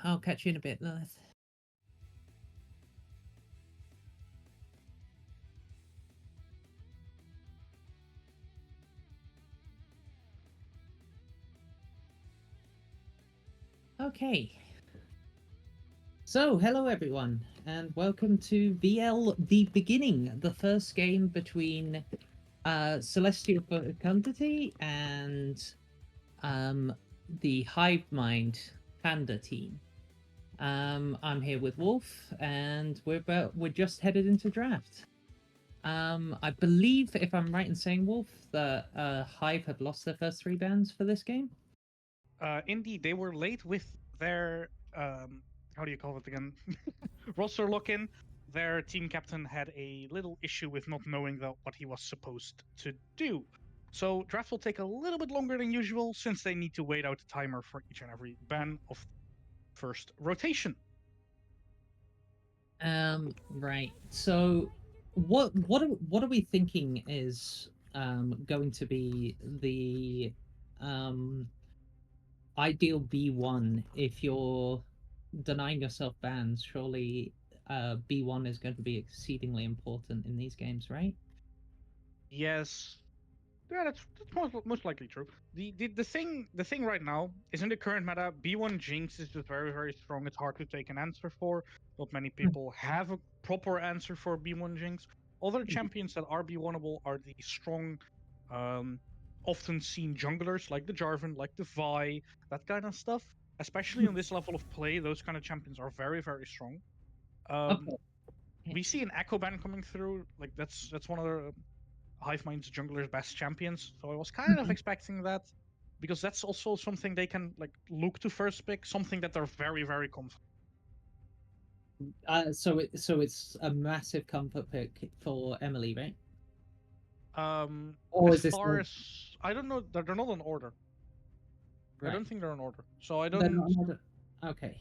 I'll catch you in a bit, Lilith. Okay. So, hello everyone, and welcome to VL The Beginning, the first game between Celestial Fecundity and the Hive-Mind Panda team. I'm here with Wolf, and we're just headed into draft. I believe, if I'm right in saying, Wolf, that Hive have lost their first 3 bands for this game. Indeed, they were late with their how do you call it again? Roster lock-in. Their team captain had a little issue with not knowing what he was supposed to do. So draft will take a little bit longer than usual since they need to wait out the timer for each and every ban of first rotation. Right. So, what are we thinking is going to be the ideal B1 if you're denying yourself bans? Surely, B1 is going to be exceedingly important in these games, right? Yes, yeah, that's most likely true. The thing right now is in the current meta, B1 Jinx is just very strong. It's hard to take an answer for. Not many people have a proper answer for B1 Jinx. Other champions that are B1able are the strong, um, often seen junglers like the Jarvan, like the Vi, that kind of stuff. Especially on this level of play, those kind of champions are very strong. Um, Okay. we see an Echo ban coming through. Like that's one of the Hive-Mind's jungler's best champions. So I was kind of expecting that because that's also something they can like look to first pick, something that they're very confident. So it's a massive comfort pick for Emily, right? Or As is this far as I don't know, they're not in order. I right? don't think they're in order. So I They're don't. not. Okay.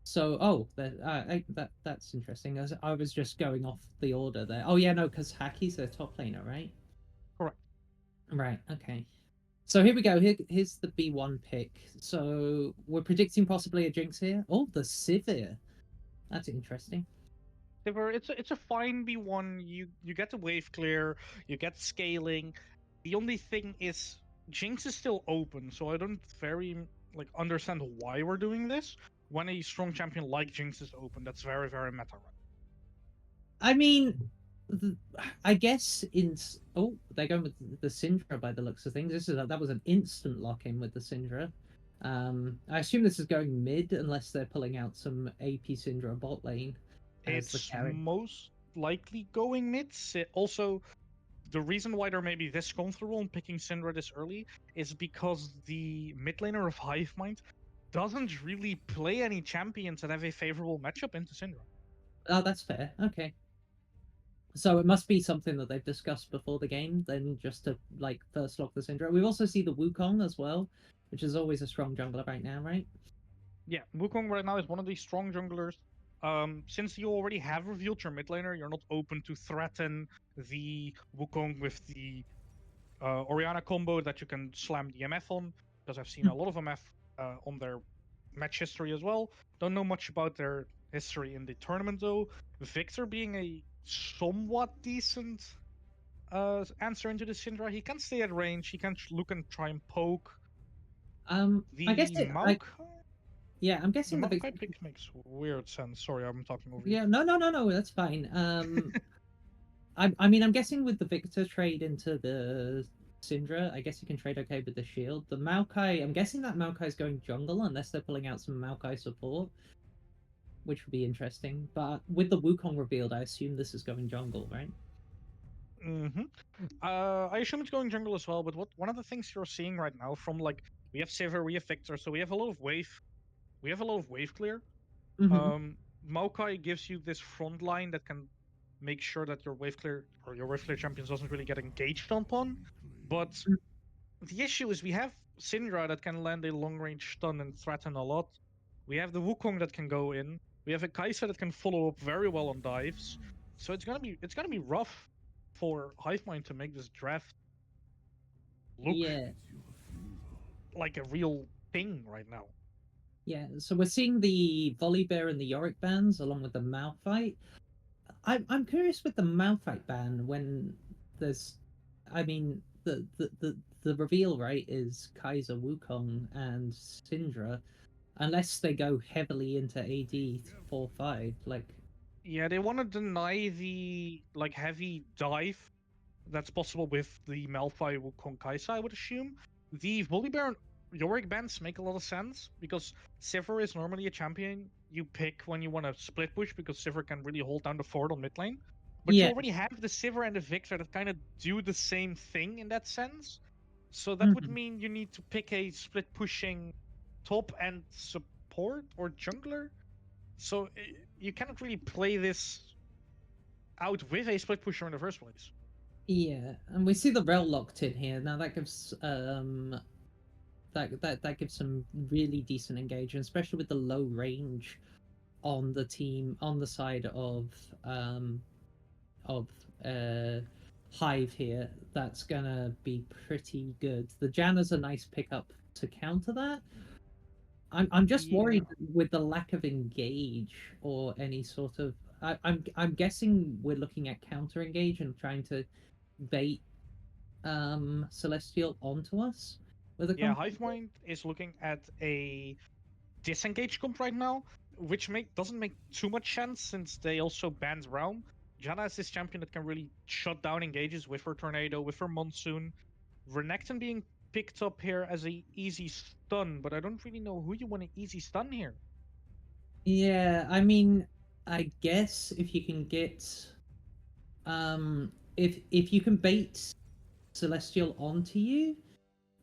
So, that's interesting. As I was just going off the order there. Oh yeah, no, because Hacky's a top laner, right? Correct. Right. Okay. So here we go. Here's the B1 pick. So we're predicting possibly a Jinx here. Oh, the Sivir. That's interesting. It's a fine B1. You get the wave clear, you get scaling. The only thing is Jinx is still open, so I don't very like understand why we're doing this when a strong champion like Jinx is open. That's very meta, right? I mean, I guess oh, they're going with the Syndra by the looks of things. That was an instant lock in with the Syndra. I assume this is going mid unless they're pulling out some AP Syndra bot lane as the It's carry. most likely going mid. Also, the reason why they're maybe this comfortable in picking Syndra this early is because the mid laner of Hive-Mind doesn't really play any champions that have a favorable matchup into Syndra. Oh, that's fair. Okay. So it must be something that they've discussed before the game, then just to like first lock the Syndra. We also see the Wukong as well, which is always a strong jungler right now, right? Yeah, Wukong right now is one of these strong junglers. Since you already have revealed your mid laner, you're not open to threaten the Wukong with the Oriana combo that you can slam the MF on, because I've seen a lot of MF on their match history as well. Don't know much about their history in the tournament though. Victor being a somewhat decent answer into the Syndra, he can stay at range, he can look and try and poke. I guess The I Maokai, yeah, I'm the guessing the big Maokai pick makes weird sense. Sorry, I'm talking over you. yeah, no, that's fine. I mean, I'm guessing with the Victor trade into the Syndra, I guess you can trade okay with the shield. The Maokai, I'm guessing that Maokai's going jungle unless they're pulling out some Maokai support, which would be interesting. But with the Wukong revealed, I assume this is going jungle, right? hmm I assume it's going jungle as well. But one of the things you're seeing right now from like we have Sivir, we have Victor, so we have a lot of wave. We have a lot of wave clear. Mm-hmm. Um, Maokai gives you this front line that can make sure that your wave clear or your wave clear champions doesn't really get engaged upon. But the issue is we have Syndra that can land a long range stun and threaten a lot. We have the Wukong that can go in. We have a Kai'Sa that can follow up very well on dives. So it's gonna be rough for Hivemind to make this draft look Yeah. like a real thing right now. Yeah, so we're seeing the Volibear and the Yorick bans along with the Malphite. I'm curious with the Malphite ban when there's, I mean, the reveal, right, is Kaiser Wukong and Syndra, unless they go heavily into AD 4-5, like. Yeah, they want to deny the like heavy dive that's possible with the Malphite Wukong Kaisa, I would assume. The Volibear and Yorick bans make a lot of sense because Sivir is normally a champion you pick when you want to split push because Sivir can really hold down the fort on mid lane. But you Yeah. already have the Sivir and the Victor that kind of do the same thing in that sense. So that would Mhm. mean you need to pick a split pushing top and support or jungler. So you cannot really play this out with a split pusher in the first place. Yeah, and we see the Rel locked in here. Now that gives that gives some really decent engagement, especially with the low range on the team on the side um of uh Hive here. That's gonna be pretty good. The Janna's a nice pickup to counter that. I'm just Yeah. worried with the lack of engage or any sort of. I'm guessing we're looking at counter engage and trying to bait Celestial onto us with a Yeah, comp. Hive-Mind is looking at a disengage comp right now, which doesn't make too much sense since they also banned Realm. Janna is this champion that can really shut down engages with her Tornado, with her Monsoon. Renekton being picked up here as a easy stun, but I don't really know who you want to easy stun here. Yeah, I mean, I guess if you can get if you can bait Celestial onto you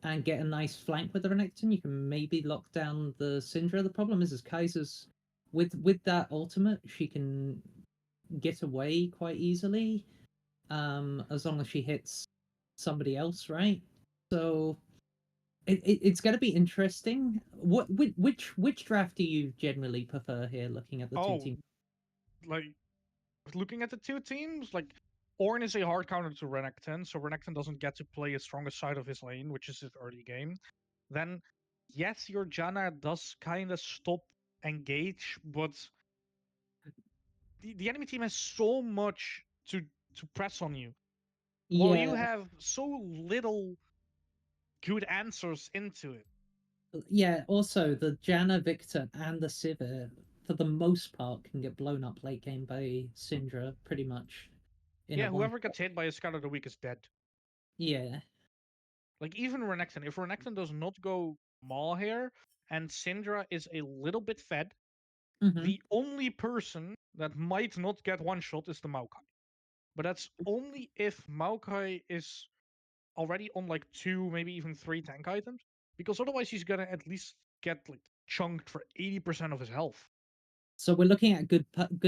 and get a nice flank with the Renekton, you can maybe lock down the Syndra. The problem is Kaiser's with that ultimate, she can get away quite easily, as long as she hits somebody else, right? So it's going to be interesting. Which draft do you generally prefer here? Looking at the two Oh, teams. like looking at the two teams, like Ornn is a hard counter to Renekton, so Renekton doesn't get to play his strongest side of his lane, which is his early game. Then, yes, your Janna does kind of stop engage, but the enemy team has so much to press on you, while you Yeah, have so little good answers into it. yeah. Also, the Janna, Victor, and the Sivir, for the most part, can get blown up late game by Syndra, pretty much in a Yeah, one. whoever gets hit by a Scout of the Week is dead. Yeah. Like even Renekton, if Renekton does not go Maul here and Syndra is a little bit fed, Hmm. the only person that might not get one shot is the Maokai. But that's only if Maokai is already on like two, maybe even three tank items, because otherwise he's gonna at least get like chunked for 80% of his health. So we're looking at good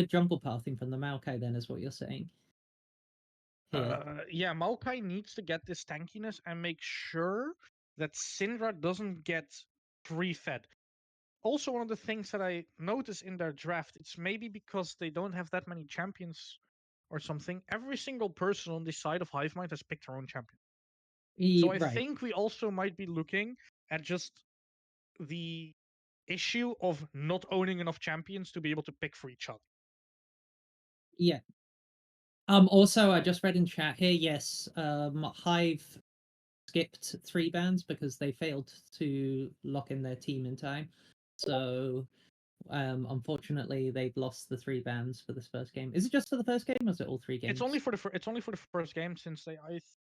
jumble pathing from the Maokai, then, is what you're saying here. Yeah, Maokai needs to get this tankiness and make sure that Syndra doesn't get free fed. Also, one of the things that I notice in their draft, it's maybe because they don't have that many champions or something. Every single person on this side of Hive-Mind has picked their own champion. So I Right. think we also might be looking at just the issue of not owning enough champions to be able to pick for each other. Yeah. Also, I just read in chat here. Yes. Hive skipped 3 bans because they failed to lock in their team in time. So unfortunately, they've lost the 3 bans for this first game. Is it just for the first game, or is it all 3 games? It's only for the first game since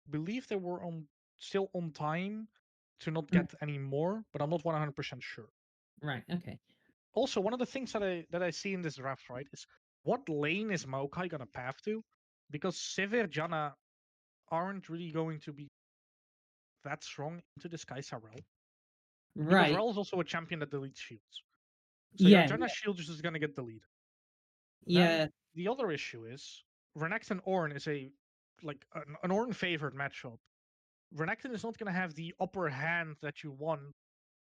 believe they were on still on time to not Mm, get any more, but I'm not 100% sure. right. Okay. Also, one of the things that I see in this draft, right, is what lane is Maokai gonna path to? Because Sivir Janna aren't really going to be that strong into this Kai'Sa Rel. Because Right. Rel is also a champion that deletes shields. So your Yeah. Janna shield just is gonna get deleted. Then Yeah. the other issue is Renekton Ornn is a like an Ornn favored matchup. Renekton is not gonna have the upper hand that you want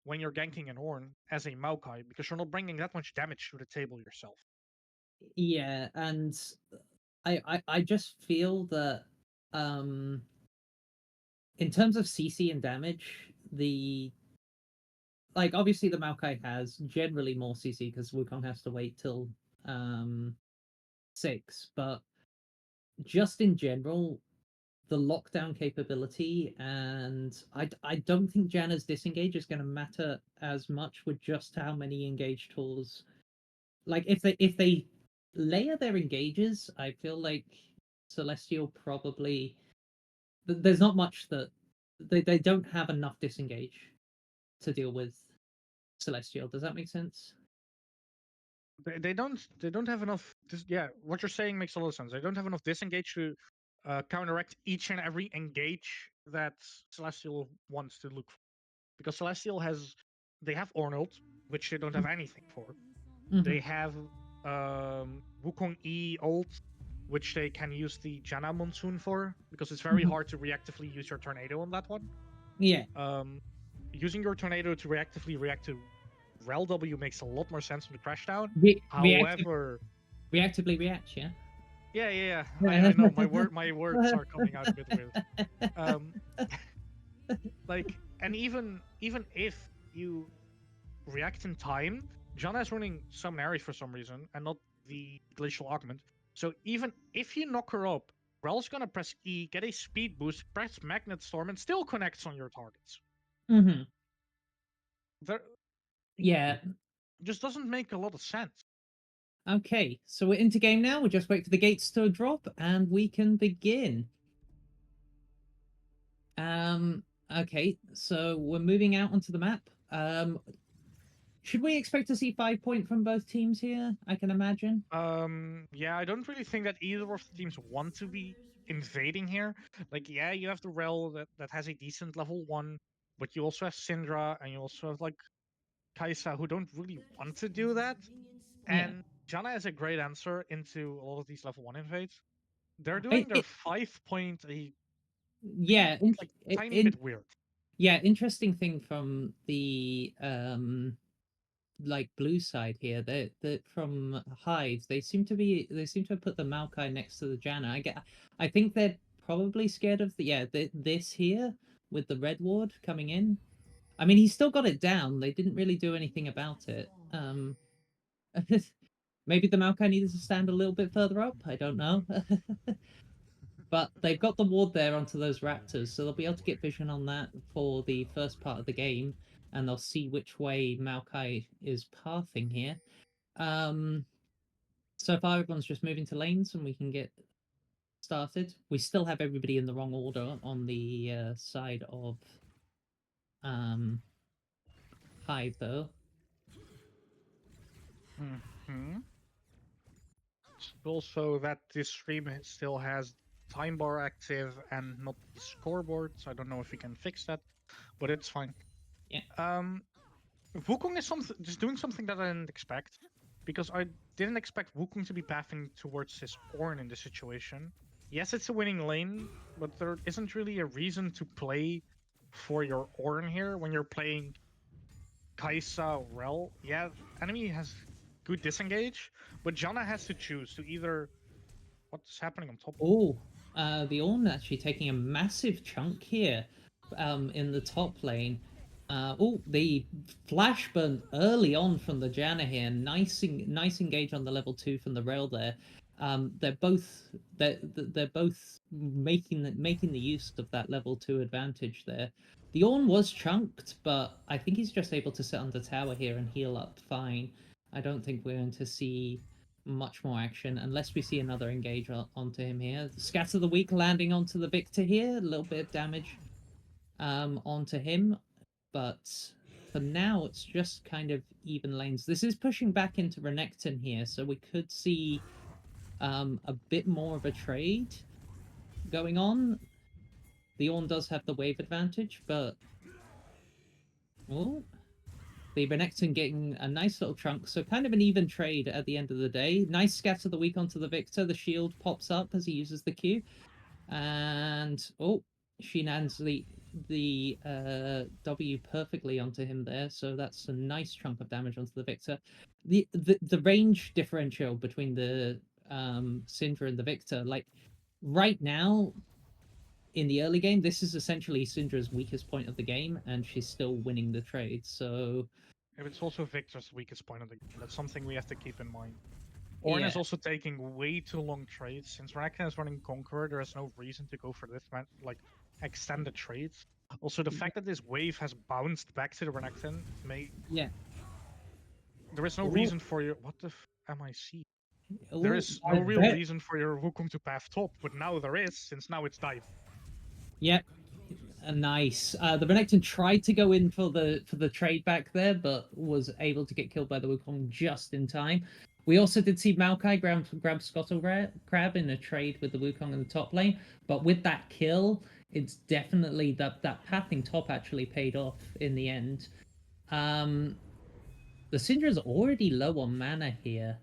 when you're ganking an Ornn as a Maokai because you're not bringing that much damage to the table yourself. Yeah. And I just feel that um in terms of CC and damage, the like obviously the Maokai has generally more CC because Wukong has to wait till um 6, but just in general, the lockdown capability, and I don't think Janna's disengage is going to matter as much with just how many engaged tools. Like if they layer their engages, I feel like Celestial probably there's not much that they don't have enough disengage to deal with Celestial. Does that make sense? They don't have enough. Yeah, what you're saying makes a lot of sense. They don't have enough disengage to counteract each and every engage that Celestial wants to look for. Because Celestial they have Ornult, which they don't have anything for. They Mm-hmm. have Wukong E ult, which they can use the Janna Monsoon for, because it's very Mm-hmm. hard to reactively use your tornado on that one. Yeah. Um, Using your tornado to reactively react to Rel W makes a lot more sense on the crashdown. Reactive, However, reactively react. Yeah. yeah. I know my words are coming out a bit weird. Um, like, and even if you react in time, Janna is running Summonary for some reason and not the Glacial Augment. So even if you knock her up, Rel's gonna press E, get a speed boost, press Magnet Storm, and still connects on your targets. Mm-hmm. That Yeah. just doesn't make a lot of sense. Okay, so we're into game now. We just wait for the gates to drop and we can begin. Um, okay, so we're moving out onto the map. Should we expect to see 5 point from both teams here? I can imagine. Yeah, I don't really think that either of the teams want to be invading here. Like, yeah, you have the Rel that has a decent level 1, but you also have Syndra and you also have like Kaisa who don't really want to do that. Yeah. And Janna is a great answer into a lot of these level 1 invades. They're doing It, their it 5 point yeah, like tiny bit weird. yeah, interesting thing from the like blue side here, that from Hive, they seem to have put the Maokai next to the Janna. I think they're probably scared of this here with the red ward coming in. I mean, he's still got it down. They didn't really do anything about it. Maybe the Maokai needed to stand a little bit further up. I don't know. But they've got the ward there onto those raptors, so they'll be able to get vision on that for the first part of the game, and they'll see which way Maokai is pathing here. So far everyone's just moving to lanes and we can get started. We still have everybody in the wrong order on the side of Hive though. Hmm. Also, that this stream still has time bar active and not the scoreboard, so I don't know if we can fix that, but it's fine. Yeah. Wukong is just doing something that I didn't expect, because I didn't expect Wukong to be pathing towards his Ornn in this situation. Yes, it's a winning lane, but there isn't really a reason to play for your Ornn here when you're playing Kaisa Rel. Yeah, enemy has good disengage, but Janna has to choose to either what's happening on top. Oh, the Ornn actually taking a massive chunk here in the top lane. The flash burn early on from the Janna here. Nice engage on the level 2 from the rail there. They're both making the use of that level 2 advantage there. The Ornn was chunked, but I think he's just able to sit under tower here and heal up fine. I don't think we're going to see much more action unless we see another engage onto him here. Scatter the Weak landing onto the Victor here, a little bit of damage onto him, but for now it's just kind of even lanes. This is pushing back into Renekton here, so we could see a bit more of a trade going on. The Ornn does have the wave advantage, but oh, the Renekton getting a nice little chunk, so kind of an even trade at the end of the day. Nice scatter the weak onto the Victor. The shield pops up as he uses the Q, and she lands the W perfectly onto him there. So that's a nice chunk of damage onto the Victor. The range differential between the Syndra and the Victor, like right now, in the early game, this is essentially Syndra's weakest point of the game, and she's still winning the trade. So It's also Victor's weakest point of the game. That's something we have to keep in mind. Ornn yeah, is also taking way too long trades. Since Renekton is running Conqueror, there is no reason to go for this like extended trades. Also, the fact that this wave has bounced back to the Renekton yeah. there is no Ooh, reason for your what the am I seeing? There ooh, is no real reason for your Wukong to path top, but now there is, since now it's dive. Yep. Nice. The Renekton tried to go in for the trade back there, but was able to get killed by the Wukong just in time. We also did see Maokai grab Scuttle Crab in a trade with the Wukong in the top lane, but with that kill, it's definitely that pathing top actually paid off in the end. The Syndra's already low on mana here.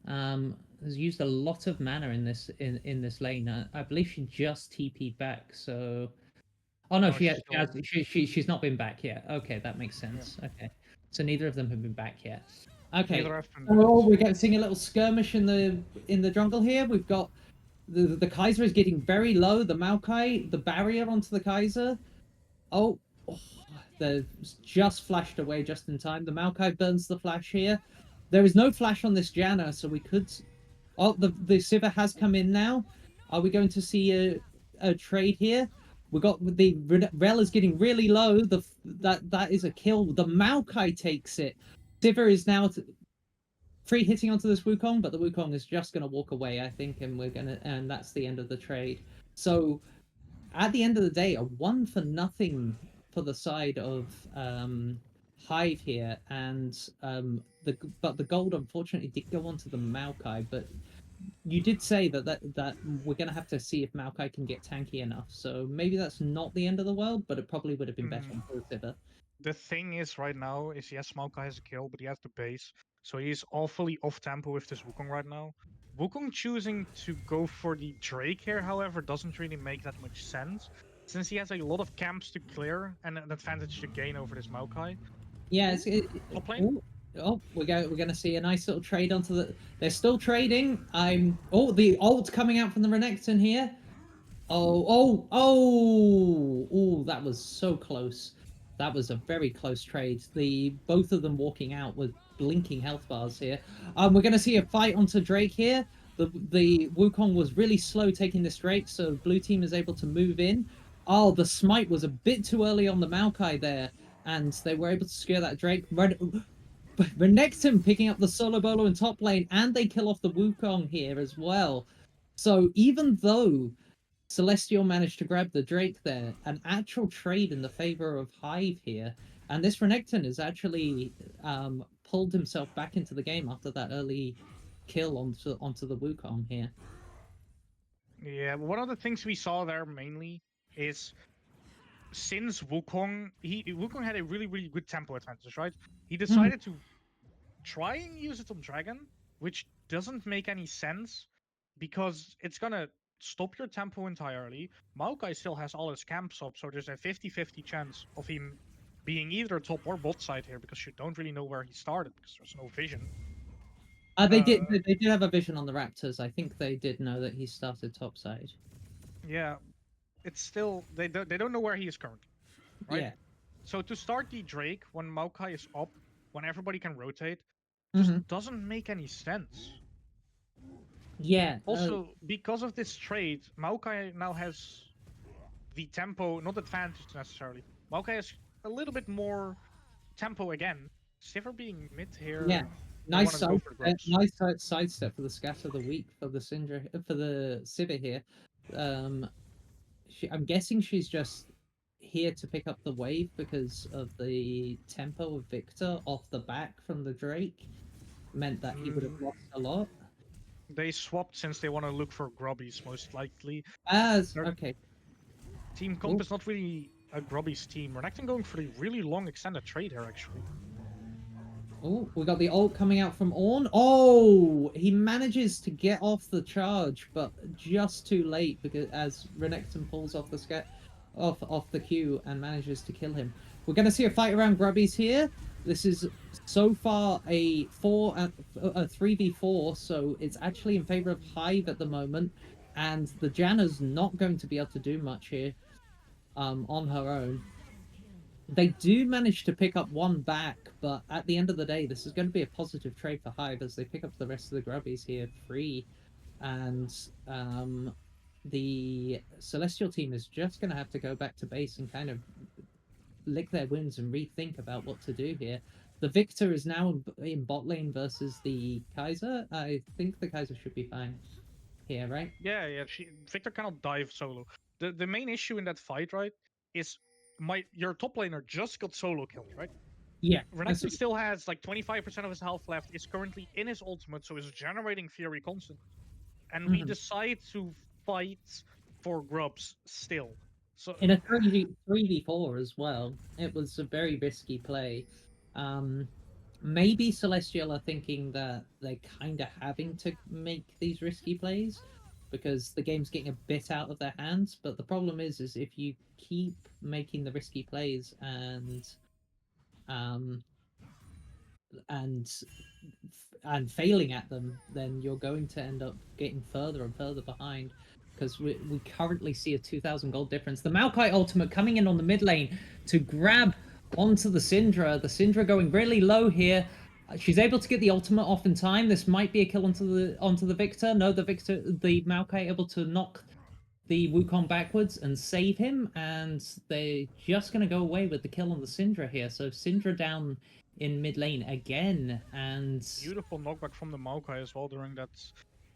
Has used a lot of mana in this lane. I believe she just TP'd back, so oh no, No, she's still she's not been back yet. Okay, that makes sense. yeah. Okay, so neither of them have been back yet. Okay, Neither have been oh, back. we're seeing a little skirmish in the jungle here. We've got the Kaiser is getting very low. The Maokai, the barrier onto the Kaiser. Oh, oh, the just flashed away just in time. The Maokai burns the flash here. There is no flash on this Janna, so we could. Oh, the Sivir has come in now. Are we going to see a trade here? We got the Rel is getting really low. That is a kill. The Maokai takes it. Sivir is now free hitting onto this Wukong, but the Wukong is just going to walk away, I think, and that's the end of the trade. So at the end of the day, a 1-for-0 for the side of Hive here, and but the gold unfortunately did go onto the Maokai. But you did say that we're gonna have to see if Maokai can get tanky enough. So maybe that's not the end of the world, but it probably would have been better on Sivir. The thing is right now is yes, Maokai has a kill, but he has the base, so he's awfully off tempo with this Wukong right now. Wukong choosing to go for the Drake here, however, doesn't really make that much sense, since he has a lot of camps to clear and an advantage to gain over this Maokai. Yeah, Top lane? we're gonna see a nice little trade onto the. They're still trading. The ult coming out from the Renekton here. Oh! That was so close. That was a very close trade. Both of them walking out with blinking health bars here. We're gonna see a fight onto Drake here. The Wukong was really slow taking this Drake, so blue team is able to move in. Oh, the smite was a bit too early on the Maokai there, and they were able to secure that Drake. Renekton picking up the solo bolo in top lane, and they kill off the Wukong here as well. So even though Celestial managed to grab the Drake there, an actual trade in the favor of Hive here, and this Renekton has actually pulled himself back into the game after that early kill onto the Wukong here. Yeah, one of the things we saw there mainly is since Wukong had a really good tempo advantage, right? He decided to try and use it on Dragon, which doesn't make any sense because it's gonna stop your tempo entirely. Maokai still has all his camps up, so there's a 50-50 chance of him being either top or bot side here because you don't really know where he started because there's no vision. They did have a vision on the Raptors. I think they did know that he started top side. Yeah, it's still they don't know where he is currently, right? Yeah. So to start the Drake when Maokai is up, when everybody can rotate, just doesn't make any sense. Yeah. Also, because of this trade, Maokai now has the tempo, not advantage necessarily. Maokai has a little bit more tempo again. Sivir being mid here. Yeah. Nice sidestep for the scatter of the week for the Sivir here. I'm guessing she's just here to pick up the wave because of the tempo of Victor off the back from the Drake meant that he would have lost a lot. They swapped since they want to look for grubbies, most likely. Okay. Team Comp is not really a grubbies team. Renekton going for a really long extended trade here, actually. Oh, we got the ult coming out from Ornn. Oh, he manages to get off the charge, but just too late because as Renekton pulls off the off the queue and manages to kill him. We're going to see a fight around grubbies here. This is so far a 3v4, so it's actually in favor of Hive at the moment. and the Janna's not going to be able to do much here on her own. They do manage to pick up one back, but at the end of the day, this is going to be a positive trade for Hive as they pick up the rest of the grubbies here free. And the Celestial team is just going to have to go back to base and kind of lick their wounds and rethink about what to do here. The Victor is now in bot lane versus the Kaiser. I think the Kaiser should be fine here, right? Yeah. Victor cannot dive solo. The main issue in that fight, right, is your top laner just got solo killed, right? Yeah. Renekton still has like 25% of his health left, is currently in his ultimate, so is generating Fury constant. And we decide to fight for grubs still. So In a 3v4 as well. It was a very risky play. Maybe Celestial are thinking that they're kind of having to make these risky plays because the game's getting a bit out of their hands. But the problem is if you keep making the risky plays um, and and failing at them, then you're going to end up getting further and further behind. Because we currently see a 2,000 gold difference. The Maokai ultimate coming in on the mid lane to grab onto the Syndra. The Syndra going really low here. She's able to get the ultimate off in time. This might be a kill onto the Victor. No, the Maokai able to knock the Wukong backwards and save him, and they're just going to go away with the kill on the Syndra here. So Syndra down in mid lane again, and beautiful knockback from the Maokai as well during that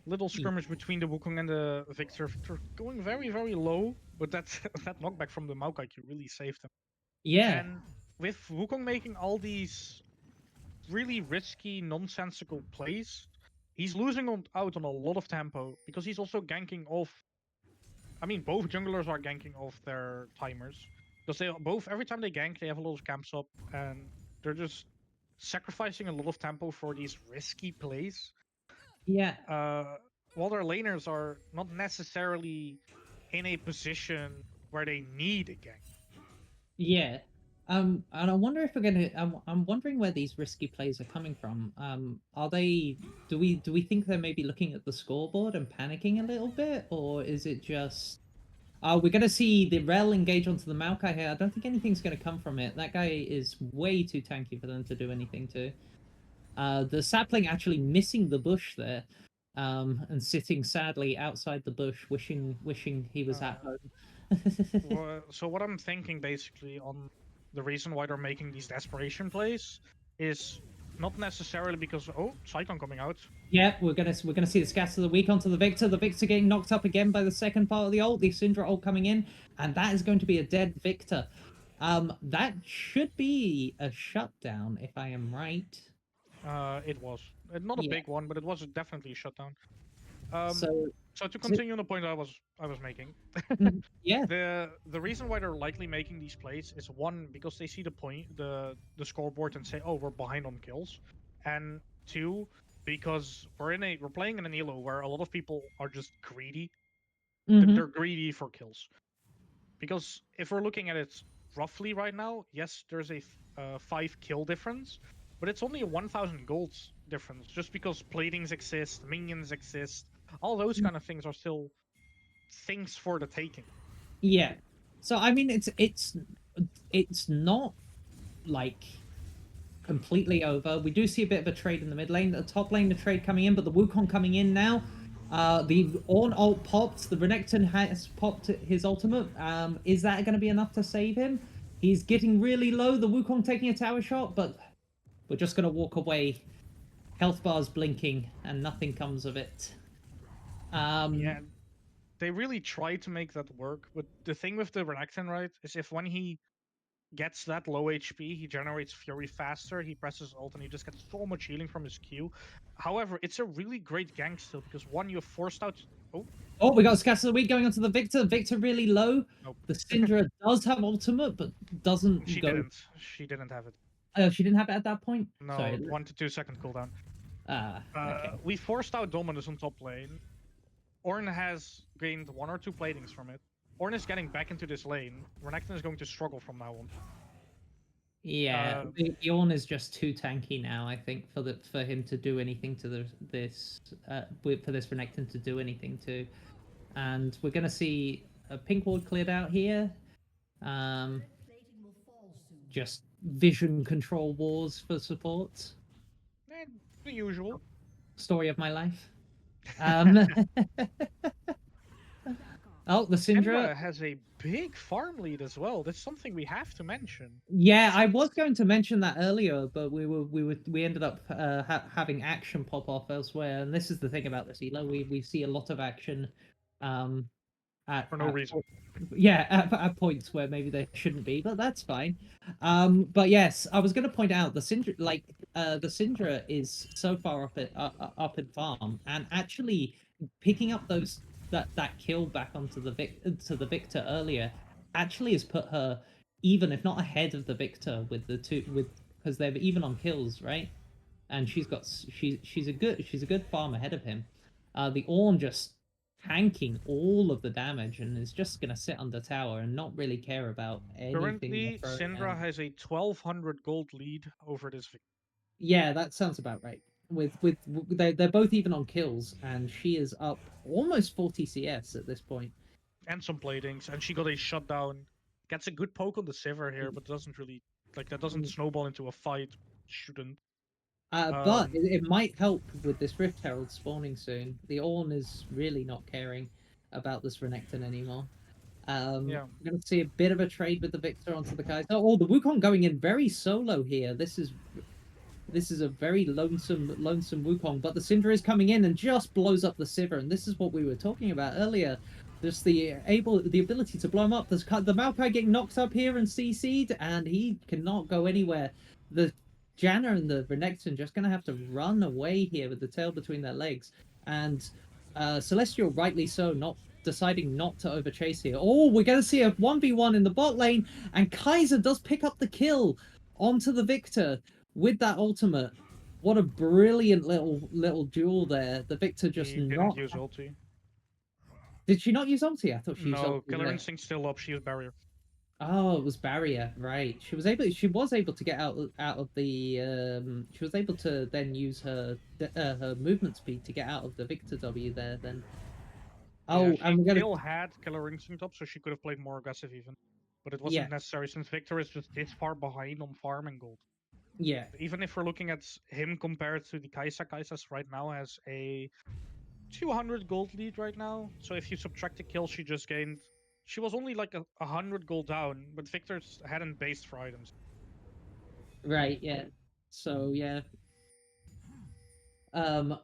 little skirmish between the Wukong and the Victor. Victor going very, very low, but that that knockback from the Maokai really saved him. yeah, And with Wukong making all these really risky, nonsensical plays, he's losing out on a lot of tempo because he's also ganking off. I mean, both junglers are ganking off their timers because they both every time they gank, they have a lot of camps up, and they're just sacrificing a lot of tempo for these risky plays. yeah, While their laners are not necessarily in a position where they need a gank. yeah. And I wonder if we're gonna. I'm wondering where these risky plays are coming from. Are they? Do we think they're maybe looking at the scoreboard and panicking a little bit, or is it just? We're going to see the Rel engage onto the Maokai here. I don't think anything's going to come from it. That guy is way too tanky for them to do anything to. The sapling actually missing the bush there, and sitting sadly outside the bush, wishing he was at Uh, home. so what I'm thinking basically on the reason why they're making these desperation plays is not necessarily because Cyclone coming out. Yeah, we're gonna see the scatter of the week onto the Victor. The Victor getting knocked up again by the second part of the ult. The Syndra ult coming in, and that is going to be a dead Victor. That should be a shutdown if I am right. It was not a Yeah. big one, but it was definitely a shutdown. Um, So, so to so continue on the point I was making, yeah. the reason why they're likely making these plays is one because they see the scoreboard and say, oh, we're behind on kills, and two because we're playing in an elo where a lot of people are just greedy. They're greedy for kills. Because if we're looking at it roughly right now, yes, there's a 5 kill difference, but it's only a 1,000 gold difference just because platings exist, minions exist, all those kind of things are still things for the taking. Yeah. So I mean, it's not like completely over. We do see a bit of a trade in the mid lane, the top lane, the trade coming in, but the Wukong coming in now. The Ornn ult popped. The Renekton has popped his ultimate. Is that going to be enough to save him? He's getting really low. The Wukong taking a tower shot, but we're just going to walk away. Health bars blinking, and nothing comes of it. Yeah, they really try to make that work, but the thing with the Renekton, right, is if when he gets that low HP, he generates Fury faster, he presses ult, and he just gets so much healing from his Q. However, it's a really great gank still, because one, you're forced out... Oh, Oh, we got Scatter of the Week going onto the Victor. Victor really low. nope. The Syndra does have ultimate, but doesn't She go. didn't. She didn't have it. Oh, she didn't have it at that point? No, Sorry. 1 to 2 second cooldown. Okay. We forced out Dominus on top lane. Ornn has gained 1 or 2 platings from it. Ornn is getting back into this lane. Renekton is going to struggle from now on. Yeah, Bjorn is just too tanky now. I think for him to do anything to for this Renekton to do anything to. And we're going to see a pink ward cleared out here. Um, just vision control wars for support. Eh, the usual. Story of my life. Um, oh, the Syndra. Syndra has a big farm lead as well. That's something we have to mention. Yeah, I was going to mention that earlier, but we ended up having action pop off elsewhere, and this is the thing about this elo. We see a lot of action, um, For no reason. yeah, at points where maybe they shouldn't be, but that's fine. But yes, I was going to point out the Syndra, the Syndra is so far up in farm, and actually picking up that kill back onto the Victor earlier actually has put her even if not ahead of the Victor with the two with because they're even on kills, right? And she's a good farm ahead of him. The Ornn just tanking all of the damage and is just gonna sit under tower and not really care about anything they're Currently, throwing at Syndra him. has a 1200 gold lead over this Victor. Yeah, that sounds about right. They're both even on kills, and she is up almost 40 CS at this point. And some platings, and she got a shutdown. Gets a good poke on the Sivir here, but doesn't really like that doesn't snowball into a fight. Shouldn't. But Um, it might help with this Rift Herald spawning soon. The Ornn is really not caring about this Renekton anymore. yeah. We're going to see a bit of a trade with the Victor onto the Kaiser. Oh, the Wukong going in very solo here. This is a very lonesome Wukong, but the Syndra is coming in and just blows up the Sivir, and this is what we were talking about earlier. Just the ability to blow him up. There's the Maokai getting knocked up here and CC'd, and he cannot go anywhere. The Janna and the Renekton just gonna have to run away here with the tail between their legs. And Celestial, rightly so, not deciding not to overchase here. Oh, we're gonna see a 1v1 in the bot lane, and Kaiser does pick up the kill onto the Victor with that ultimate. What a brilliant little duel there. The Victor just He didn't not. use ulti. Did she not use ulti? I thought she used No, ulti Killer there. Instinct still up. She used barrier. Oh, it was barrier, right? She was able to get out of the. She was able to then use her movement speed to get out of the Victor W there. Then. Yeah, Oh, and she we're gonna. still had Killer Instinct up, so she could have played more aggressive even. But it Yeah, wasn't necessary since Victor is just this far behind on farm and gold. yeah, Even if we're looking at him compared to the Kaisa, Kaisa's right now has a 200 gold lead right now. So if you subtract the kill she just gained, she was only like a 100 gold down, but Victor's hadn't based for items. right, yeah. So yeah, um,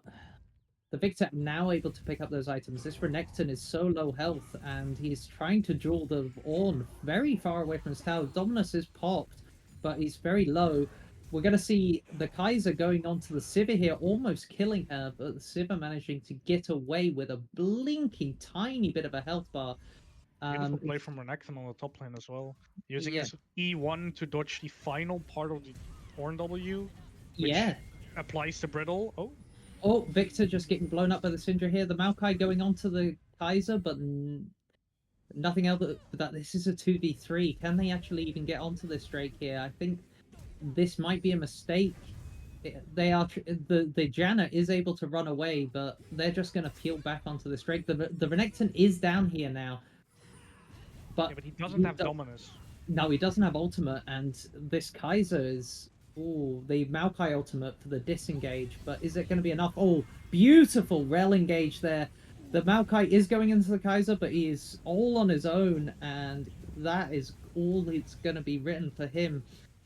the Victor now able to pick up those items. This Renekton is so low health, and he's trying to duel the Ornn very far away from his tower. Dominus is popped, but he's very low. We're going to see the Kaiser going onto the Sivir here, almost killing her, but the Sivir managing to get away with a blinking tiny bit of a health bar. Beautiful play from Renekton on the top lane as well. Using Yeah, his E1 to dodge the final part of the Horn W, which yeah. applies to Brittle. Oh, Oh, Victor just getting blown up by the Syndra here. The Maokai going onto the Kaiser, but nothing else that this is a 2v3. Can they actually even get onto this Drake here? I think this might be a mistake. They are the Janna is able to run away, but they're just going to peel back onto this Drake. The Renekton is down here now, yeah, but but he doesn't have Dominus. no, he doesn't have ultimate, and this Kaiser is the Maokai ultimate for the disengage, but is it going to be enough? Oh, beautiful rel engage there. The Maokai is going into the Kaiser, but he is all on his own, and that is all it's going to be written for him.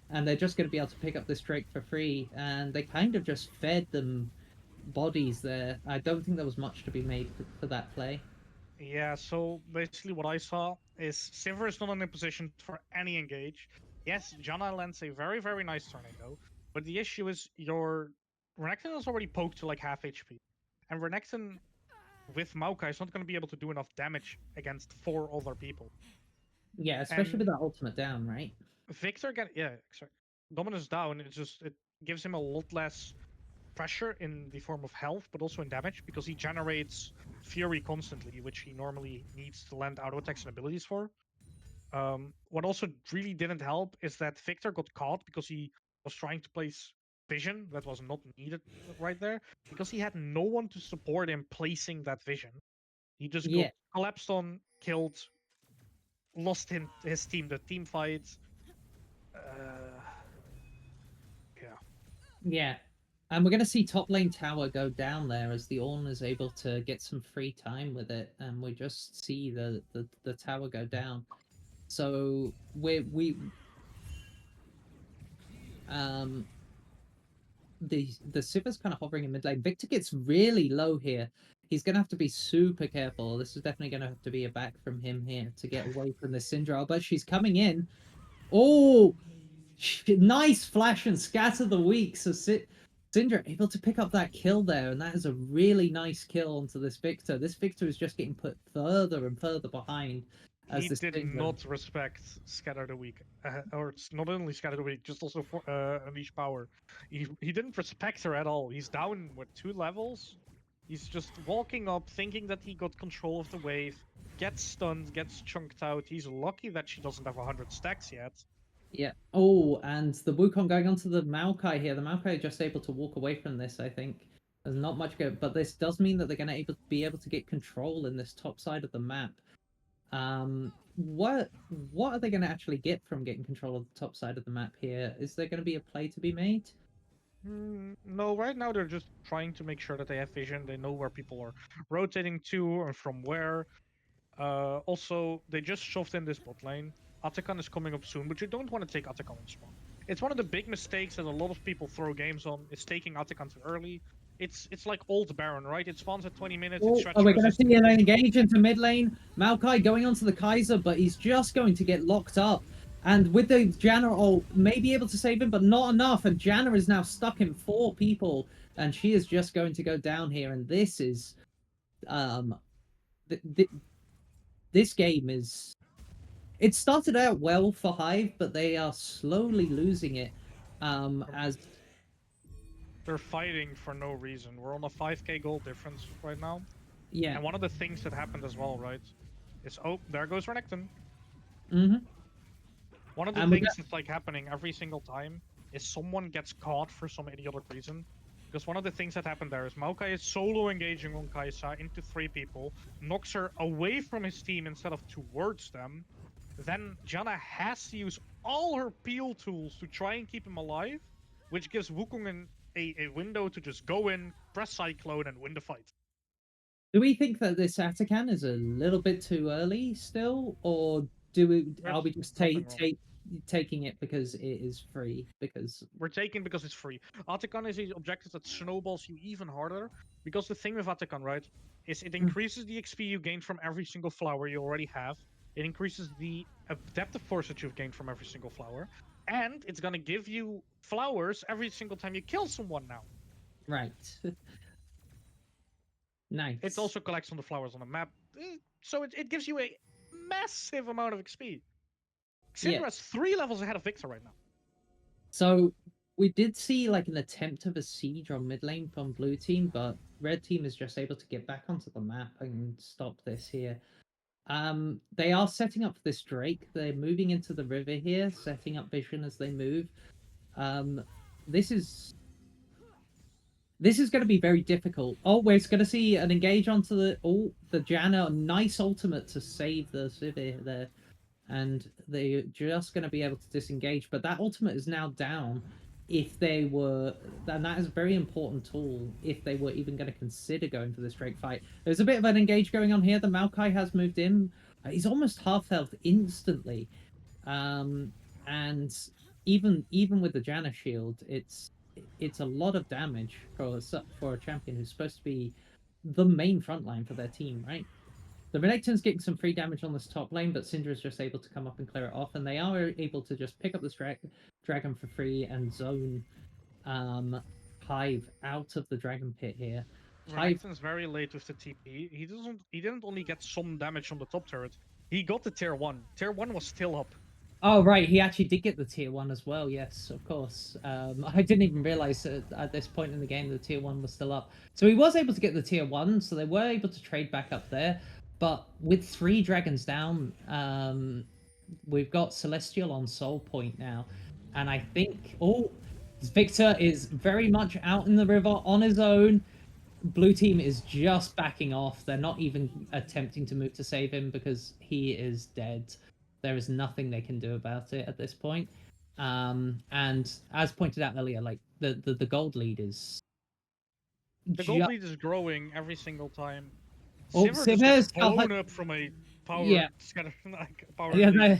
And they're just going to be able to pick up this Drake for free, and they kind of just fed them bodies there. I don't think there was much to be made for that play. Yeah, so basically what I saw is Sivir is not in a position for any engage. Yes, Janna lands a very, very nice tornado, but the issue is your Renekton is already poked to like half HP. And Renekton with Maokai is not going to be able to do enough damage against four other people. Yeah, especially with And that ultimate down, right? Victor get yeah, sorry. Dominus down, it gives him a lot less pressure in the form of health, but also in damage, because he generates Fury constantly, which he normally needs to land auto attacks and abilities for. What also really didn't help is that Victor got caught because he was trying to place vision that was not needed right there, because he had no one to support him placing that vision. He just got Yeah, collapsed on, killed, lost his team, the team fight. Uh, yeah. yeah. And we're gonna see top lane tower go down there as the Ornn is able to get some free time with it, and we just see the tower go down. So we um the Sivir's kind of hovering in mid lane. Victor gets really low here. He's gonna have to be super careful. This is definitely gonna have to be a back from him here to get away from the Syndra. But she's coming in. Oh, nice flash and scatter the weak. So Syndra able to pick up that kill there, and that is a really nice kill onto this Victor. This Victor is just getting put further and further behind as He this did Syndra. not respect Scatter the Weak, or it's not only Scatter the Weak, just also for Unleash Power. He didn't respect her at all. He's down with 2 levels. He's just walking up, thinking that he got control of the wave, gets stunned, gets chunked out. He's lucky that she doesn't have 100 stacks yet. Yeah. Oh, and the Wukong going onto the Maokai here. The Maokai are just able to walk away from this, I think. There's not much good, but this does mean that they're going to be able to get control in this top side of the map. What are they going to actually get from getting control of the top side of the map here? Is there going to be a play to be made? No, right now they're just trying to make sure that they have vision. They know where people are rotating to and from where. Also, they just shoved in this bot lane. Atakan is coming up soon, but you don't want to take Atakan on spawn. It's one of the big mistakes that a lot of people throw games on, is taking Atakan too early. It's like old Baron, right? It spawns at 20 minutes, it's Oh, stretching we're going to resistance. see an engage into mid lane. Maokai going onto the Kaiser, but he's just going to get locked up. And with the Janna ult, may be able to save him, but not enough. And Janna is now stuck in 4 people, and she is just going to go down here. And this is, this game is. It started out well for Hive, but they are slowly losing it. As They're fighting for no reason. We're on a 5k gold difference right now. yeah, And one of the things that happened as well, right, is, oh, there goes Renekton. mm-hmm. One of the And we things got that's like happening every single time is someone gets caught for some idiotic reason. Because one of the things that happened there is Maokai is solo engaging on Kai'Sa into 3 people, knocks her away from his team instead of towards them. Then Janna has to use all her peel tools to try and keep him alive, which gives Wukong a window to just go in, press Cyclone, and win the fight. Do we think that this Atakan is a little bit too early still, or are we just taking it because it is free? Because We're taking because it's free. Atakan is a objective that snowballs you even harder. Because the thing with Atakan, right, is it increases the XP you gain from every single flower you already have. It increases the adaptive force that you've gained from every single flower. And it's gonna give you flowers every single time you kill someone now. right, nice. It also collects on the flowers on the map. So it gives you a massive amount of XP. Yeah. Syndra's 3 levels ahead of Victor right now. So we did see like an attempt of a siege on mid lane from blue team, but red team is just able to get back onto the map and stop this here. They are setting up this Drake. They're moving into the river here, setting up vision as they move. This is going to be very difficult. Oh, we're going to see an engage onto the Janna. Nice ultimate to save the Sivir there, and they're just going to be able to disengage. But that ultimate is now down. If they were, and that is a very important tool. If they were even going to consider going for this Drake fight, there's a bit of an engage going on here. The Maokai has moved in. He's almost half health instantly, and even with the Janna shield, it's a lot of damage for a champion who's supposed to be the main frontline for their team, right? The Renekton's getting some free damage on this top lane, but Syndra is just able to come up and clear it off, and they are able to just pick up this dragon for free and zone Hive out of the dragon pit here. Hive, Renekton's very late with the TP. He didn't only get some damage on the top turret. He got the tier 1. Tier 1 was still up. oh right, he actually did get the tier 1 as well. Yes, of course. I didn't even realize at this point in the game the tier 1 was still up. So he was able to get the tier 1, so they were able to trade back up there. But with 3 dragons down, we've got Celestial on Soul Point now. And I think, Victor is very much out in the river on his own. blue team is just backing off. They're not even attempting to move to save him because he is dead. There is nothing they can do about it at this point. And as pointed out earlier, like the gold lead is The gold just lead is growing every single time. oh, Sivir just gets Simmers, blown up from a yeah, power scatter, like power yeah. lead. No,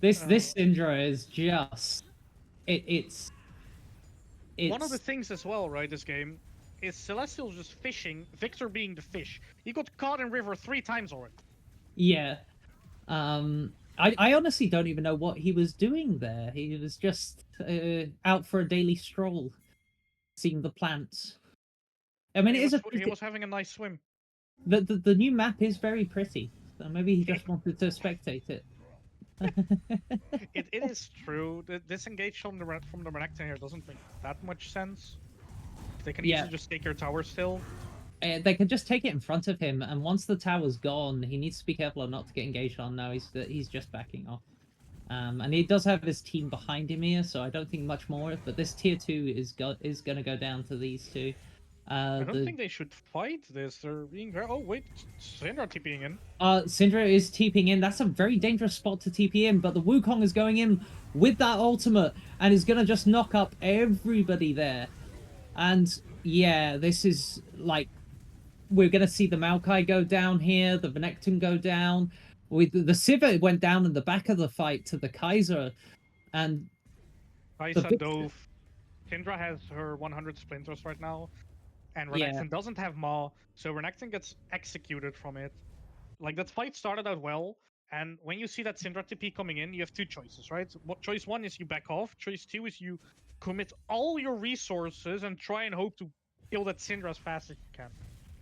this Uh, Syndra is just it's One of the it's things as well, right, this game, is Celestial just fishing, Victor being the fish. He got caught in river 3 times already. yeah. I honestly don't even know what he was doing there. He was just out for a daily stroll, seeing the plants. I mean, He it is was a he pretty, was having a nice swim. the new map is very pretty. So maybe he just wanted to spectate it. It is true. The disengage from the Renekton here doesn't make that much sense. They can Yeah, easily just take your tower still. they could just take it in front of him, and once the tower's gone, he needs to be careful not to get engaged on. Now he's just backing off. And he does have his team behind him here, so I don't think much more. But this tier 2 is going to go down to these two. I don't The think they should fight this. They're being very. Oh wait, Syndra TPing in. Syndra is TPing in. That's a very dangerous spot to TP in, but the Wukong is going in with that ultimate and is going to just knock up everybody there. And yeah, this is like we're going to see the Maokai go down here, the Venecton go down. With the Sivir went down in the back of the fight to the Kaiser, and the Kaisa Victor. dove. Syndra has her 100 splinters right now, and Yeah, Renekton doesn't have Maw, so Renekton gets executed from it. Like that fight started out well, and when you see that Syndra TP coming in, you have two choices, right? What choice one is you back off. Choice two is you commit all your resources and try and hope to kill that Syndra as fast as you can.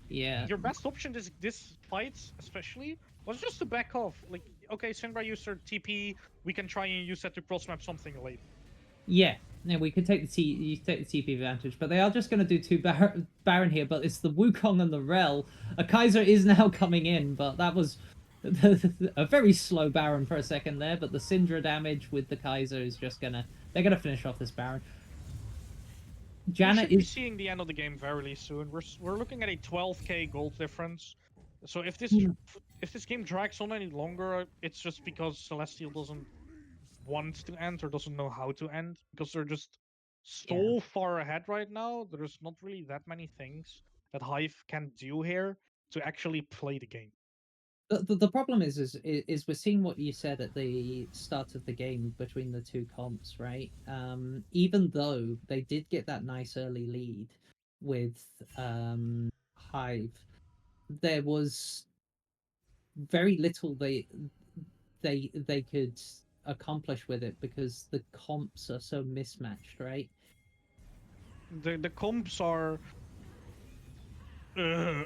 yeah, Your best option this fight, especially, was just to back off. Like, okay, Syndra used her TP, we can try and use that to cross map something later. yeah. Yeah, we could take you take the TP advantage, but they are just going to do two Baron here. But it's the Wukong and the Rel. A Kaiser is now coming in, but that was a very slow Baron for a second there. But the Syndra damage with the Kaiser is just they're gonna finish off this Baron. We Janna should be is seeing the end of the game very soon. We're looking at a 12k gold difference. So Hmm. if this game drags on any longer, it's just because Celestial doesn't want to end or doesn't know how to end because they're just yeah. so far ahead right now. There's not really that many things that Hive can do here to actually play the game. The problem is we're seeing what you said at the start of the game between the two comps, right? Even though they did get that nice early lead with Hive, there was very little they could accomplish with it because the comps are so mismatched, right? The comps are uh,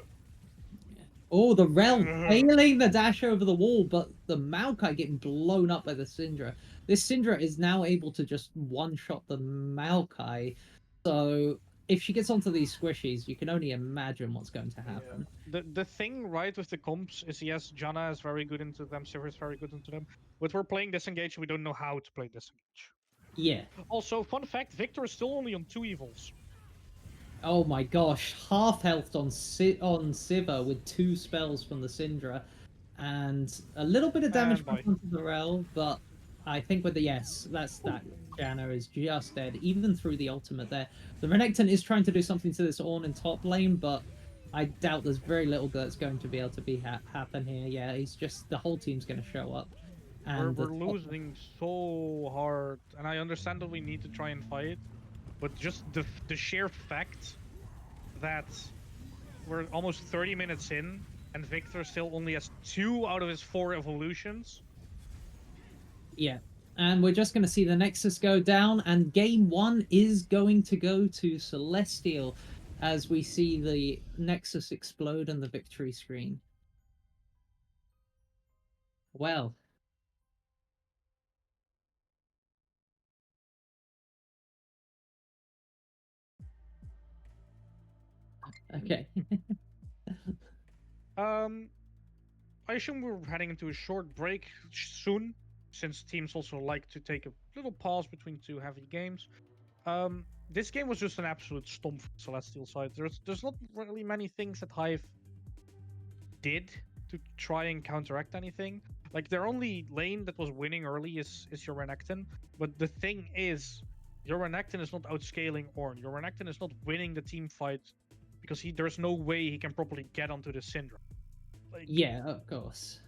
Oh, the Rel uh, failing the dash over the wall, but the Maokai getting blown up by the Syndra. This Syndra is now able to just one-shot the Maokai. So if she gets onto these squishies, you can only imagine what's going to yeah. happen. The thing right with the comps is yes, Janna is very good into them, Sivir is very good into them. But we're playing disengage, we don't know how to play disengage. Yeah. Also, fun fact, Victor is still only on 2 evils. Oh my gosh, half health on Siva with 2 spells from the Syndra, and a little bit of damage And from bye. onto the Rel, but I think with the yes, that Janna is just dead, even through the ultimate there. The Renekton is trying to do something to this Ornn in top lane, but I doubt there's very little that's going to be able to happen here. Yeah, he's just the whole team's going to show up, We're and the we're losing so hard, and I understand that we need to try and fight, but just the sheer fact that we're almost 30 minutes in and Victor still only has 2 out of his 4 evolutions. yeah. And we're just going to see the Nexus go down, and game 1 is going to go to Celestial as we see the Nexus explode on the victory screen. Well, okay. Um, I assume we're heading into a short break soon, since teams also like to take a little pause between 2 heavy games. Um, this game was just an absolute stomp for Celestial side. There's not really many things that Hive did to try and counteract anything. Like their only lane that was winning early is your Renekton. But the thing is, your Renekton is not outscaling Ornn. Your Renekton is not winning the team fight because there's no way he can properly get onto the Syndra. Like Yeah, of course.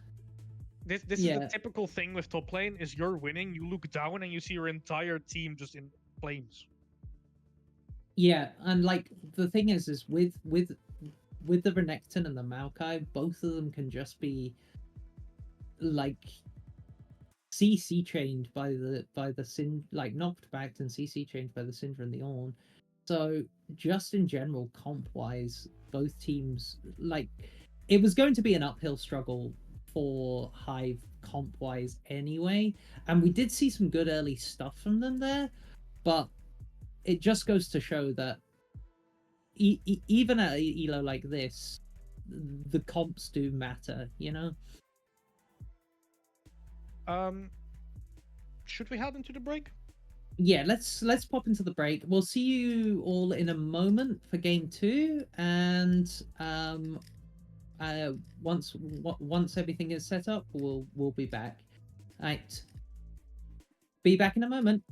this is the Yeah, typical thing with top lane is you're winning, you look down and you see your entire team just in flames. yeah, and like the thing is with the Renekton and the Maokai, both of them can just be like CC chained by the Sin, like knocked back and CC chained by the Syndra and the Ornn. So just in general, comp wise, both teams like it was going to be an uphill struggle for Hive comp wise anyway, and we did see some good early stuff from them there, but it just goes to show that even at elo like this, the comps do matter, you know. Um, should we head into the break? Yeah, let's pop into the break. We'll see you all in a moment for game two, and uh once everything is set up, we'll be back. Right, be back in a moment.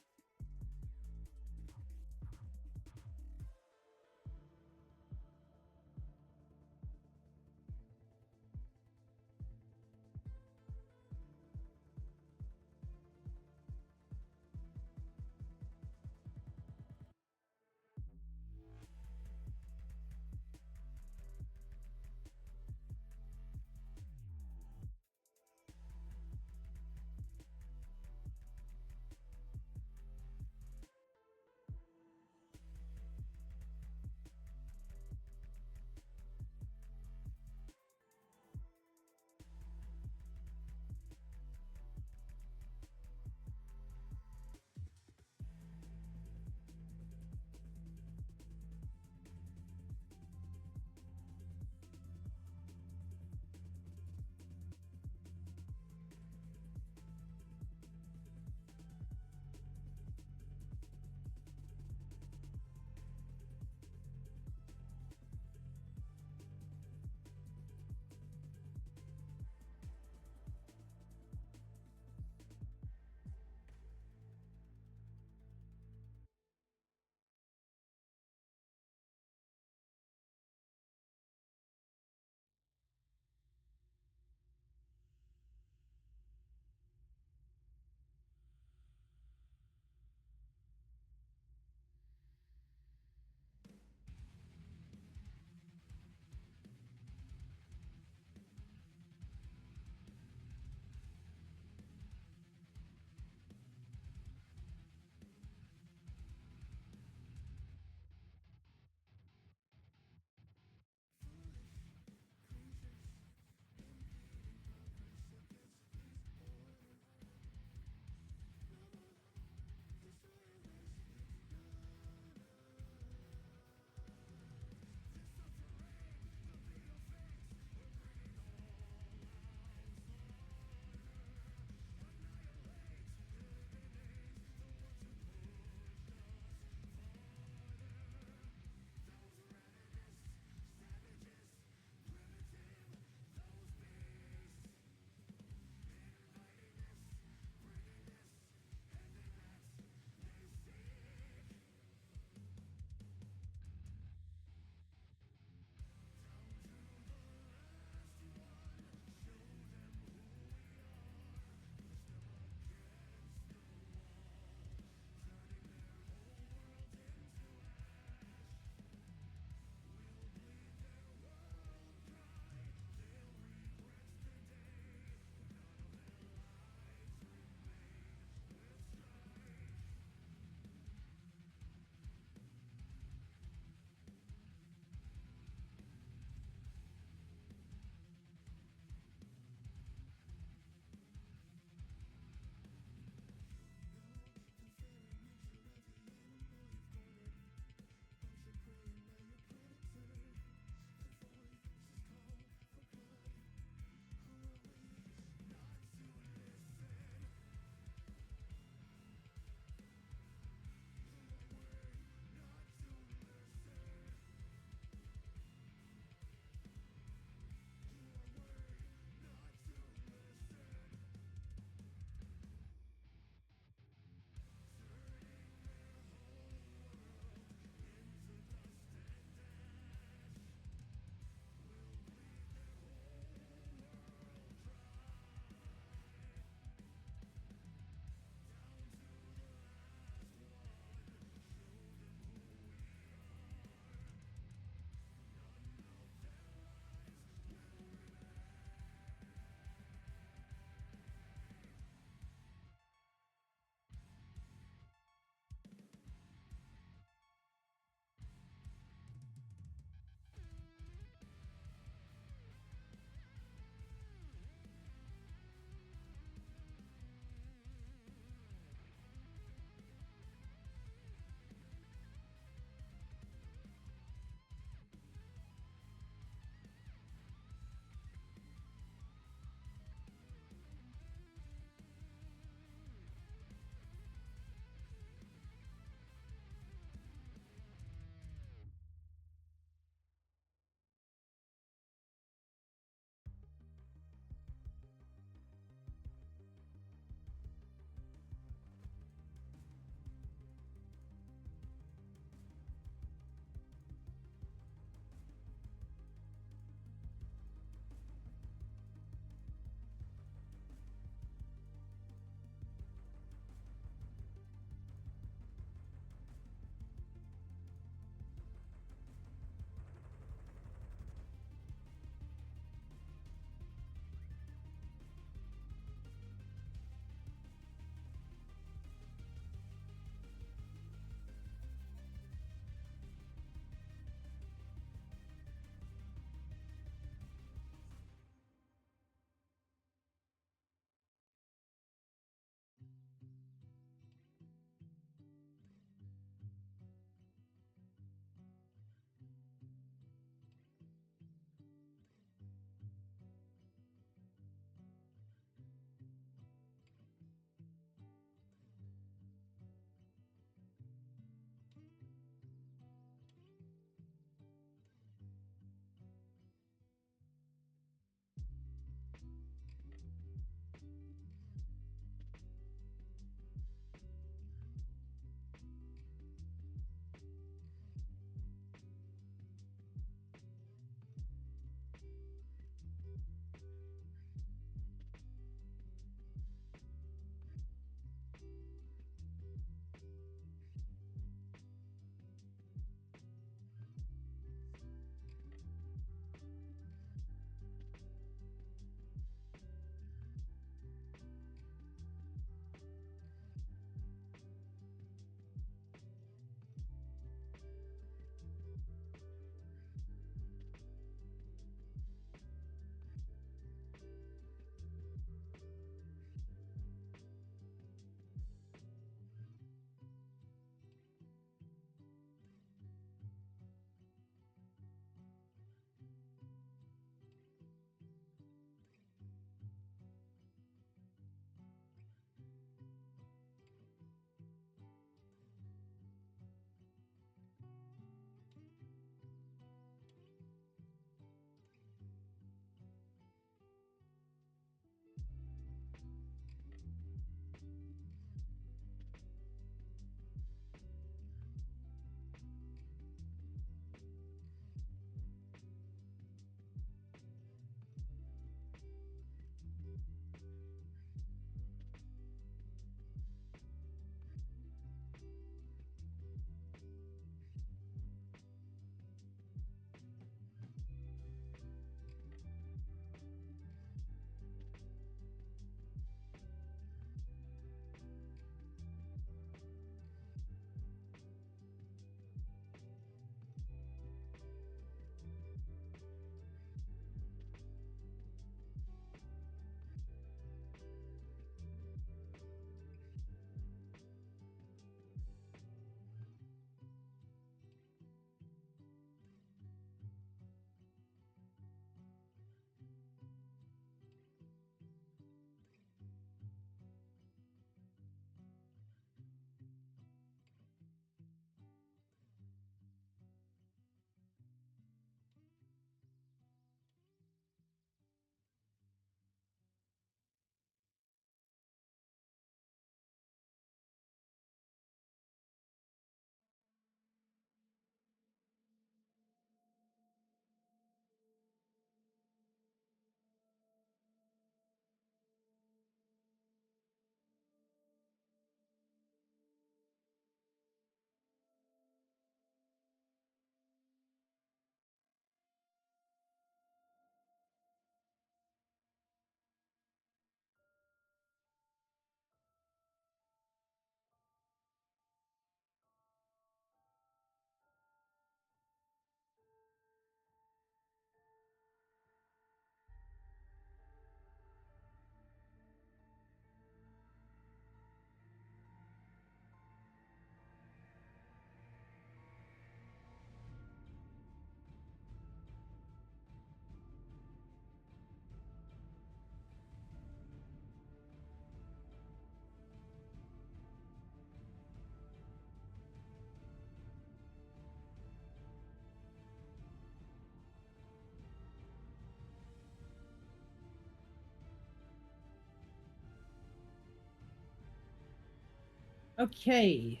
Okay.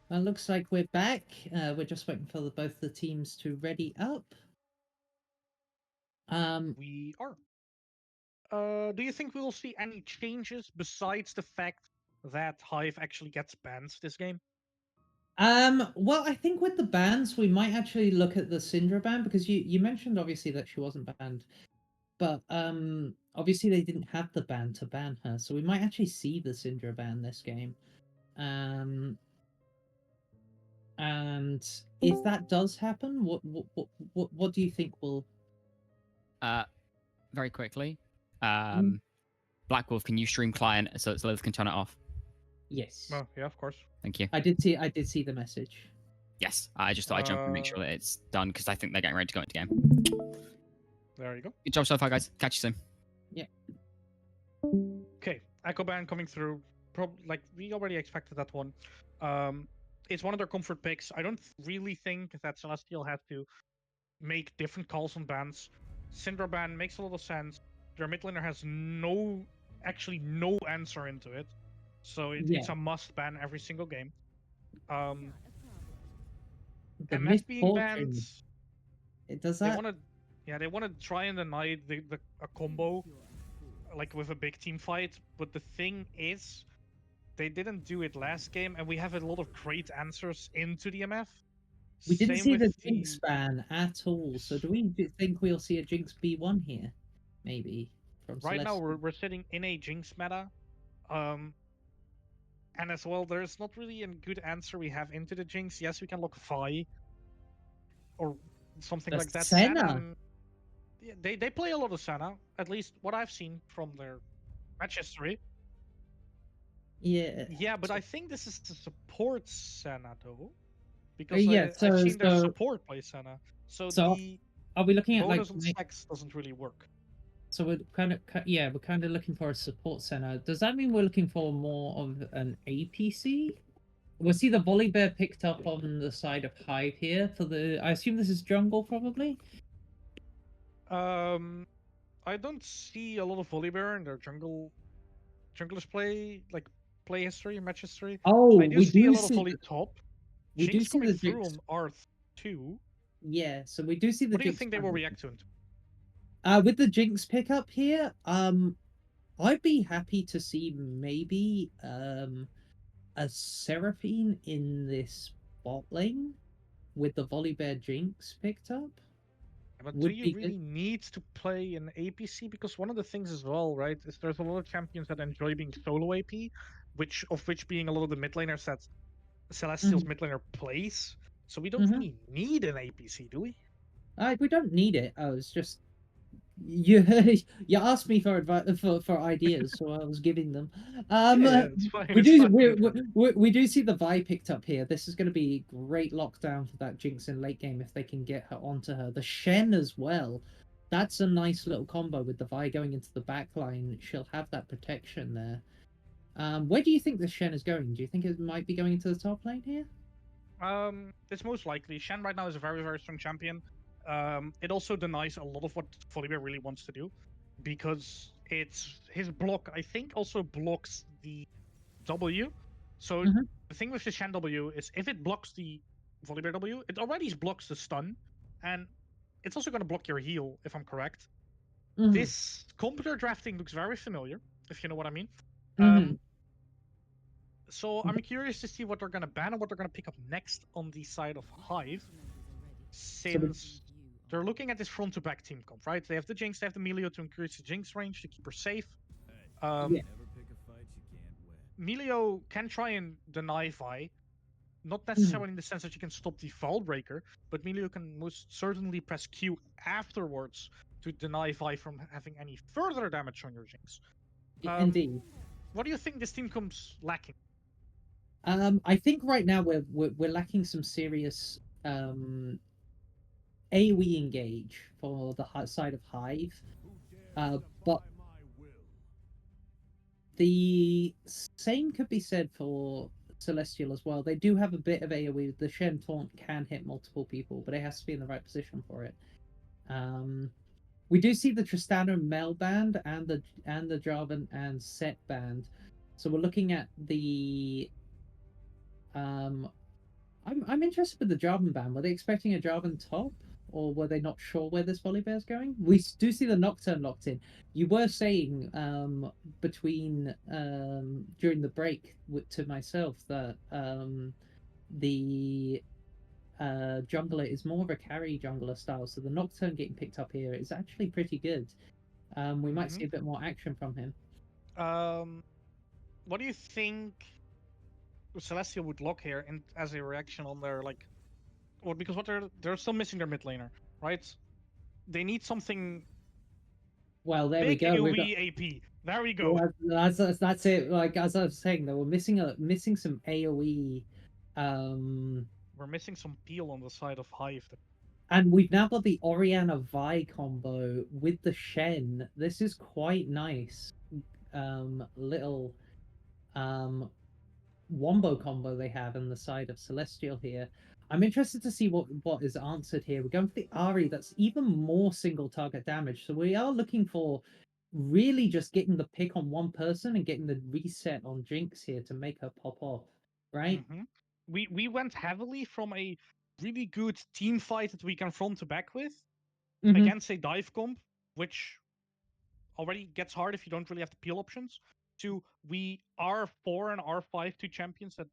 Well, looks like we're back. We're just waiting for both the teams to ready up. We are. Do you think we will see any changes besides the fact that Hive actually gets banned this game? Well, I think with the bans, we might actually look at the Syndra ban because you mentioned obviously that she wasn't banned, but obviously they didn't have the ban to ban her, so we might actually see the Syndra ban this game. Um, and if that does happen, what do you think will? Very quickly. Mm, Black Wolf, can you stream client so that Lilith can turn it off? Yes, Oh, yeah, of course. Thank you. I did see the message. Yes, I just thought I'd jump and make sure that it's done because I think they're getting ready to go into game. There you go. Good job so far, guys. Catch you soon. Yeah. Okay, Echo Band coming through. Like we already expected that one. It's one of their comfort picks. I don't really think that Celestial had to make different calls on bans. Syndra ban makes a lot of sense. Their mid laner has actually no answer into it, so it's Yeah. a must ban every single game. Um, The MF being banned, misfortune. It does they that. want to, yeah, they want to try and deny a combo like with a big team fight. But the thing is, they didn't do it last game, and we have a lot of great answers into the MF. We didn't Same see with the Jinx the ban at all. So do we think we'll see a Jinx B1 here? Maybe from right now Celeste. we're sitting in a Jinx meta. Um, and as well, there's not really a good answer we have into the Jinx. Yes, we can look Vi or something The like that. Senna. Yeah, they play a lot of Senna, at least what I've seen from their match history. Yeah. Yeah, but I think this is the support Senna though, Oh, because yeah. I've So seen their support play Senna. So so the are we looking at like? bonus on stacks doesn't really work. So we're we're kind of looking for a support center. Does that mean we're looking for more of an APC? We'll see the volley bear picked up on the side of Hive here for the. I assume this is jungle probably. Um, I don't see a lot of Volibear in their junglers play history, match history. Oh, I do we see a do lot of see Volley the top. we do Jinx see coming the through Jinx. on Arth too. Yeah, so we do see the What do you Jinx. think they will react to? With the Jinx pickup here, I'd be happy to see maybe a Seraphine in this bot lane with the Volibear Jinx picked up. But do Would you be good. really need to play an APC? Because one of the things as well, right, is there's a lot of champions that enjoy being solo AP, which being a lot of the mid laners that Celestial's Mhm, mid laner plays. So we don't mhm. really need an APC, do we? We don't need it. I was just you you asked me for advice for ideas, so I was giving them. Yeah, it's fine. We It's do fine. It's fine. we do see the Vi picked up here. This is going to be great lockdown for that Jinx in late game if they can get her onto her. The Shen as well. That's a nice little combo with the Vi going into the back line. She'll have that protection there. Where do you think the Shen is going? Do you think it might be going into the top lane here? It's most likely. Shen right now is a very, very strong champion. It also denies a lot of what Volibear really wants to do because it's his block, I think, also blocks the W. So Mhm, the thing with the Shen W is if it blocks the Volibear W, it already blocks the stun, and it's also going to block your heal, if I'm correct. mhm, This computer drafting looks very familiar, if you know what I mean. mhm. So I'm curious to see what they're going to ban and what they're going to pick up next on the side of Hive, So we, since they're looking at this front to back team comp, right? They have the Jinx, they have the Melio to increase the Jinx range to keep her safe. yeah. Melio can try and deny Vi, not Mhm. necessarily in the sense that you can stop the Fall Breaker, but Melio can most certainly press Q afterwards to deny Vi from having any further damage on your Jinx. Indeed. What do you think this team comes lacking? I think right now we're lacking some serious AoE engage for the side of Hive, but the same could be said for Celestial as well. They do have a bit of AoE. The Shen Taunt can hit multiple people, but it has to be in the right position for it. Um, we do see the Tristana Mel band and the Jarvan and Set band. So we're looking at the I'm interested with the Jarvan ban. Were they expecting a Jarvan top, or were they not sure where this Volibear's going? We do see the Nocturne locked in. You were saying between during the break to myself that the jungler is more of a carry jungler style, so the Nocturne getting picked up here is actually pretty good. We might see a bit more action from him. What do you think Celestial would lock here and as a reaction on their like well because what they're still missing their mid laner, right? They need something Well, there we big go. We've got AoE AP. There we go. well, that's it. Like as I was saying, they were missing some AOE. We're missing some peel on the side of Hive. And we've now got the Orianna Vi combo with the Shen. This is quite nice. Little wombo combo they have on the side of Celestial here. I'm interested to see what is answered here. We're going for the Ari. That's even more single target damage. So we are looking for really just getting the pick on one person and getting the reset on Jinx here to make her pop off, right? We went heavily from a really good team fight that we can front to back with against a dive comp, which already gets hard if you don't really have the peel options, to we R4 and R5 two champions that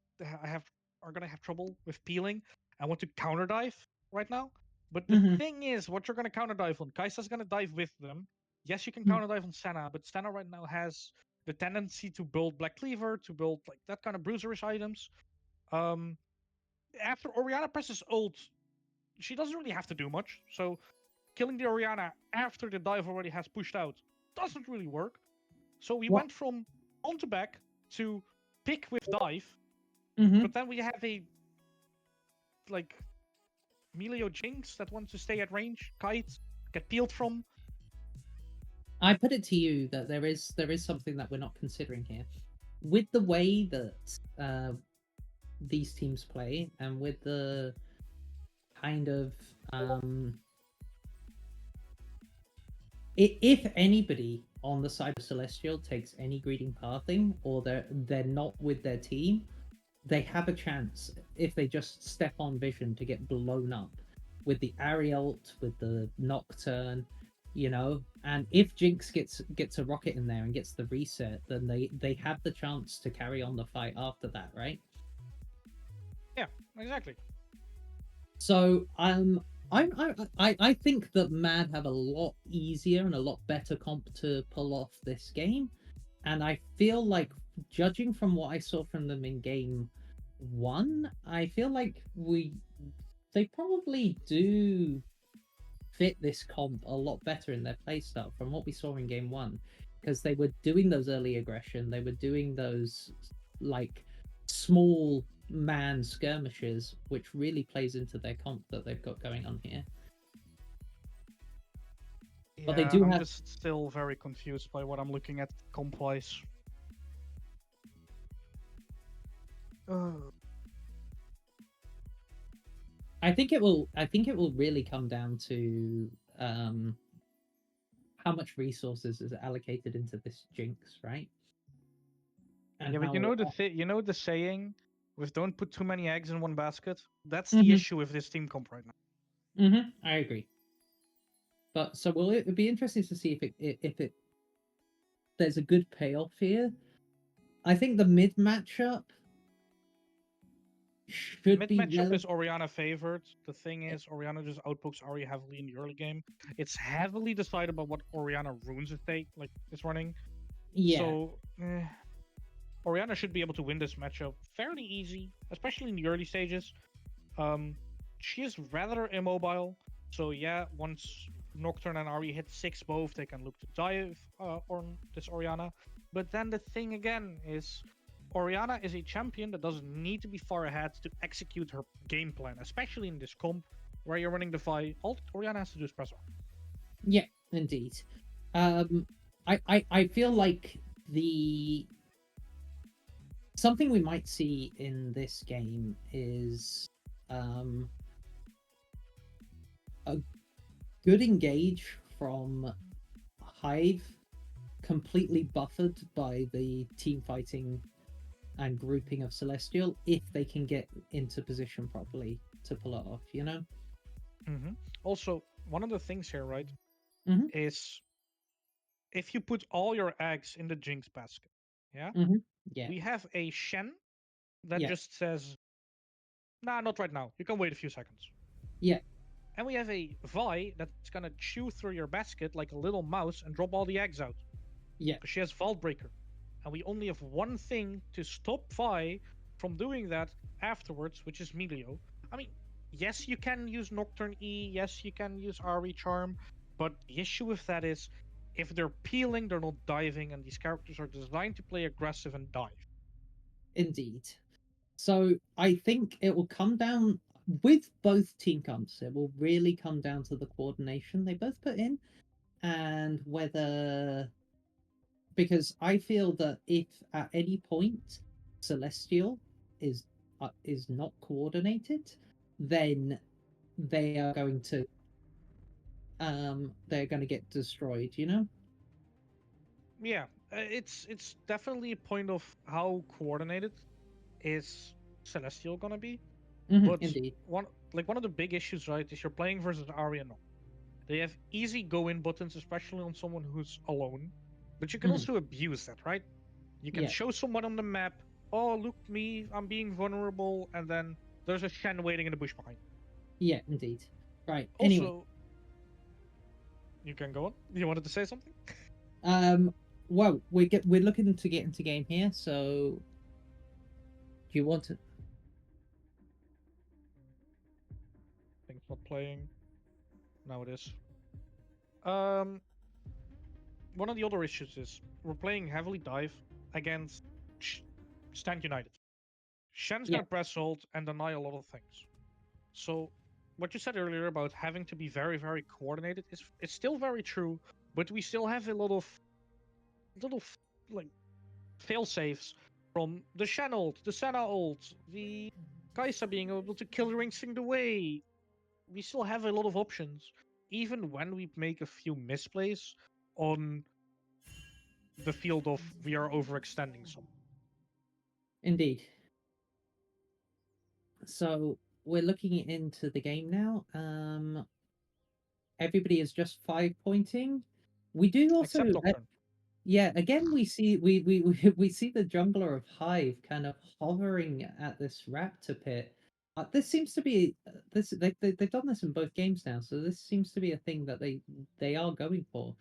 are gonna have trouble with peeling and want to counter dive right now. But the thing is, what you're gonna counter dive on, Kai'Sa's gonna dive with them. Yes, you can counter dive on Senna, but Senna right now has the tendency to build Black Cleaver, to build like that kind of bruiserish items. After Orianna presses ult, she doesn't really have to do much. So killing the Orianna after the dive already has pushed out doesn't really work. So we went from on to back to pick with dive, but then we have a like Melio Jinx that wants to stay at range, kite, get peeled from. I put it to you that there is something that we're not considering here. With the way that these teams play and with the kind of if anybody on the side of Celestial takes any greeting pathing or they're not with their team, they have a chance if they just step on vision to get blown up with the Arielt, with the Nocturne, you know. And if Jinx gets a rocket in there and gets the reset, then they have the chance to carry on the fight after that, right? Yeah, exactly. So I think that Mad have a lot easier and a lot better comp to pull off this game, and I feel like, judging from what I saw from them in game one, I feel like they probably do fit this comp a lot better in their playstyle from what we saw in game one, because they were doing those early aggression, they were doing those like small man skirmishes, which really plays into their comp that they've got going on here. Yeah, but they do I'm have just still very confused by what I'm looking at comp wise. I think it will really come down to how much resources is allocated into this Jinx, right? And yeah, but you know the saying with "don't put too many eggs in one basket." That's the issue with this team comp right now. I agree. But so it'll be interesting to see if it there's a good payoff here. I think the mid matchup should Mid be matchup is Orianna favored. The thing is, Orianna just outpokes Ari heavily in the early game. It's heavily decided by what Orianna runes is running. Yeah. So Orianna should be able to win this matchup fairly easy, especially in the early stages. She is rather immobile, so yeah, once Nocturne and Ari hit 6 both, they can look to dive on this Orianna. But then the thing again is, Orianna is a champion that doesn't need to be far ahead to execute her game plan, especially in this comp where you're running the fight. All Orianna has to do is press on. Yeah, indeed. I feel like something we might see in this game is a good engage from Hive completely buffered by the team fighting and grouping of Celestial if they can get into position properly to pull it off, you know? Also, one of the things here, right, Mhm. is if you put all your eggs in the Jinx basket, yeah, Yeah, we have a Shen that yeah, just says, nah, not right now. You can wait a few seconds. yeah, And we have a Vi that's gonna chew through your basket like a little mouse and drop all the eggs out. yeah, Because she has Vault Breaker. And we only have one thing to stop Vi from doing that afterwards, which is Melio. I mean, yes, you can use Nocturne E, yes, you can use Ari Charm, but the issue with that is if they're peeling, they're not diving, and these characters are designed to play aggressive and dive. indeed. So I think it will come down with both team comps. It will really come down to the coordination they both put in and whether, because I feel that if at any point Celestial is not coordinated, then they are going to they're going to get destroyed, you know? Yeah, it's definitely a point of how coordinated is Celestial gonna be. But Indeed. one of the big issues, right, is you're playing versus Arya Nox. They have easy go-in buttons, especially on someone who's alone. But you can Mhm. also abuse that, right? You can Yeah, show someone on the map, oh look me, I'm being vulnerable, and then there's a Shen waiting in the bush behind. yeah, indeed. Right. Anyway, Also, you can go on. You wanted to say something? um, well, we're looking to get into game here, so do you want to? Things not playing. Now it is. Um, One of the other issues is we're playing heavily dive against Stand United. Shen's Yeah. gonna press ult and deny a lot of things. So what you said earlier about having to be very, very coordinated is still very true, but we still have a lot of like fail safes from the Shen ult, the Senna ult, the Kai'Sa being able to kill Ring Sing away. We still have a lot of options, even when we make a few misplays on the field of we are overextending some. Indeed. So we're looking into the game now. Everybody is just 5 pointing. We do Except also, Nocturne. yeah. Again, we see the jungler of Hive kind of hovering at this raptor pit. This seems to be this they've done this in both games now, so this seems to be a thing that they are going for.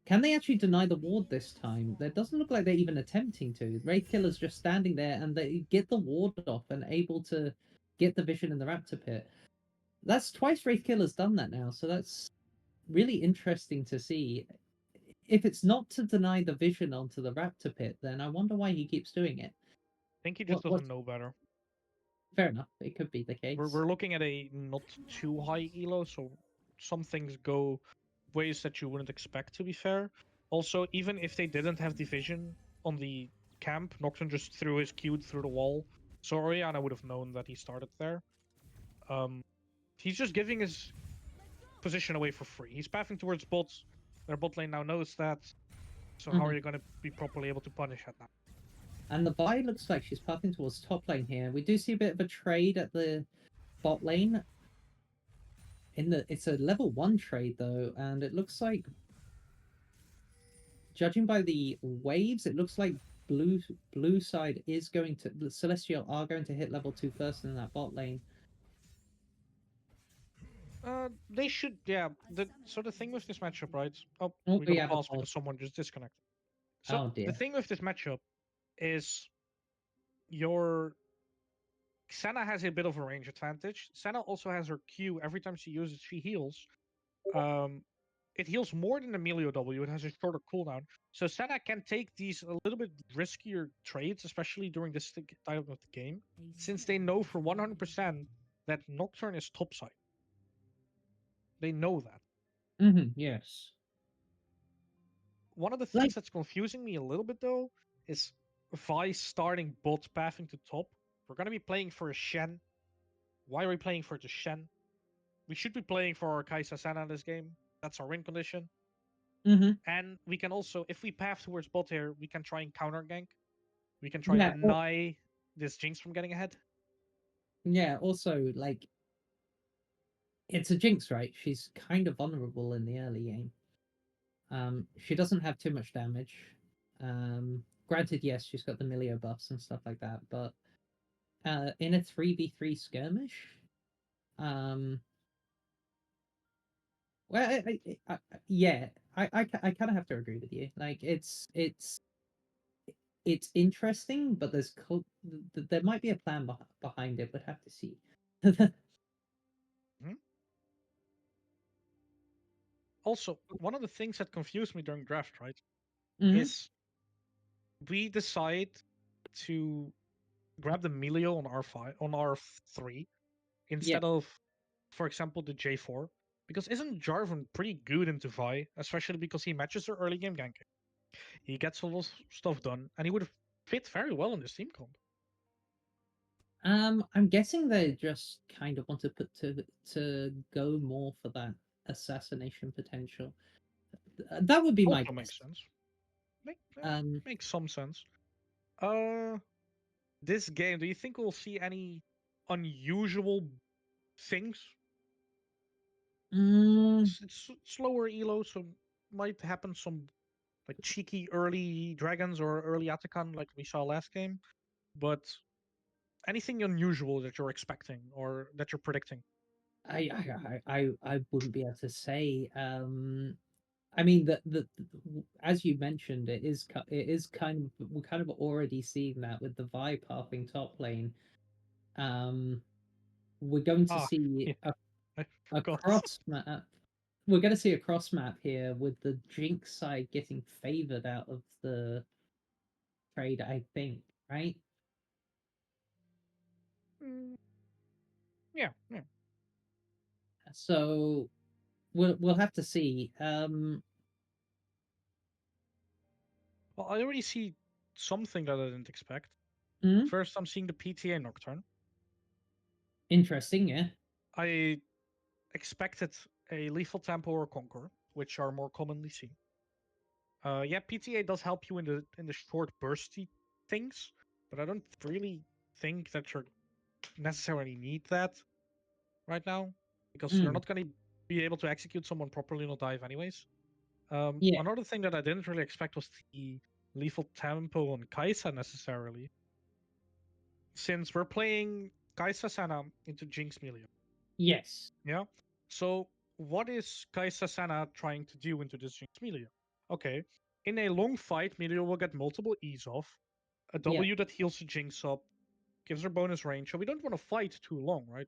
Can they actually deny the ward this time? That doesn't look like they're even attempting to. Wraithkiller's just standing there and they get the ward off and able to get the vision in the raptor pit. That's twice Wraithkiller's done that now, so that's really interesting to see. If it's not to deny the vision onto the raptor pit, then I wonder why he keeps doing it. I think he just What doesn't know better. fair enough, it could be the case. We're looking at a not too high elo, so some things go ways that you wouldn't expect, to be fair. Also, even if they didn't have division on the camp, Nocturne just threw his Q through the wall. So Oriana would have known that he started there. Um, he's just giving his position away for free. He's pathing towards bots. Their bot lane now knows that. So how are you going to be properly able to punish that now? And the Vi looks like she's pathing towards top lane here. We do see a bit of a trade at the bot lane. It's a level 1 trade though, and it looks like, judging by the waves, it looks like blue side is going to the Celestial are going to hit level 2 first in that bot lane. They should, yeah. So the thing with this matchup, right? Oh, Oh, we we got a have a pause pause. because someone just disconnected. So Oh the dear. thing with this matchup is your Senna has a bit of a range advantage. Senna also has her Q. Every time she uses, she heals. Um, it heals more than the Melio W. It has a shorter cooldown. So Senna can take these a little bit riskier trades, especially during this time of the game, since they know for 100% that Nocturne is topside. They know that. Yes. One of the Like, things that's confusing me a little bit, though, is Vice starting bot pathing to top. We're going to be playing for a Shen. Why are we playing for the Shen? We should be playing for our Kai'Sa Senna this game. That's our win condition. Mm-hmm. And we can also, if we path towards bot here, we can try and counter gank. We can try and Yeah. deny this Jinx from getting ahead. Yeah. Also, like, it's a Jinx, right? She's kind of vulnerable in the early game. She doesn't have too much damage. Granted, yes, she's got the Milio buffs and stuff like that, but in a 3v3 skirmish, um, well, yeah, I kind of have to agree with you. Like, it's interesting, but there might be a plan behind it. We'd have to see. Mhm. Also, one of the things that confused me during draft, right, Mhm. is we decide to grab the Melio on R5 on R3 Yeah. instead of, for example, the J4. Because isn't Jarvan pretty good into Vi, especially because he matches her early game ganking. He gets a lot of stuff done, and he would have fit very well in this team comp. I'm guessing they just kind of want to to go more for that assassination potential. That would be my Also makes guess. sense. Um, Makes some sense. Uh, this game, do you think we'll see any unusual things? mm, It's slower elo, so might happen some like cheeky early dragons or early Atakan like we saw last game. But anything unusual that you're expecting or that you're predicting? I wouldn't be able to say. I mean, as you mentioned, it is kind of we're kind of already seeing that with the Vi pathing top lane. Um, we're going to Ah, see yeah, I a forgot. cross map. We're going to see a cross map here with the Jinx side getting favored out of the trade. I think, right? Mm, yeah, yeah. So we'll have to see. Well, I already see something that I didn't expect. hmm, First, I'm seeing the PTA Nocturne. interesting, yeah. I expected a Lethal Tempo or Conqueror, which are more commonly seen. Yeah, PTA does help you in the short bursty things, but I don't really think that you necessarily need that right now because you're Mm, not going to be able to execute someone properly on a dive anyways. yeah, Another thing that I didn't really expect was the lethal tempo on Kaisa necessarily, since we're playing Kaisa Sana into Jinx Melia. yes, Yeah. So what is Kaisa Sana trying to do into this Jinx Melia? Okay. In a long fight, Melia will get multiple E's off, a yeah, W that heals the Jinx up, gives her bonus range. So we don't want to fight too long, right?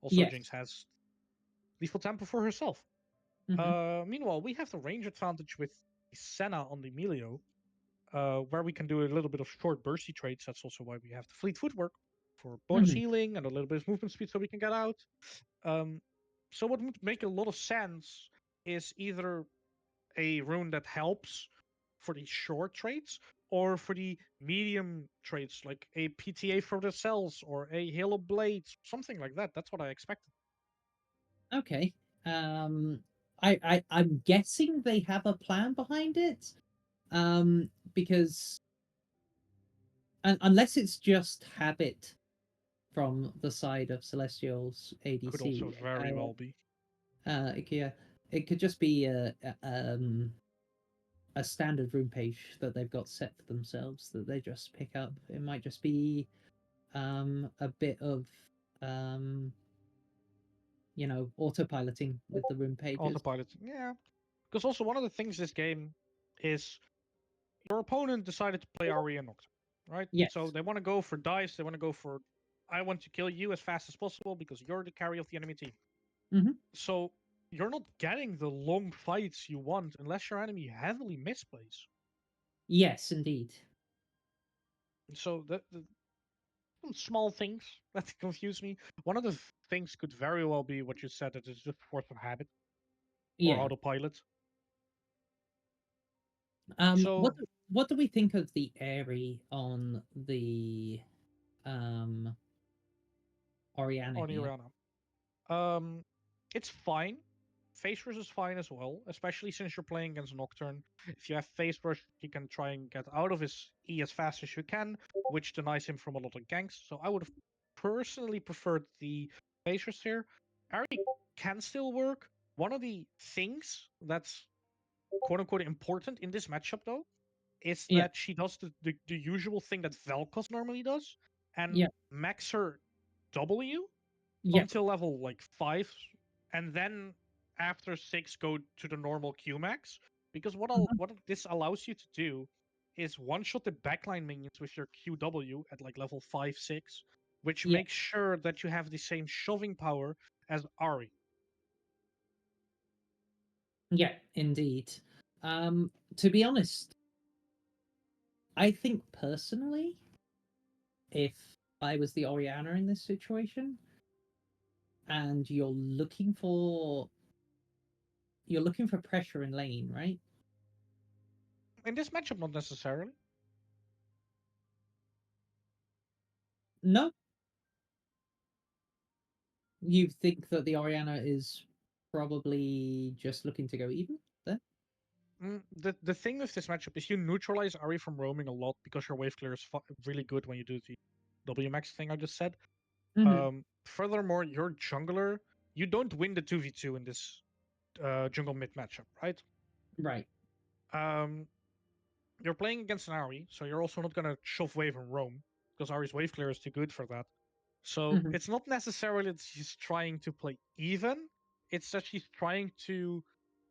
Also, yes. Jinx has lethal tempo for herself. Hmm. Meanwhile, we have the range advantage with Senna on the Emilio, where we can do a little bit of short bursty trades. That's also why we have the fleet footwork for bonus Hmm. healing and a little bit of movement speed so we can get out. Um, so what would make a lot of sense is either a rune that helps for the short trades or for the medium trades, like a PTA for the cells or a Hail of Blades, something like that. That's what I expected. Okay. Um, I'm guessing they have a plan behind it. Because unless it's just habit from the side of Celestial's Could also ADC, very well be. yeah, it could just be a standard room page that they've got set for themselves that they just pick up. It might just be a bit of um autopiloting with the room pages. Autopilot. Yeah. Because also one of the things this game is your opponent decided to play Aria Nocturne, right? So Yes. they want to go for dice. They want to go for, I want to kill you as fast as possible because you're the carry of the enemy team. Hmm. So you're not getting the long fights you want unless your enemy heavily misplays. Yes, indeed. So some small things that confuse me. One of the things could very well be what you said, that it's just force of habit or Yeah. autopilot. What So what do we think of the Airy on the um Oriana on here? Oriana, it's fine. Phase Rush is fine as well, especially since you're playing against Nocturne. If you have Phase Rush, you can try and get out of his E as fast as you can, which denies him from a lot of ganks. So I would have personally preferred the Phase Rush here. Ari can still work. One of the things that's quote unquote important in this matchup, though, is Yeah. that she does the usual thing that Vel'Koz normally does and Yeah. max her W Yeah. until level like 5, and then after 6 go to the normal Q max. Because what this allows you to do is one shot the backline minions with your QW at like level 5, 6, which Yeah. makes sure that you have the same shoving power as Ari. Yeah, indeed. To be honest, I think personally, if I was the Oriana in this situation, and you're looking for pressure in lane, right? In this matchup, not necessarily. No, you think that the Oriana is probably just looking to go even there? The thing with this matchup is you neutralize Ari from roaming a lot because your wave clear is really good when you do the W max thing I just said. Furthermore, your jungler, you don't win the 2v2 in this jungle mid matchup, right? Right. Um, you're playing against an Ari, so you're also not gonna shove wave and roam because Ari's wave clear is too good for that. So it's not necessarily that she's trying to play even; it's that she's trying to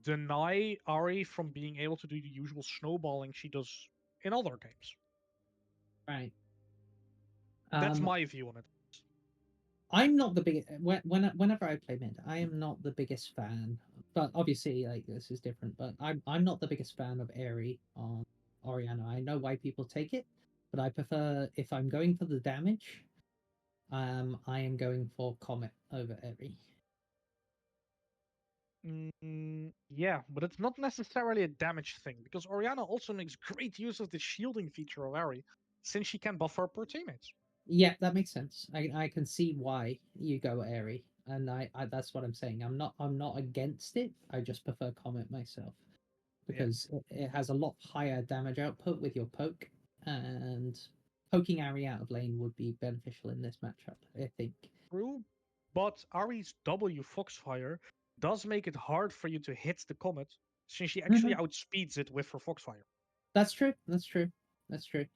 deny Ari from being able to do the usual snowballing she does in other games. Right. That's my view on it. I'm not the biggest. Whenever I play mid, I am not the biggest fan. But obviously, like this is different. But I'm not the biggest fan of Airy on Oriana. I know why people take it, but I prefer if I'm going for the damage. I am going for Comet over Airy. Yeah, but it's not necessarily a damage thing because Oriana also makes great use of the shielding feature of Ari, since she can buffer her teammates. Yeah, that makes sense. I can see why you go Airy, and I that's what I'm saying. I'm not against it. I just prefer Comet myself because it has a lot higher damage output with your poke, and poking Ari out of lane would be beneficial in this matchup, I think. True, but Ari's W Foxfire does make it hard for you to hit the Comet, since she actually outspeeds it with her Foxfire. That's true. That's true. That's true.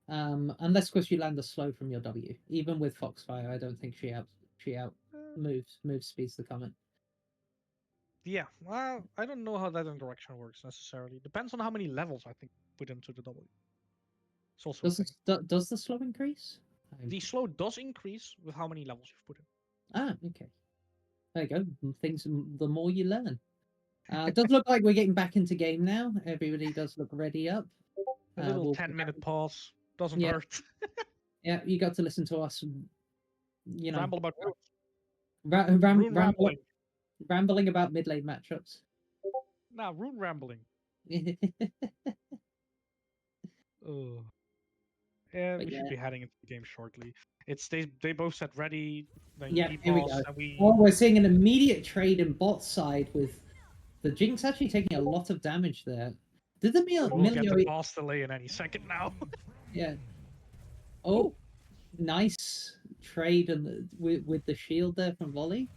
Unless, of course, you land a slow from your W. Even with Foxfire, I don't think she out moves speeds the Comet. Yeah, well, I don't know how that interaction works necessarily. Depends on how many levels I think put into the W. It's also Does the slow increase? the slow does increase with how many levels you've put in. Ah, okay. There you go. Things the more you learn. It does look like we're getting back into game now. Everybody does look ready up. A little 10-minute pause doesn't hurt. Yeah, you got to listen to us. You know, ramble about rambling. Rambling about mid lane matchups. Nah, rune rambling. Oh. Yeah, we should be heading into the game shortly. It's they both said ready. Then here we go. And Oh, we're seeing an immediate trade in bot side with the Jinx actually taking a lot of damage there. Did the we'll get the boss delay in any second now. Yeah. Oh, nice trade with the shield there from Volley.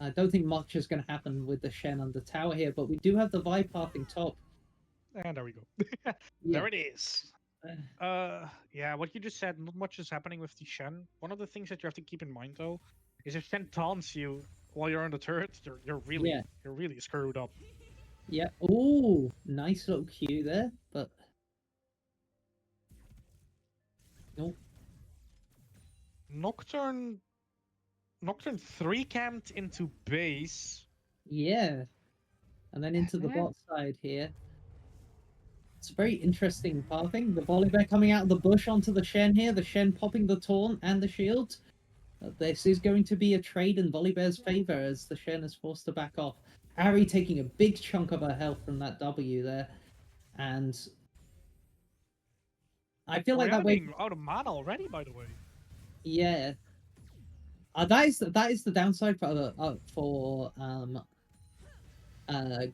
I don't think much is going to happen with the Shen on the tower here, but we do have the Vibe pathing top. And there we go. There it is. Yeah, what you just said, not much is happening with the Shen. One of the things that you have to keep in mind though is if Shen taunts you while you're on the turret, you're really screwed up. Yeah. Oh, nice little Q there, but nope. Nocturne 3 camped into base. Yeah. And then into the bot side here. It's a very interesting pathing. The Volibear coming out of the bush onto the Shen here. The Shen popping the taunt and the shield. This is going to be a trade in Volibear's favor as the Shen is forced to back off. Ari taking a big chunk of her health from that W there. And I feel like that way... being out of mana already, by the way. Yeah. That is the downside for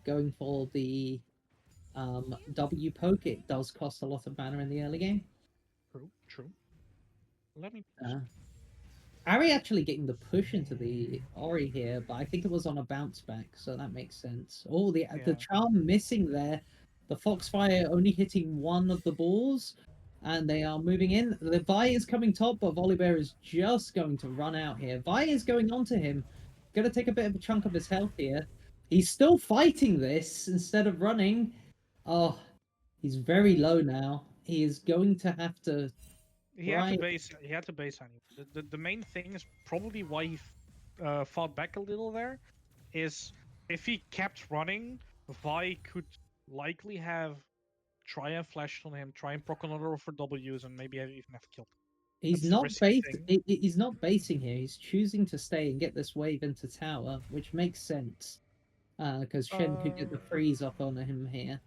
going for the W poke, it does cost a lot of mana in the early game. True, true. Let me. Ari actually getting the push into the Ori here, but I think it was on a bounce back, so that makes sense. Oh, the Yeah. charm missing there. The Foxfire only hitting one of the balls, and they are moving in. The Vi is coming top, but Volibear is just going to run out here. Vi is going onto him. Gonna take a bit of a chunk of his health here. He's still fighting this instead of running. Oh, he's very low now. He is going to have to He had to Right. base. He had to base anyway. The main thing is probably why he fought back a little there, is if he kept running, Vi could likely have try and flash on him, try and proc another for W's, and maybe even have killed him. He's That's the not risky based. thing. He's not basing here. He's choosing to stay and get this wave into tower, which makes sense. Because Shen could get the Uh, freeze up on him here.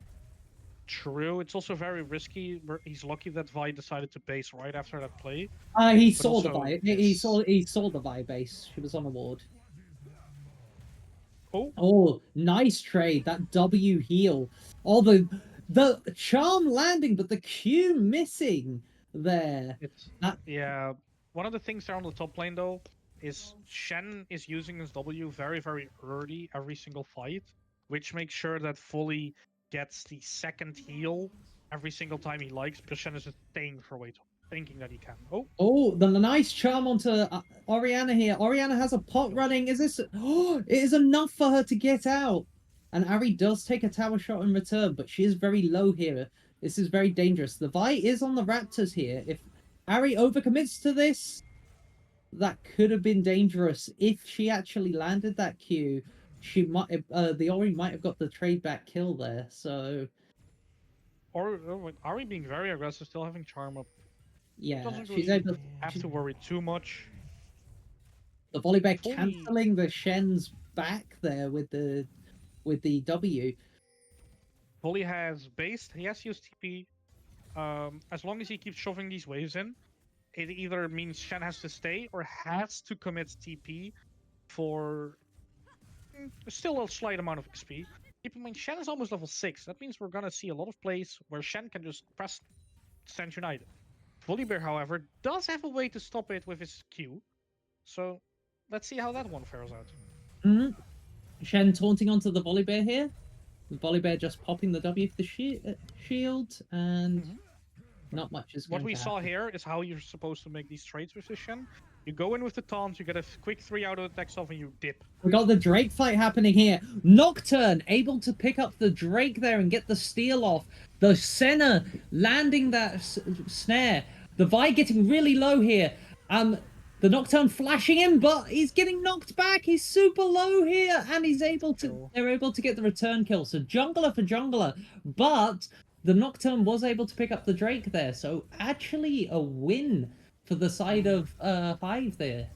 True. It's also very risky. He's lucky that Vi decided to base right after that play. He But saw the also Vi. this. He saw the Vi base. She was on a ward. Oh, Oh, nice trade. That W heal. Oh, the charm landing, but the Q missing there. it's That yeah. One of the things there on the top lane though is Shen is using his W very very early every single fight, which makes sure that Fully gets the second heal every single time he likes, because Shen is just staying for way too long, thinking that he can. Oh, Oh, the nice charm onto Oriana here. Oriana has a pot running. Is this? Oh, it is enough for her to get out. And Ari does take a tower shot in return, but she is very low here. This is very dangerous. The Vi is on the Raptors here. If Ari overcommits to this, that could have been dangerous. If she actually landed that Q, she might the Ori might have got the trade back kill there. So or Ari being very aggressive, still having charm up. yeah, Doesn't she's really able. have to worry too much. The Volibear Fully, cancelling the Shen's back there with the W. Fully has based. He has used TP. As long as he keeps shoving these waves in, it either means Shen has to stay or has to commit TP for still a slight amount of XP. Keep in mind, Shen is almost level 6. That means we're gonna see a lot of plays where Shen can just press Stand United. Volibear, however, does have a way to stop it with his Q. So let's see how that one fares out. Mm-hmm. Shen taunting onto the Volibear here. The Volibear just popping the W for the shield, and not much is going What we to saw happen. here is how you're supposed to make these trades with this Shen. You go in with the taunt, you get a quick 3 out of the text off, and you dip. We got the Drake fight happening here. Nocturne able to pick up the Drake there and get the steal off. The Senna landing that snare. The Vi getting really low here. The Nocturne flashing him, but he's getting knocked back. He's super low here, and he's able to. They're able to get the return kill. So jungler for jungler, but the Nocturne was able to pick up the Drake there. So actually a win for the side of Hive there.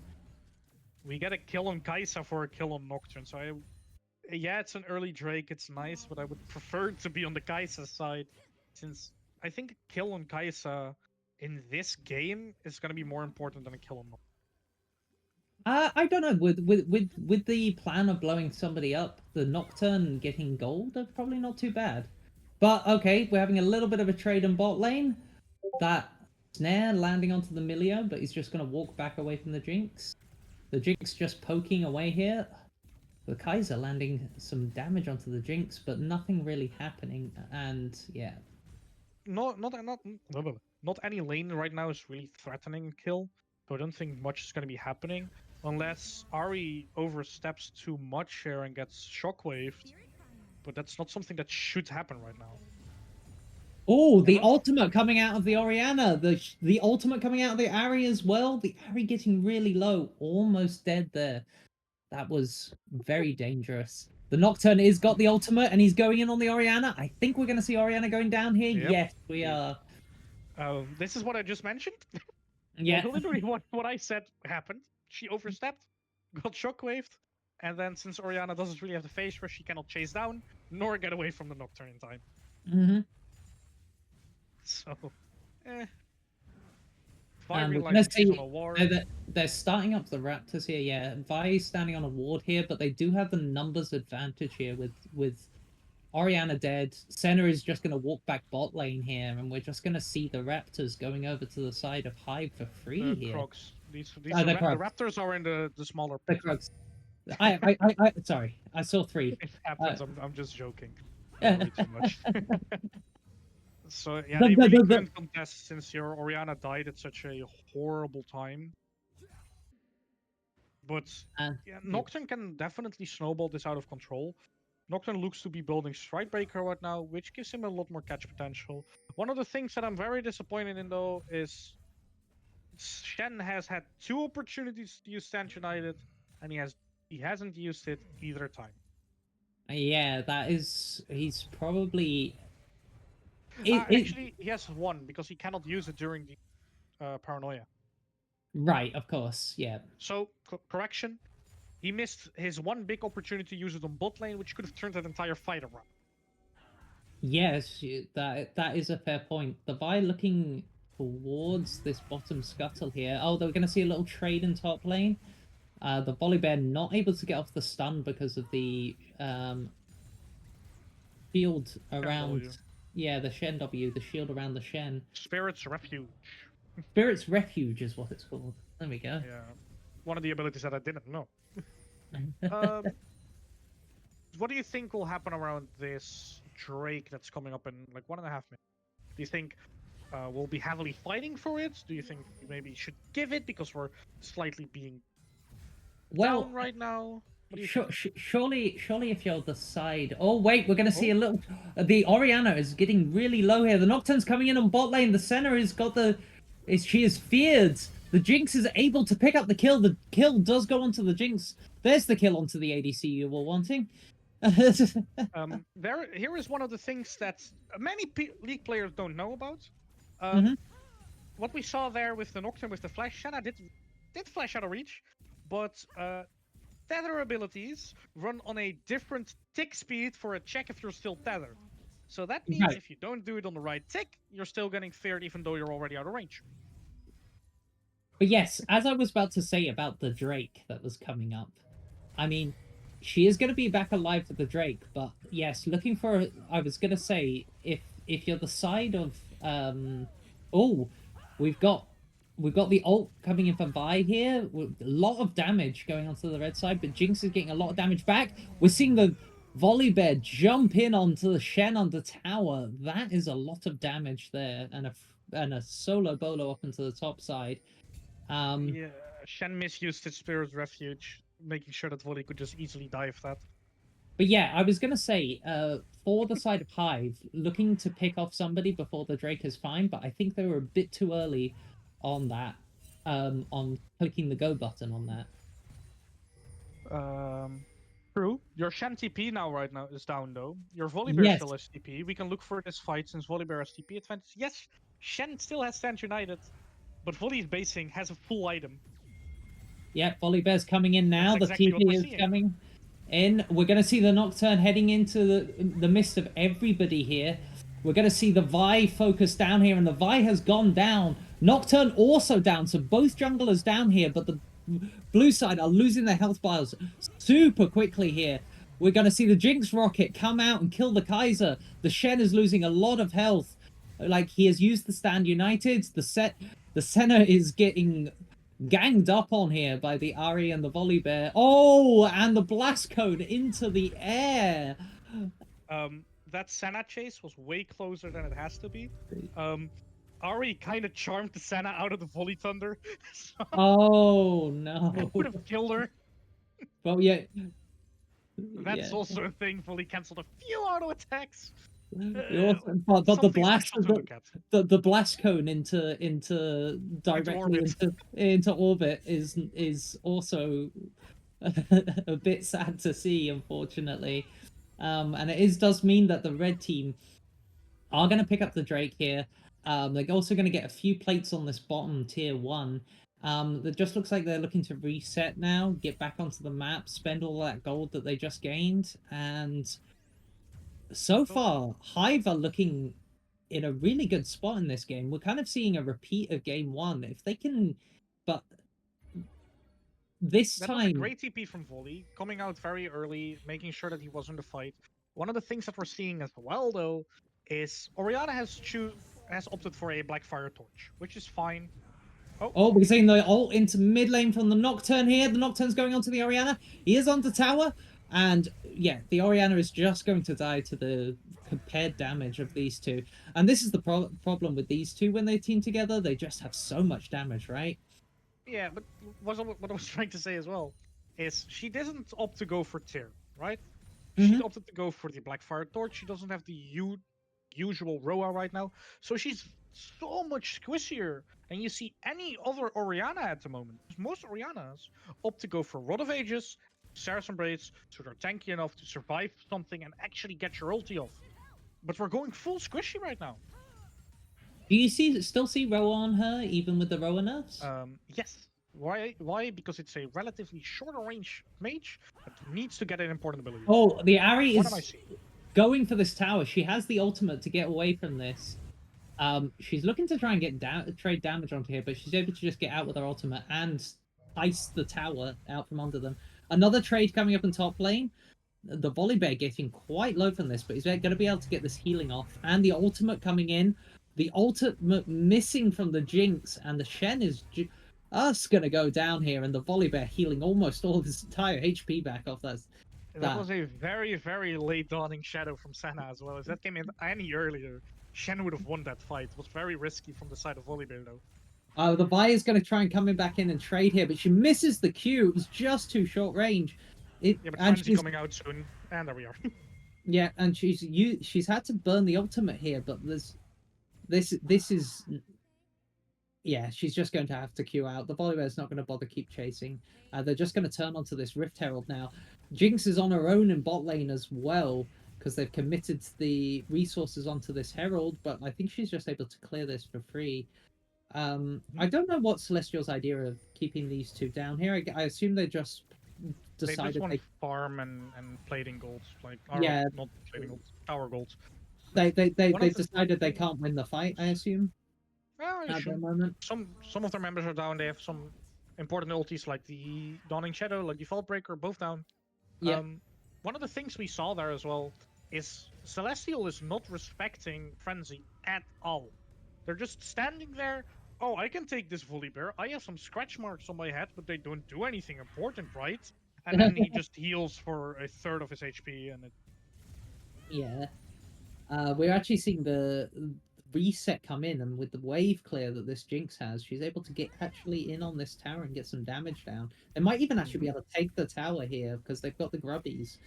We get a kill on Kaisa for a kill on Nocturne. So yeah, it's an early Drake. It's nice, but I would prefer to be on the Kaisa side, since I think a kill on Kaisa in this game is going to be more important than a kill on Nocturne. I don't know. With the plan of blowing somebody up, the Nocturne getting gold are probably not too bad. But okay, we're having a little bit of a trade in bot lane. That snare landing onto the Milio, but he's just going to walk back away from the Jinx. The Jinx just poking away here. The Kaiser landing some damage onto the Jinx, but nothing really happening. And yeah, Not any lane right now is really threatening kill. So I don't think much is going to be happening unless Ari oversteps too much here and gets shockwaved. But that's not something that should happen right now. oh, the ultimate coming out of the Oriana. The ultimate coming out of the Ari as well. The Ari getting really low, almost dead there. That was very dangerous. The Nocturne is got the ultimate, and he's going in on the Oriana. I think we're going to see Oriana going down here. Yep. Yes, we are. This is what I just mentioned. Yeah. Literally what I said happened. She overstepped, got shockwaved, and then since Oriana doesn't really have the phase rush, she cannot chase down nor get away from the Nocturne in time. Mm-hmm. So, Vi we're gonna realizing she's on see a ward. they're starting up the Raptors here. Yeah, Vi standing on a ward here, but they do have the numbers advantage here with Orianna dead. Senna is just gonna walk back bot lane here, and we're just gonna see the Raptors going over to the side of Hive for free The here. Crocs. These The are the Crocs. Raptors are in the smaller The place. Crocs. Sorry, I saw 3. It happens. I'm just joking. Yeah. Don't worry too much. So yeah, The- they the- really the- the- couldn't contest since your Orianna died at such a horrible time. But yeah, Nocturne can definitely snowball this out of control. Nocturne looks to be building Strikebreaker right now, which gives him a lot more catch potential. One of the things that I'm very disappointed in, though, is Shen has had 2 opportunities to use Stand United, and he hasn't used it either time. Yeah, that is. He's probably. Actually, he has 1 because he cannot use it during the paranoia. Right, of course, yeah. So, correction. He missed his 1 big opportunity to use it on bot lane, which could have turned that entire fight around. Yes, that is a fair point. The Vi looking towards this bottom scuttle here. Oh, they're going to see a little trade in top lane. The Volibear not able to get off the stun because of the shield around. W. Yeah, the Shen W, the shield around the Shen. Spirit's Refuge. Spirit's Refuge is what it's called. There we go. Yeah. One of the abilities that I didn't know. What do you think will happen around this Drake that's coming up in like 1.5 minutes? Do you think we'll be heavily fighting for it? Do you think we maybe should give it because we're slightly being down right now? Surely, if you're the side. Oh wait, we're gonna see a little. The Orianna is getting really low here. The Nocturne's coming in on bot lane. The Senna has got the. She is feared. The Jinx is able to pick up the kill. The kill does go onto the Jinx. There's the kill onto the ADC you were wanting. Here is one of the things that many League players don't know about. What we saw there with the Nocturne with the Flash, Shanna did flash out of reach, but tether abilities run on a different tick speed for a check if you're still tethered. So that means if you don't do it on the right tick, you're still getting feared even though you're already out of range. But yes, as I was about to say about the Drake that was coming up, I mean, she is going to be back alive for the Drake, but yes, looking for. I was going to say if you're the side of oh, we've got the ult coming in for Vi here. A lot of damage going onto the red side, but Jinx is getting a lot of damage back. We're seeing the Volibear jump in onto the Shen on the tower. That is a lot of damage there, and a solo bolo up into the top side. Yeah, Shen misused his Spirit's Refuge, making sure that Volley could just easily dive that. But yeah, I was gonna say, for the side of Hive, looking to pick off somebody before the Drake is fine, but I think they were a bit too early on that, on clicking the go button on that. True. Your Shen TP right now is down though. Your Volibear still has TP. We can look for this fight since Volibear has TP advantage. Yes, Shen still has Stand United, but Volley's basing has a full item. Yeah, Volibear's coming in now. That's The exactly TP is coming in. We're going to see the Nocturne heading into the midst of everybody here. We're going to see the Vi focus down here, and the Vi has gone down. Nocturne also down, so both junglers down here, but the blue side are losing their health bars super quickly here. We're going to see the Jinx rocket come out and kill the Kaiser. The Shen is losing a lot of health. Like, he has used the Stand United. The Senna is getting ganged up on here by the Ari and the Volibear. Oh, and the blast cone into the air. That Senna chase was way closer than it has to be. Ari kind of charmed the Senna out of the Volley Thunder. So oh no! That would have killed her. Well, yeah. That's also a thing. Volley cancelled a few auto attacks. But the blast, the blast cone directly into orbit is also a bit sad to see, unfortunately. And it does mean that the red team are going to pick up the Drake here. They're also going to get a few plates on this bottom tier 1. It just looks like they're looking to reset now, get back onto the map, spend all that gold that they just gained, and so far, Hive are looking in a really good spot in this game. We're kind of seeing a repeat of game one. If they can, but this That was a time, great TP from Volley, coming out very early, making sure that he was in the fight. One of the things that we're seeing as well, though, is Orianna has opted for a Blackfire Torch, which is fine. oh, we're seeing the ult into mid lane from the Nocturne here. The Nocturne's going onto the Orianna. He is onto tower, and yeah, the Orianna is just going to die to the compared damage of these two. And this is the problem with these two when they team together. They just have so much damage, right? Yeah, but what I was trying to say as well is she didn't opt to go for Tyr, right? She opted to go for the Blackfire Torch. She doesn't have the usual Roa right now, so she's so much squishier than you see any other Orianna at the moment. Most Oriannas opt to go for Rod of Ages, Saracen Braids, so they're tanky enough to survive something and actually get your ulti off. But we're going full squishy right now. Do you still see Roa on her, even with the Roa nerfs? Yes. Why? Why? Because it's a relatively shorter range mage that needs to get an important ability. Oh, the Ari What am I is seeing? going for this tower. She has the ultimate to get away from this. She's looking to try and get trade damage onto here, but she's able to just get out with her ultimate and ice the tower out from under them. Another trade coming up in top lane. The Volibear getting quite low from this, but he's going to be able to get this healing off. And the ultimate coming in. The ultimate missing from the Jinx, and the Shen is just going to go down here, and the Volibear healing almost all his entire HP back off that. That was a very, very late dawning shadow from Senna as well. If that came in any earlier, Shen would have won that fight. It was very risky from the side of Volibear, though. The Vi is going to try and come back in and trade here, but she misses the Q. It was just too short range. Yeah, but Frenzy coming out soon, and there we are. Yeah, and she's had to burn the ultimate here, but this is yeah, she's just going to have to queue out. The Volibear's not going to bother keep chasing. They're just going to turn onto this Rift Herald now. Jinx is on her own in bot lane as well, because they've committed the resources onto this Herald, but I think she's just able to clear this for free. I don't know what Celestial's idea of keeping these two down here. I assume they just decided they just want farm and plating golds, like yeah, not plating golds, tower golds. They decided they can't win the fight, I assume. Well, at the moment. Some of their members are down. They have some important ultis like the Dawning Shadow, like the Vault Breaker, both down. Yeah. One of the things we saw there as well is Celestial is not respecting Frenzy at all. They're just standing there. Oh, I can take this Volibear. I have some scratch marks on my head, but they don't do anything important, right? And then he just heals for a third of his HP, and it. Yeah. We're actually seeing the reset come in, and with the wave clear that this Jinx has, she's able to get actually in on this tower and get some damage down. They might even actually be able to take the tower here because they've got the grubbies.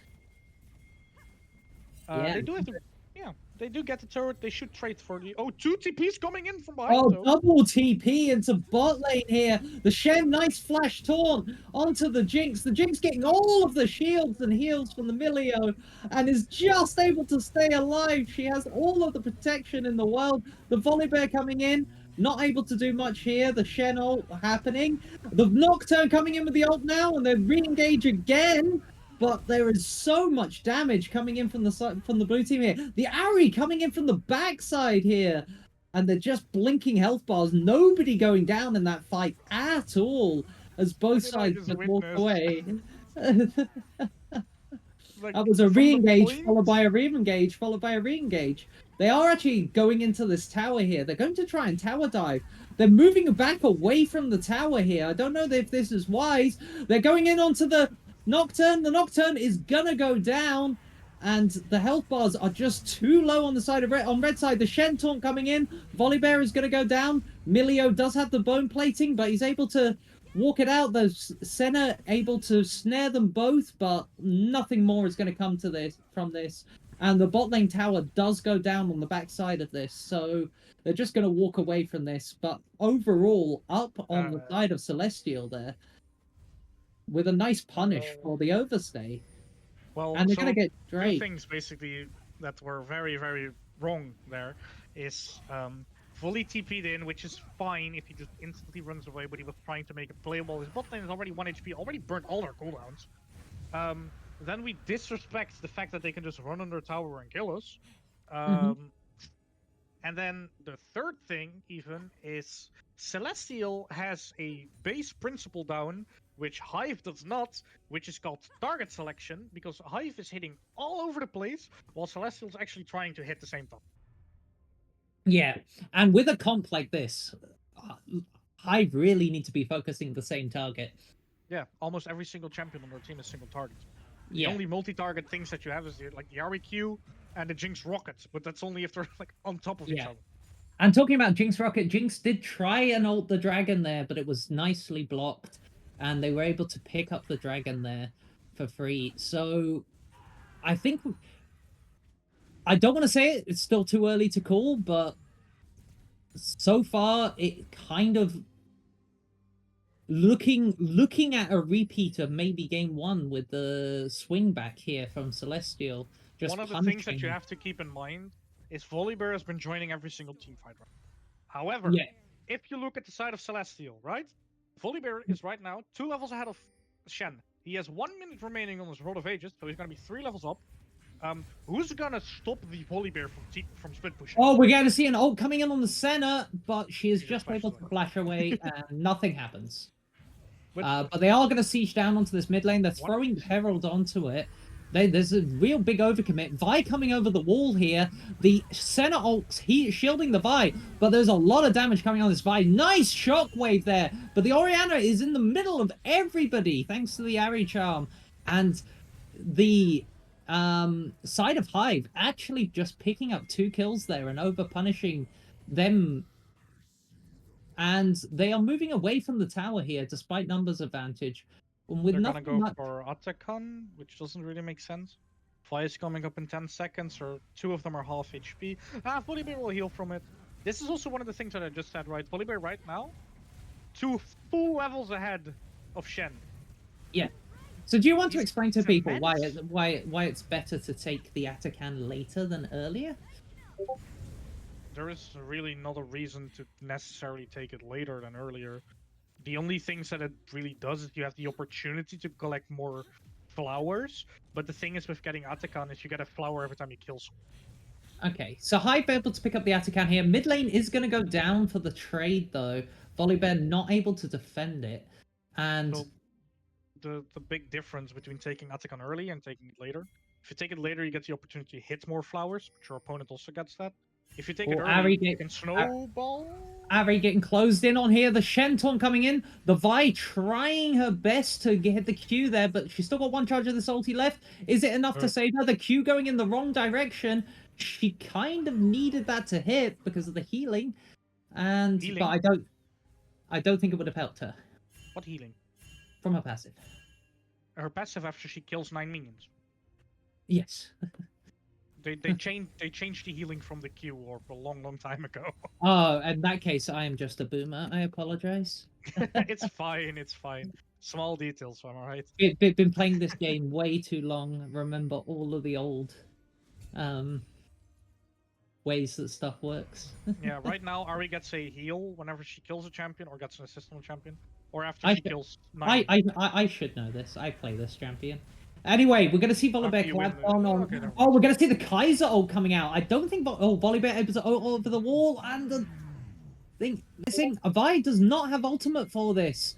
They do have the. Yeah, they do get the turret. They should trade for the. Oh, 2 TPs coming in from behind. Oh, double TP into bot lane here. The Shen, nice flash taunt onto the Jinx. The Jinx getting all of the shields and heals from the Milio and is just able to stay alive. She has all of the protection in the world. The Volibear coming in, not able to do much here. The Shen ult happening. The Nocturne coming in with the ult now, and they re-engage again. But there is so much damage coming in from the blue team here. The Ari coming in from the backside here. And they're just blinking health bars. Nobody going down in that fight at all. As both sides just walk away. Like, that was a re-engage followed by a re-engage followed by a re-engage. They are actually going into this tower here. They're going to try and tower dive. They're moving back away from the tower here. I don't know if this is wise. They're going in onto the Nocturne. The Nocturne is gonna go down, and the health bars are just too low on the side of red. On red side, the Shen taunt coming in. Volibear is gonna go down. Milio does have the bone plating, but he's able to walk it out. There's Senna able to snare them both, but nothing more is going to come to this from this. And the bot lane tower does go down on the back side of this, so they're just going to walk away from this. But overall, up on the side of Celestial there, with a nice punish for the overstay. Well, and they're going to get Drake. Two things basically that were very, very wrong there is Volley TP'd in, which is fine if he just instantly runs away, but he was trying to make it playable. His bot lane is already 1 HP, already burnt all their cooldowns. Then we disrespect the fact that they can just run under tower and kill us. And And then the third thing, even, is Celestial has a base principle down, which Hive does not, which is called target selection, because Hive is hitting all over the place, while Celestial is actually trying to hit the same time. Yeah, and with a comp like this, Hive really need to be focusing the same target. Yeah, almost every single champion on their team is single target. The Yeah, only multi-target things that you have is like the REQ and the Jinx Rocket, but that's only if they're like on top of each Yeah. other. and talking about Jinx Rocket, Jinx did try and ult the dragon there, but it was nicely blocked, and they were able to pick up the dragon there for free. So I think I don't want to say it; it's still too early to call, but so far it kind of looking at a repeat of maybe game one with the swing back here from Celestial. Just One of the punching. things that you have to keep in mind is Volibear has been joining every single team fight right now. However, Yeah. if you look at the side of Celestial, right? Volibear is right now 2 levels ahead of Shen. He has 1 minute remaining on his Rod of Ages, so he's going to be 3 levels up. Who's going to stop the Volibear from split pushing? Oh, we're going to see an ult coming in on the center, but she is She just just able flashes to flash away, and nothing happens. But But they are going to siege down onto this mid lane. They're throwing Herald onto it. There's a real big overcommit. Vi coming over the wall here. The center ult's shielding the Vi, but there's a lot of damage coming on this Vi. Nice shockwave there, but the Orianna is in the middle of everybody thanks to the Ari charm. And the side of Hive actually just picking up 2 kills there and over punishing them, and they are moving away from the tower here despite numbers advantage. With they're gonna nothing go much... for Atakan, which doesn't really make sense. Fly is coming up in 10 seconds, or 2 of them are half HP. Volibear will heal from it. This is also one of the things that I just said, right? Volibear right now, 2 full levels ahead of Shen. Yeah. So do you want to He's explain to people immense. why it's better to take the Atakan later than earlier? There is really not a reason to necessarily take it later than earlier. The only things that it really does is you have the opportunity to collect more flowers, but the thing is with getting Atakan is you get a flower every time you kill someone. Okay, so Hive able to pick up the Atakan here. Mid lane is going to go down for the trade, though. Volibear not able to defend it. And So the big difference between taking Atakan early and taking it later, if you take it later, you get the opportunity to hit more flowers, but your opponent also gets that. If you take it early, you can snowball. Ari getting closed in on here. The Shenton coming in. The Vi trying her best to get the Q there, but she's still got 1 charge of this ulti left. Is it enough to save her? The Q going in the wrong direction. She kind of needed that to hit because of the healing. But I don't think it would have helped her. What healing? From her passive. Her passive after she kills 9 minions. Yes. They changed the healing from the Q or a long time ago. Oh, in that case, I am just a boomer. I apologize. It's fine. Small details, am I right? Been playing this game way too long. Remember all of the old ways that stuff works. Yeah, right now Ari gets a heal whenever she kills a champion or gets an assist on a champion, or after she kills 9. I should know this. I play this champion. Anyway, we're going to see Volibear clap on. Okay, Oh, we're going to see the Kaiser ult coming out. I don't think... Oh, Volibear able to ult over the wall. And the thing... Vi does not have ultimate for this.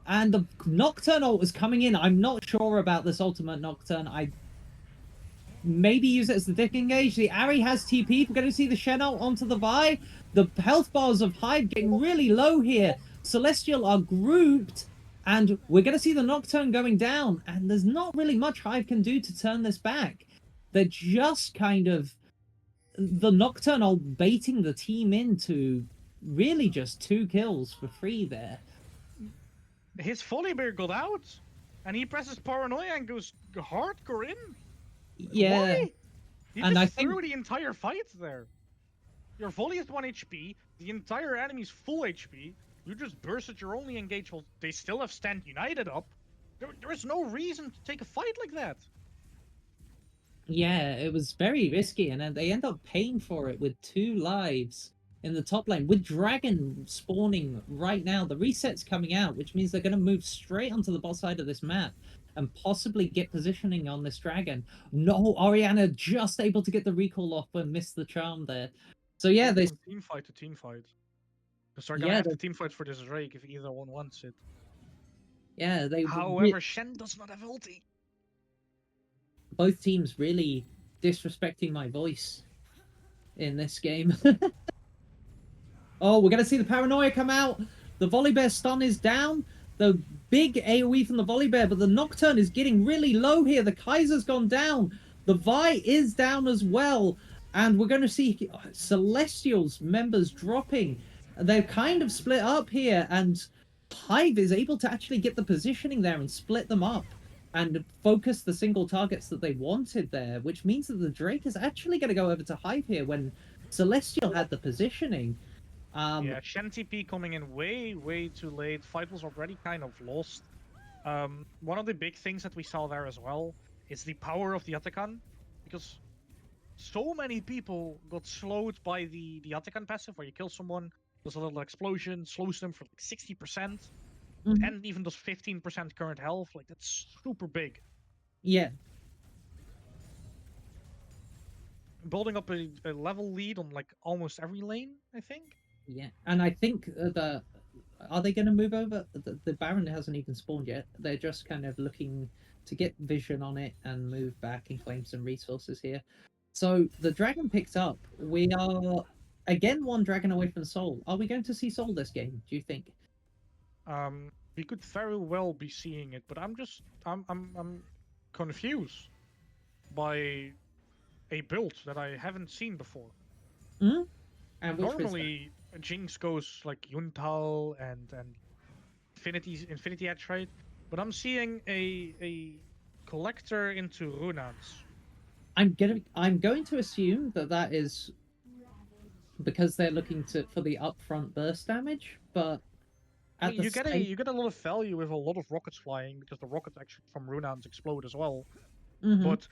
And the Nocturne ult is coming in. I'm not sure about this ultimate Nocturne. I maybe use it as the dick engage. The Ari has TP. We're going to see the Shen ult onto the Vi. The health bars of Hive getting really low here. Celestial are grouped. And we're going to see the Nocturne going down, and there's not really much Hive can do to turn this back. They're just kind of... The Nocturne are baiting the team into really just 2 kills for free there. His Volibear got out, and he presses Paranoia and goes hardcore in. Yeah. Why? He And just I think... threw the entire fight there. Your volley is 1 HP, the entire enemy's full HP. You just bursted your only engage. Well, they still have Stand United up. There is no reason to take a fight like that. Yeah, it was very risky, and then they end up paying for it with 2 lives in the top lane. With Dragon spawning right now, the reset's coming out, which means they're going to move straight onto the bot side of this map and possibly get positioning on this Dragon. No, Orianna just able to get the recall off and miss the charm there. So yeah, Going they from team fight to team fight. Because they're gonna yeah have they, to team fight for this Drake if either one wants it. yeah they However, Shen does not have ulti. both teams really disrespecting my voice in this game. Oh, we're going to see the Paranoia come out. The Volibear stun is down. The big AoE from the Volibear, but the Nocturne is getting really low here. The Kaiser's gone down. The Vi is down as well. And we're going to see Celestials members dropping. They're kind of split up here, and Hive is able to actually get the positioning there and split them up and focus the single targets that they wanted there, which means that the Drake is actually going to go over to Hive here when Celestial had the positioning. Yeah, Shen TP coming in way too late. Fight was already kind of lost. One of the big things that we saw there as well is the power of the Atakan, because so many people got slowed by the Atakan passive, where you kill someone, there's a little explosion, slows them for like 60%, Mhm. and even does 15% current health. Like, that's super big. Yeah, Building up a level lead on like almost every lane, I think. yeah, and I think are they going to move over? The Baron hasn't even spawned yet. They're just kind of looking to get vision on it and move back and claim some resources here. So the dragon picks up. We are again one dragon away from Soul. Are we going to see Soul this game? Do you think? We could very well be seeing it, but I'm confused by a build that I haven't seen before. Hmm? And which was Normally, Jinx goes like Yuntal and Infinity Edge, right? But I'm seeing a collector into Runans. I'm going to assume that that is because they're looking for the upfront burst damage, but I at mean, the you get a lot of value with a lot of rockets flying because the rockets actually from Runans explode as well. Mhm. But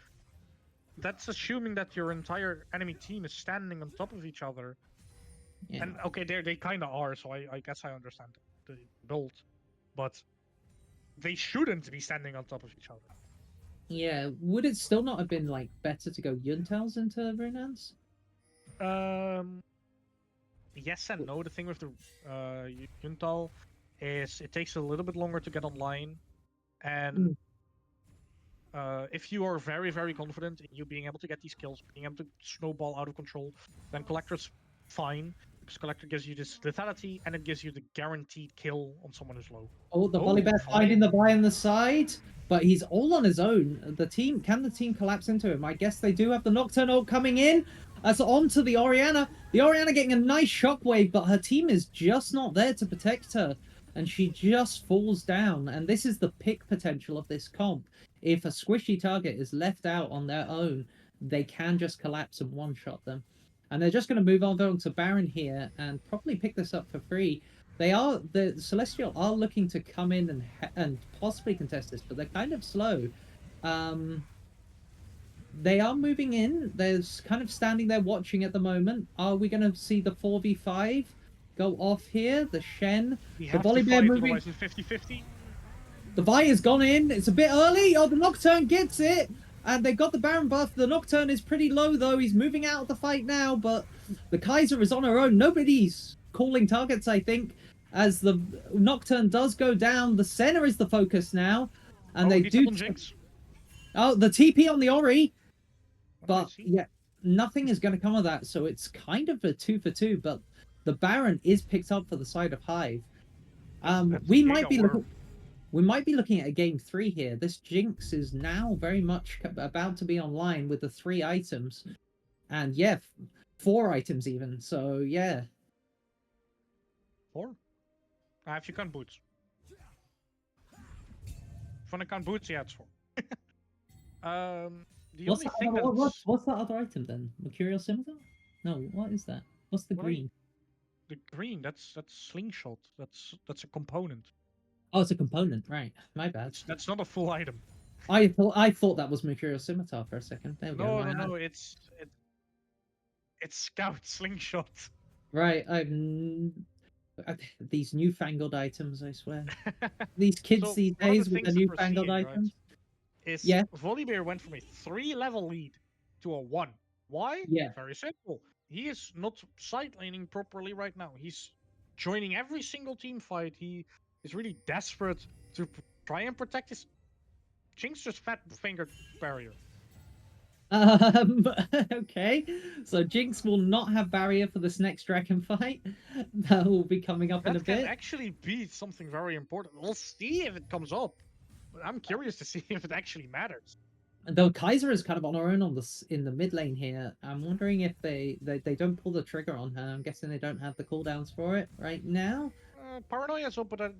that's assuming that your entire enemy team is standing on top of each other. Yeah. And okay, they kind of are, so I guess I understand the build, but they shouldn't be standing on top of each other. Yeah, would it still not have been like better to go Yuntels into Runans? Yes and no. The thing with the Yuntal is it takes a little bit longer to get online, and if you are very confident in you being able to get these kills, being able to snowball out of control, then Collector's fine, because Collector gives you this lethality and it gives you the guaranteed kill on someone who's low. Oh, the Oh, Volibear fine. finding the Vi on the side, but he's all on his own. Can the team collapse into him? I guess they do have the Nocturne ult coming in. As on to the Orianna. The Orianna getting a nice shockwave, but her team is just not there to protect her. And she just falls down. And this is the pick potential of this comp. If a squishy target is left out on their own, they can just collapse and one-shot them. And they're just going to move on to Baron here and probably pick this up for free. The Celestial are looking to come in and possibly contest this, but they're kind of slow. They are moving in. There's kind of standing there watching at the moment. Are we going to see the 4v5 go off here? The Shen, We the have to Volibear fight, moving. otherwise it's 50-50. The Vi has gone in. It's a bit early. Oh, the Nocturne gets it. And they've got the Baron buff. The Nocturne is pretty low, though. He's moving out of the fight now, but the Kaiser is on her own. Nobody's calling targets, I think, as the Nocturne does go down. The Senna is the focus now. And they do... Jinx. Oh, the TP on the Ori. But, see. yeah, nothing is going to come of that. So it's kind of a 2-for-2, but the Baron is picked up for the side of Hive. We might be looking at a game 3 here. This Jinx is now very much about to be online with the 3 items. And yeah, 4 items even. So yeah. 4? If you count boots. If I count boots, yeah, it's 4. What's that other item then? Mercurial Scimitar? No, what is that? What's the green? The green, that's slingshot. That's a component. Oh, it's a component, right? My bad. That's not a full item. I thought that was Mercurial Scimitar for a second. There we go. No, it's Scout Slingshot. Right, these newfangled items, I swear. These kids these days with the newfangled items. Right, is Volibear went from a 3-level lead to a 1. Why? Yeah. Very simple. he is not sidelining properly right now. He's joining every single team fight. He is really desperate to try and protect his Jinx just fat fingered barrier. Um, okay, so Jinx will not have barrier for this next dragon fight. That will be coming up in a That can bit. actually be something very important. We'll see if it comes up. I'm curious to see if it actually matters. Though Kaiser is kind of on her own on this in the mid lane here. I'm wondering if they don't pull the trigger on her. I'm guessing they don't have the cooldowns for it right now. Paranoia is up, but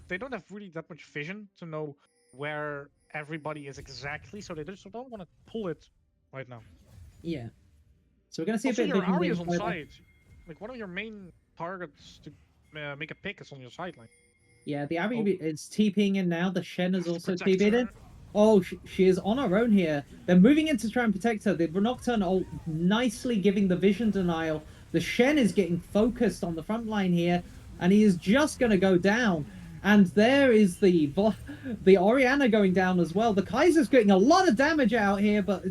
they don't have really that much vision to know where everybody is exactly, so they just don't want to pull it right now. Yeah. So we're gonna see Also, a bit your of vision Arya's being on played by- side. Like one of your main targets to make a pick is on your sideline. Yeah, the Abby Oh. is TPing in now. The Shen is Have to also protect TPing in. her. Oh, she is on her own here. They're moving in to try and protect her. The Nocturne ult nicely giving the vision denial. The Shen is getting focused on the front line here, and he is just going to go down. And there is the Orianna going down as well. The Kaiser's getting a lot of damage out here, but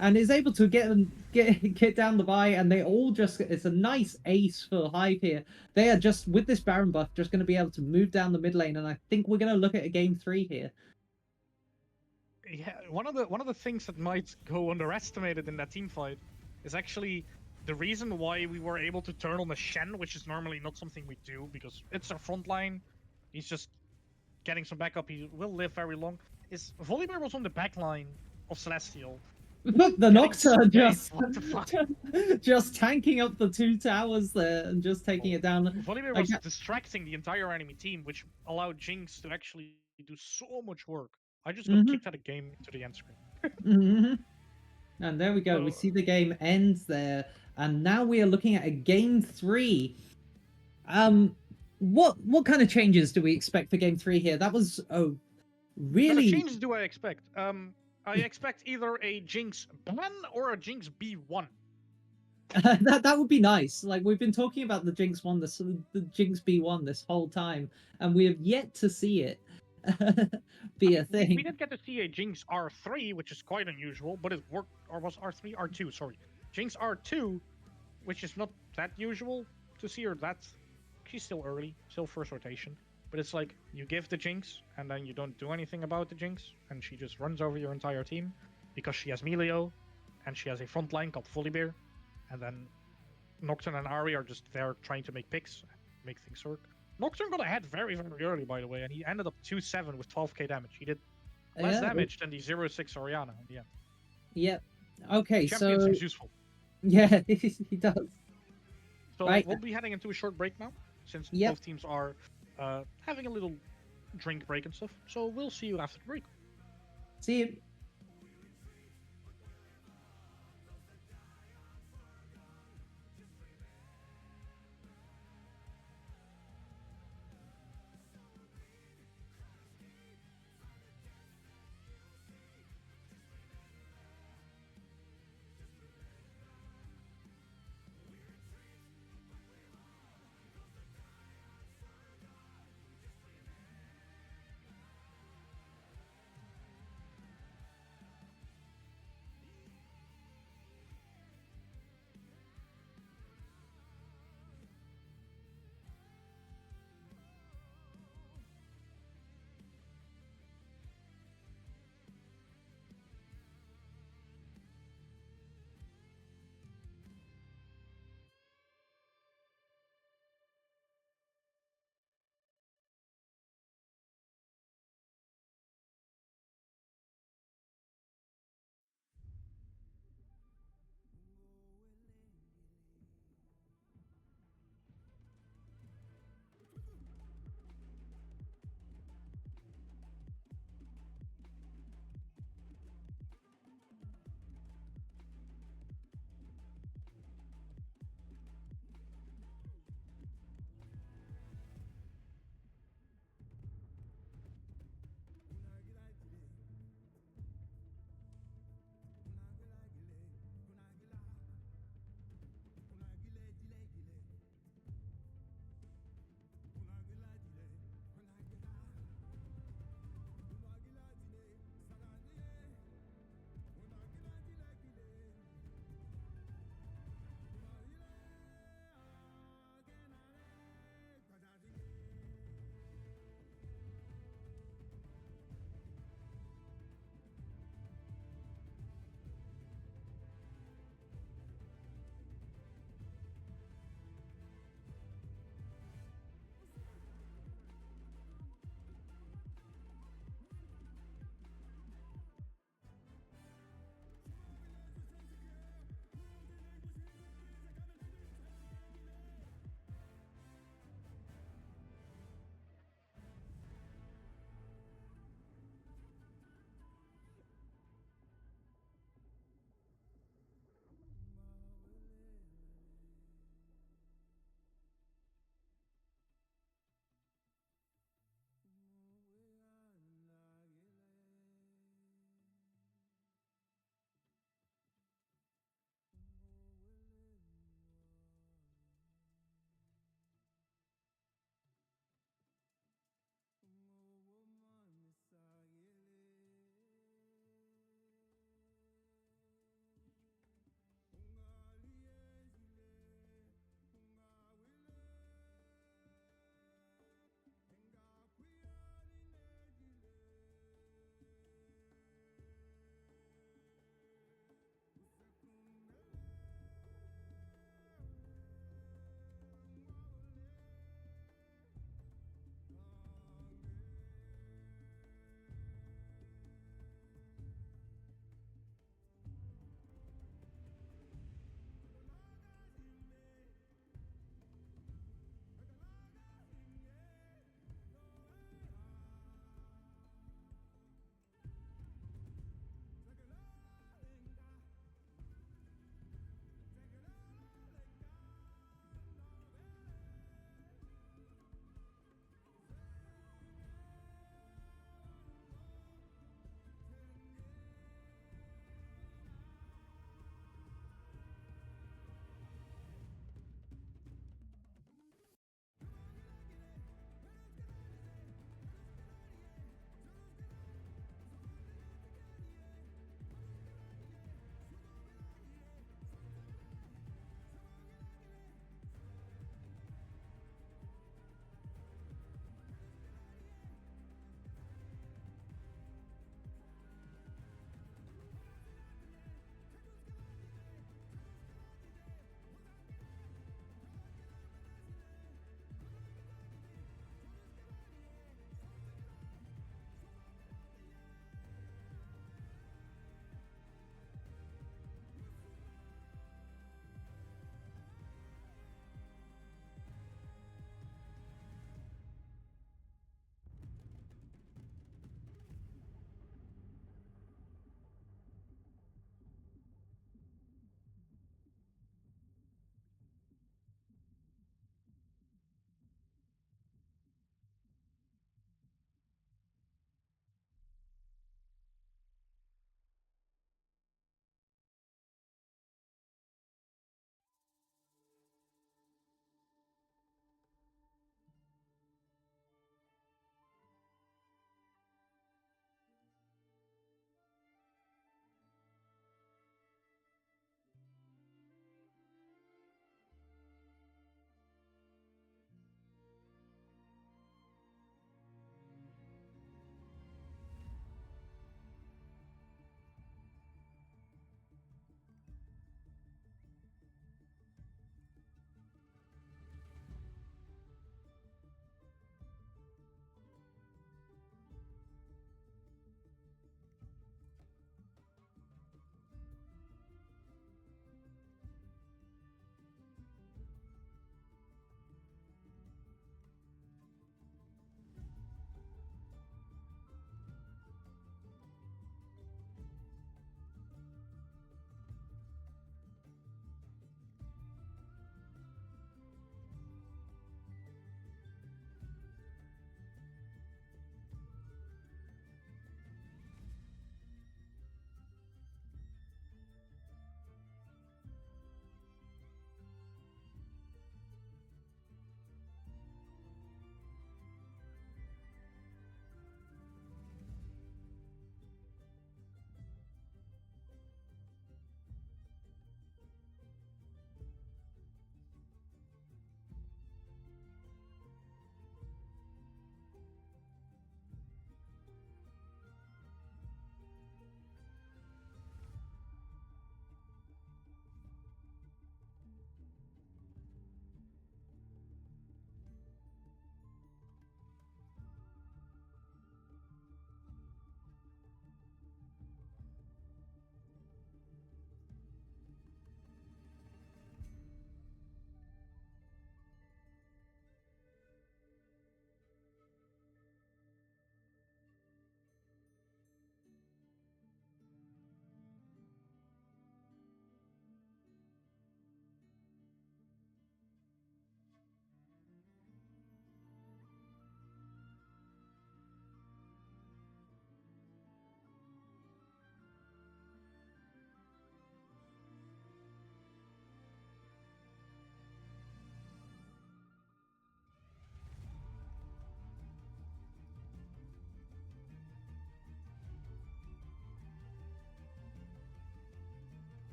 and is able to get down the buy, and they all just it's a nice ace for Hive here. They are just with this Baron buff just going to be able to move down the mid lane, and I think we're going to look at a game 3 here. Yeah, one of the things that might go underestimated in that team fight is actually the reason why we were able to turn on the Shen, which is normally not something we do because it's our front line. He's just getting some backup. He will live very long. Is Volibear was on the back line of Celestial. Look, the Getting Nocturne sprayed. What the fuck? just tanking up the 2 towers there and just taking it down. Volibear was distracting the entire enemy team, which allowed Jinx to actually do so much work. I just got kicked out of game into the end screen. And there we go. We So- see the game ends there, and now we are looking at a game 3. What kind of changes do we expect for game 3 here? That was What really changes do I expect? I expect either a Jinx ban or a Jinx B1. that would be nice. Like we've been talking about the Jinx one, the Jinx B1 this whole time, and we have yet to see it be a thing. We did get to see a Jinx R3, which is quite unusual, but it worked. Or was R3? R2, sorry. Jinx R2, which is not that usual to see her. She's still early, still first rotation. But it's like you give the Jinx, and then you don't do anything about the Jinx, and she just runs over your entire team because she has Melio, and she has a front line called Volibear, and then Nocturne and Ahri are just there trying to make picks, make things work. Nocturne got ahead very, very early, by the way, and he ended up 2-7 with 12k damage. He did less damage than the 0-6 Orianna in the end. Yep. Okay, Champion so seems useful. yeah, he does. So Right. we'll be heading into a short break now, since Yep. both teams are having a little drink break and stuff. So we'll see you after the break. See you.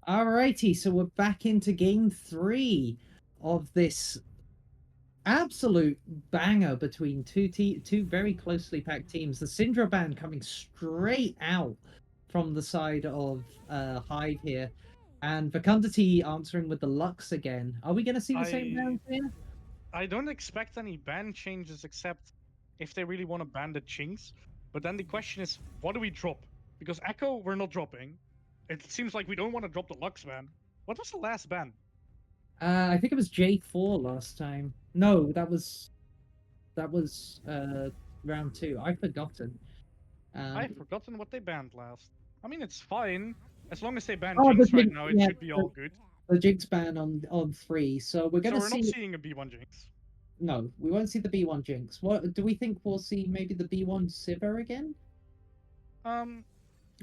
Alrighty, so we're back into game 3 of this absolute banger between two very closely packed teams. The Syndra band coming straight out from the side of Hive here, and Vacuity answering with the Lux again. Are we going to see the same I round here? I don't expect any ban changes except if they really want to ban the Chinks. But then the question is, what do we drop? Because Echo, we're not dropping. It seems like we don't want to drop the Lux ban. What was the last ban? I think it was J4 last time. No, that was round 2. I've forgotten. I've forgotten what they banned last. I mean, it's fine. As long as they ban Oh, the Jinx right Jinx, now, it yeah, should be all good. the Jinx ban on 3. So we're So gonna we're not see. seeing a B1 Jinx. No, we won't see the B1 Jinx. What do we think we'll see? Maybe the B1 Sivir again? Um,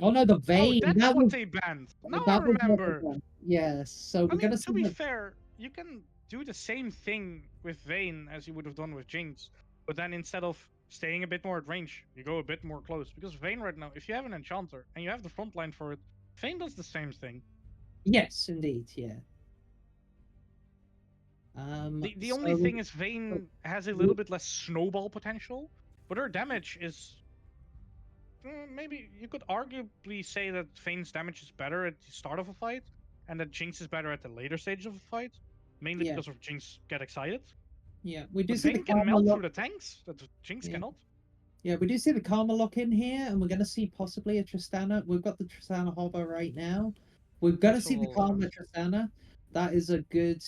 Oh no, the oh, Vayne. that's what they banned. Now I That was what they remember. done. Yes. So I we're mean, gonna to see be the fair, you can do the same thing with Vayne as you would have done with Jinx, but then instead of staying a bit more at range, you go a bit more close. Because Vayne right now, if you have an enchanter and you have the front line for it, Vayne does the same thing. yes, indeed, yeah. The only So thing is Vayne has a little bit less snowball potential, but her damage is maybe you could arguably say that Vayne's damage is better at the start of a fight, and that Jinx is better at the later stages of a fight, mainly yeah, because of Jinx get excited. yeah, we do But see the Vayne can Karma melt lock. through the tanks that Jinx Yeah, cannot. yeah, we do see the Karma lock in here, and we're gonna see possibly a Tristana. We've got the Tristana hover right now. We're gonna Makes a see the lot of Karma sense. Tristana. That is a good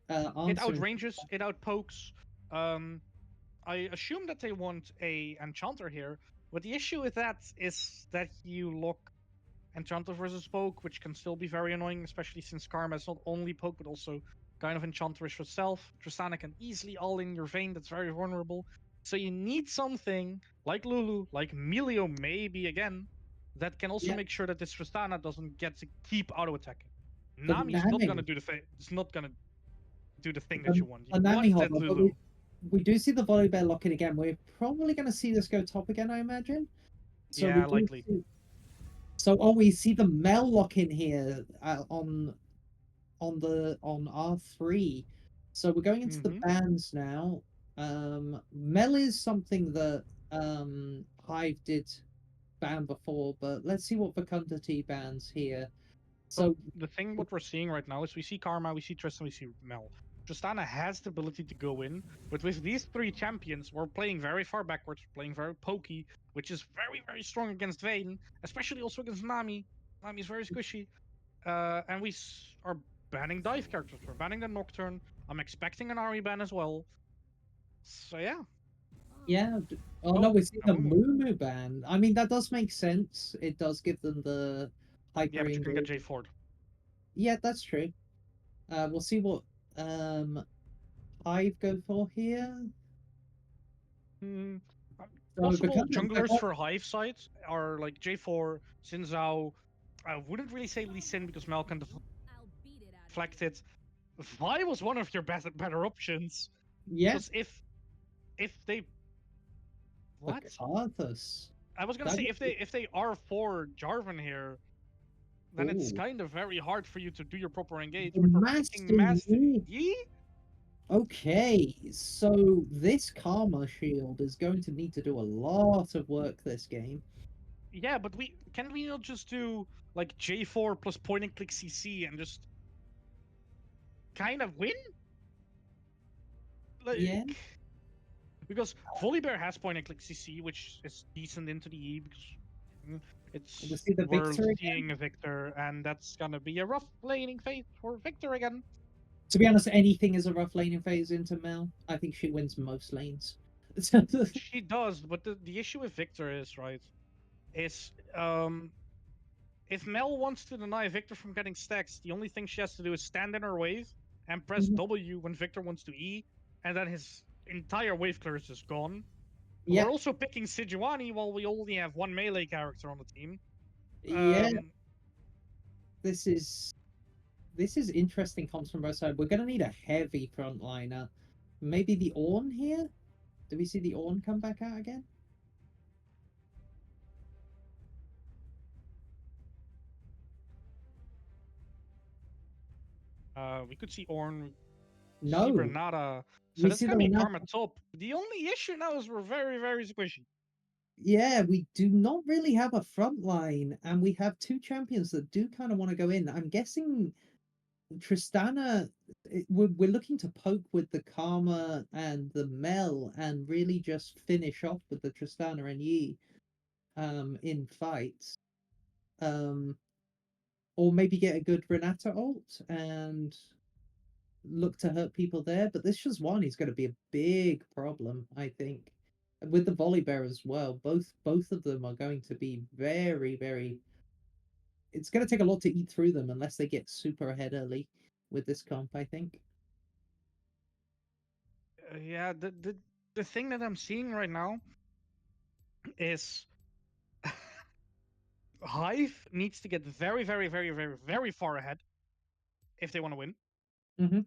It answer. outranges, it outpokes. Um, I assume that they want a enchanter here, but the issue with that is that you lock enchanter versus poke, which can still be very annoying, especially since Karma is not only poke but also kind of enchanterish herself. Tristana can easily all in your vein, that's very vulnerable. So you need something like Lulu, like Melio maybe again, that can also Yeah, make sure that this Tristana doesn't get to keep auto attacking. the Nami's not gonna Nami, do the it's not gonna do the thing that the, you want. You the Nami want that hover, but Lulu. we do see the volley bear locking again. We're probably gonna see this go top again, I imagine. So we Yeah, do likely. see. So oh, we see the Mel lock in here on R3. So we're going into the Mm-hmm. bans now. Mel is something that Hive did ban before, but let's see what Fecundity bans here. But So the thing, what we're seeing right now is we see Karma, we see Tristan, we see Mel. Tristana has the ability to go in, but with these three champions, we're playing very far backwards, we're playing very pokey, which is very, very strong against Vayne, especially also against Nami. Nami's very squishy. And we are banning dive characters. We're banning the Nocturne. I'm expecting an Ari ban as well. So yeah. yeah. Oh no, Oh, we see a the Mumu. Moo ban. I mean, that does make sense. It does give them the Yeah, hyper but you can get engage. J Ford. Yeah, that's true. We'll see what um Hive go for here. Mm, So possible because junglers for Hive sides are like J4, Xin Zhao. I wouldn't really say Lee Sin because Mel can deflect it. Vi was one of your better options yeah, because if they the what Karthus. I was gonna That say would if they are for Jarvan here, then it's oh, kind of very hard for you to do your proper engage. the But we're Master picking Master Yi. Yi. Okay, so this Karma Shield is going to need to do a lot of work this game. Yeah, but we not just do like J4 plus point and click CC and just kind of win? Yeah, Like because Volibear has point and click CC, which is decent into the E because we it's see the we're Victor again. seeing a Victor, and that's gonna be a rough laning phase for Victor again. To be honest, anything is a rough laning phase into Mel. I think she wins most lanes. She does, but the issue with Victor is right is if Mel wants to deny Victor from getting stacks, the only thing she has to do is stand in her wave and press Mhm. W when Victor wants to E, and then his entire wave clearance is gone. Yeah, We're also picking Sejuani while we only have one melee character on the team. yeah. Um, This is interesting. Comes from both sides. We're gonna need a heavy frontliner. Maybe the Ornn here. Do we see the Ornn come back out again? We could see Ornn, see No, Renata. So we that's see gonna the be Renata. Karma top. The only issue now is we're very, very squishy. Yeah, we do not really have a front line, and we have two champions that do kind of want to go in. I'm guessing Tristana, we're looking to poke with the Karma and the Mel and really just finish off with the Tristana and Yi in fights. Or maybe get a good Renata ult and look to hurt people there. But this Shazwani is going to be a big problem, I think. With the Volibear as well, both of them are going to be very, very. It's going to take a lot to eat through them unless they get super ahead early with this comp, I think. Yeah, the thing that I'm seeing right now is Hive needs to get very, very, very, very, very far ahead if they want to win. Mm-hmm.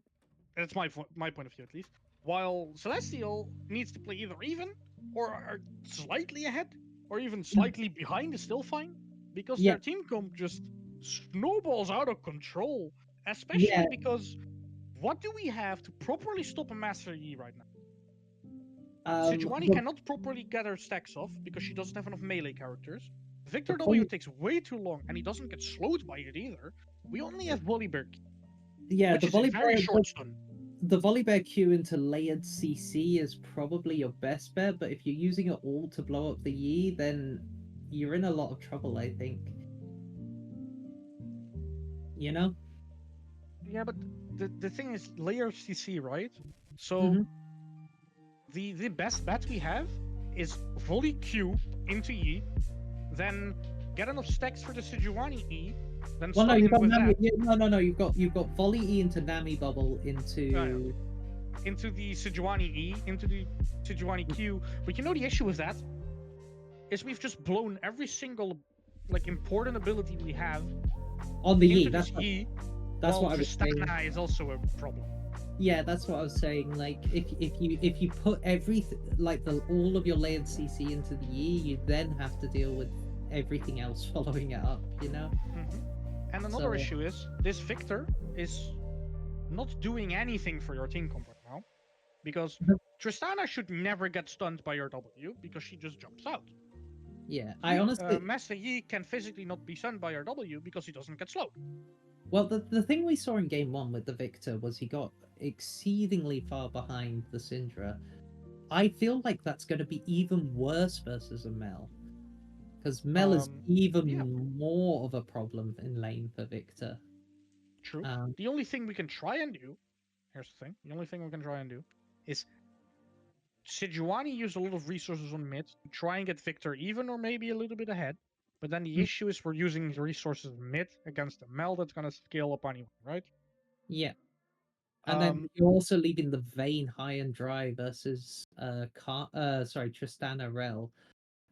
That's my point of view, at least. While Celestial needs to play either even or are slightly ahead, or even slightly behind is still fine, because Yeah, their team comp just snowballs out of control. yeah. Especially because what do we have to properly stop a Master Yi right now? Sejuani The, cannot properly get her stacks off because she doesn't have enough melee characters. the Victor W point, takes way too long and he doesn't get slowed by it either. We only have Volibear, yeah, which the is a very Volibear, short stun. the Volibear Q into layered CC is probably your best bet, but if you're using it all to blow up the Yi, then you're in a lot of trouble, I think. You know? Yeah, but the thing is layer CC, right? So Mm-hmm. the best bet we have is volley Q into E, then get enough stacks for the Sejuani E, then Well, no, stun you've him got with Nami. that. No. You've got volley E into Nami bubble Yeah, into. into the Sejuani E, into the Sejuani Q. But you know the issue with that is we've just blown every single like important ability we have On the Yi. into this E, That's while what I was saying. Tristana is also a problem. Yeah, that's what I was saying. Like, if you put everything like all of your layered CC into the Yi, you then have to deal with everything else following it up. You know. Mm-hmm. And another So, issue is this Victor is not doing anything for your team comp right now, because Tristana should never get stunned by your W because she just jumps out. yeah, I honestly. Master Yi can physically not be stunned by your W because he doesn't get slowed. Well, the thing we saw in game one with the Victor was he got exceedingly far behind the Syndra. I feel like that's going to be even worse versus a Mel. Because Mel is even Yeah. more of a problem in lane for Victor. True. The only thing we can try and do, here's the thing, the only thing we can try and do is Sejuani used a lot of resources on mid to try and get Victor even or maybe a little bit ahead. But then the issue is we're using resources mid against a Mel that's going to scale up anyway, right? Yeah. And then you're also leaving the Vayne high and dry versus Tristana Rel.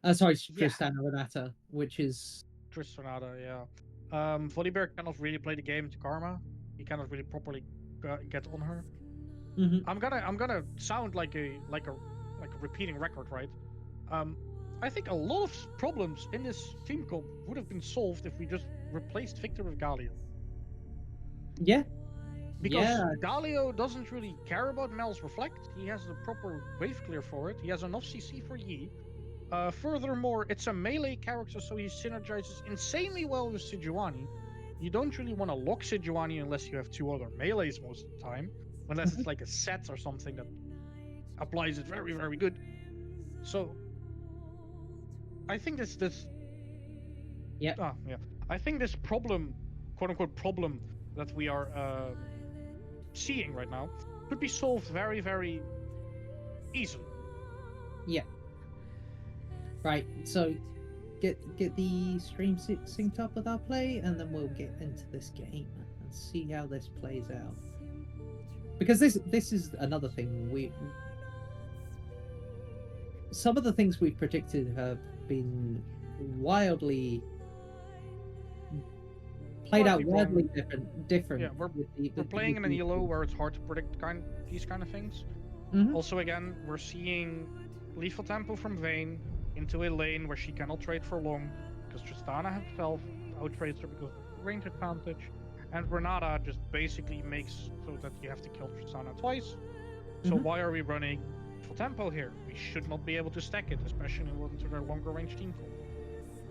Tristana Renata, which is Tristana, yeah. Volibear cannot really play the game to Karma. He cannot really properly get on her. Mm-hmm. I'm gonna sound like a repeating record, right? I think a lot of problems in this team comp would have been solved if we just replaced Victor with Galio. Yeah. Because Yeah. Galio doesn't really care about Mel's Reflect. He has the proper wave clear for it. He has enough CC for Yi. Furthermore, it's a melee character, so he synergizes insanely well with Sejuani. You don't really want to lock Sejuani unless you have two other melees most of the time. Unless it's like a set or something that applies it very, very good. So, I think this Yeah. I think this problem, quote unquote problem, that we are seeing right now could be solved very, very easily. Yeah. Right. So get the stream synced up with our play, and then we'll get into this game and see how this plays out. Because this is another thing some of the things we've predicted have been wildly played out wildly different. Yeah, we're playing in an elo where it's hard to predict these kind of things. Mm-hmm. Also, again, we're seeing lethal tempo from Vayne into a lane where she cannot trade for long because Tristana herself outtrades her because of range advantage. and Renata just basically makes so that you have to kill Tristana twice. So Mhm. why are we running full tempo here? We should not be able to stack it, especially into their longer range team comp.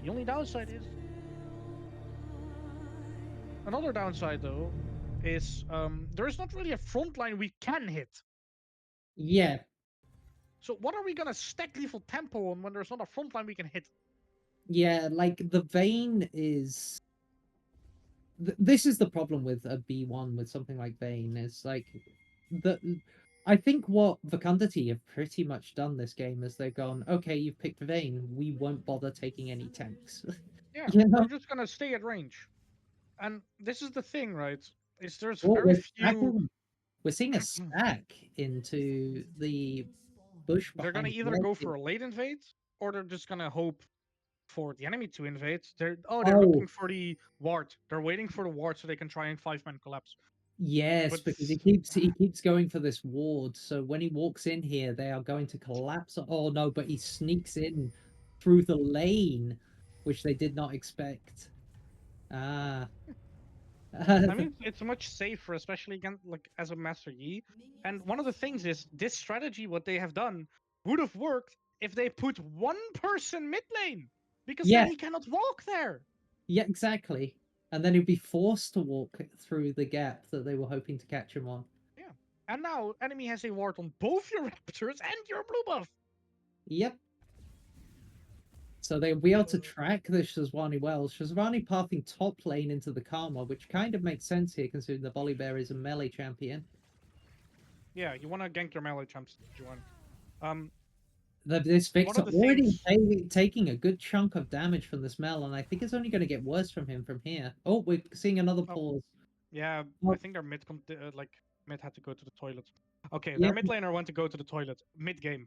The only downside is another downside though is there is not really a front line we can hit. Yeah, So what are we gonna stack lethal tempo on when there's not a front line we can hit? yeah. Like the Vayne is. This is the problem with a B1 with something like Vayne. Is like the. I think what Vacuity have pretty much done this game is they've gone, okay, you've picked Vayne, we won't bother taking any tanks. Yeah, You we're know? just gonna stay at range. And this is the thing, right? Is there's Oh, very few. we're seeing a stack into the bush They're gonna behind either go Loki. for a late invade, or they're just gonna hope for the enemy to invade. They're Oh, looking for the ward. They're waiting for the ward so they can try and 5-man collapse. yes, But because he keeps going for this ward. So when he walks in here, they are going to collapse. Oh no, but he sneaks in through the lane, which they did not expect. Ah. I mean, it's much safer, especially again, like as a Master Yi. And one of the things is this strategy, what they have done, would have worked if they put one person mid lane, because then Yeah, he cannot walk there. yeah, exactly. And then he'd be forced to walk through the gap that they were hoping to catch him on. Yeah. And now enemy has a ward on both your raptors and your blue buff. Yep. So they'll be able to Uh, track the Shazwani well. Shazwani pathing top lane into the Karma, which kind of makes sense here considering the Volibear is a melee champion. Yeah, you want to gank your melee champs, Joanne. This Victor the already things- taking a good chunk of damage from this Mel, and I think it's only going to get worse from him from here. Oh, we're seeing another Oh, pause. yeah, Oh, I think their mid had to go to the toilet. Okay, yeah, their mid laner went to go to the toilet mid game.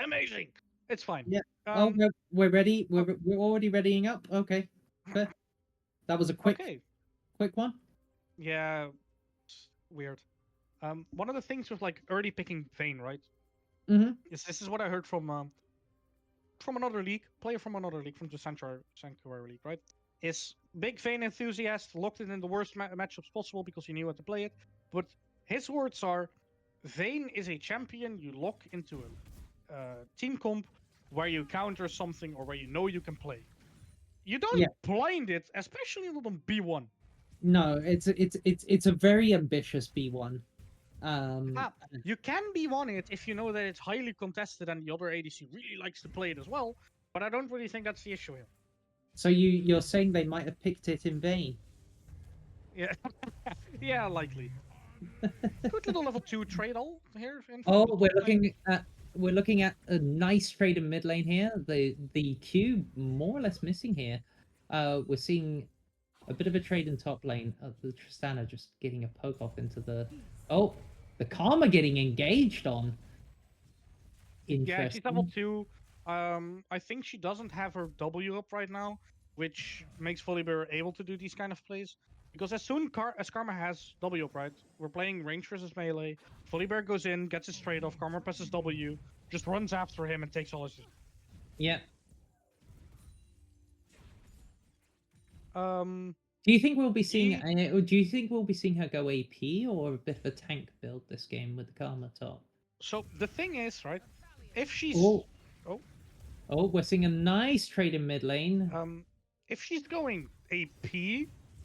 Amazing. It's fine. yeah. Oh, we're ready. We're already readying up. Okay, fair. That was a okay. quick one. Yeah, it's weird. One of the things with like early picking Vayne, right? Mm-hmm. Is this is what I heard from another league, player from another league, from the Sanctuary League, right? Is big Vayne enthusiast, locked it in the worst matchups possible because he knew how to play it. But his words are, Vayne is a champion you lock into a team comp where you counter something or where you know you can play. You don't Yeah. blind it, especially not on B1. No, it's a very ambitious B1. You can B1 it if you know that it's highly contested and the other ADC really likes to play it as well. But I don't really think that's the issue here. So you're saying they might have picked it in vain? Yeah, yeah, likely. Good little level 2 trade all here. Oh, we're looking at a nice trade in mid lane here. The Q more or less missing here. We're seeing a bit of a trade in top lane. The Tristana just getting a poke off into the the Karma getting engaged on. Yeah, she's level Interesting. 2. I think she doesn't have her W up right now, which makes Volibear able to do these kind of plays. Because as soon as Karma has W up, right, we're playing range versus melee. Volibear goes in, gets his trade off, Karma presses W, just runs after him and takes all his. Yeah. Do you think we'll be seeing? Do you think we'll be seeing her go AP or a bit of a tank build this game with the Karma top? So the thing is, right, if she's we're seeing a nice trade in mid lane. If she's going AP,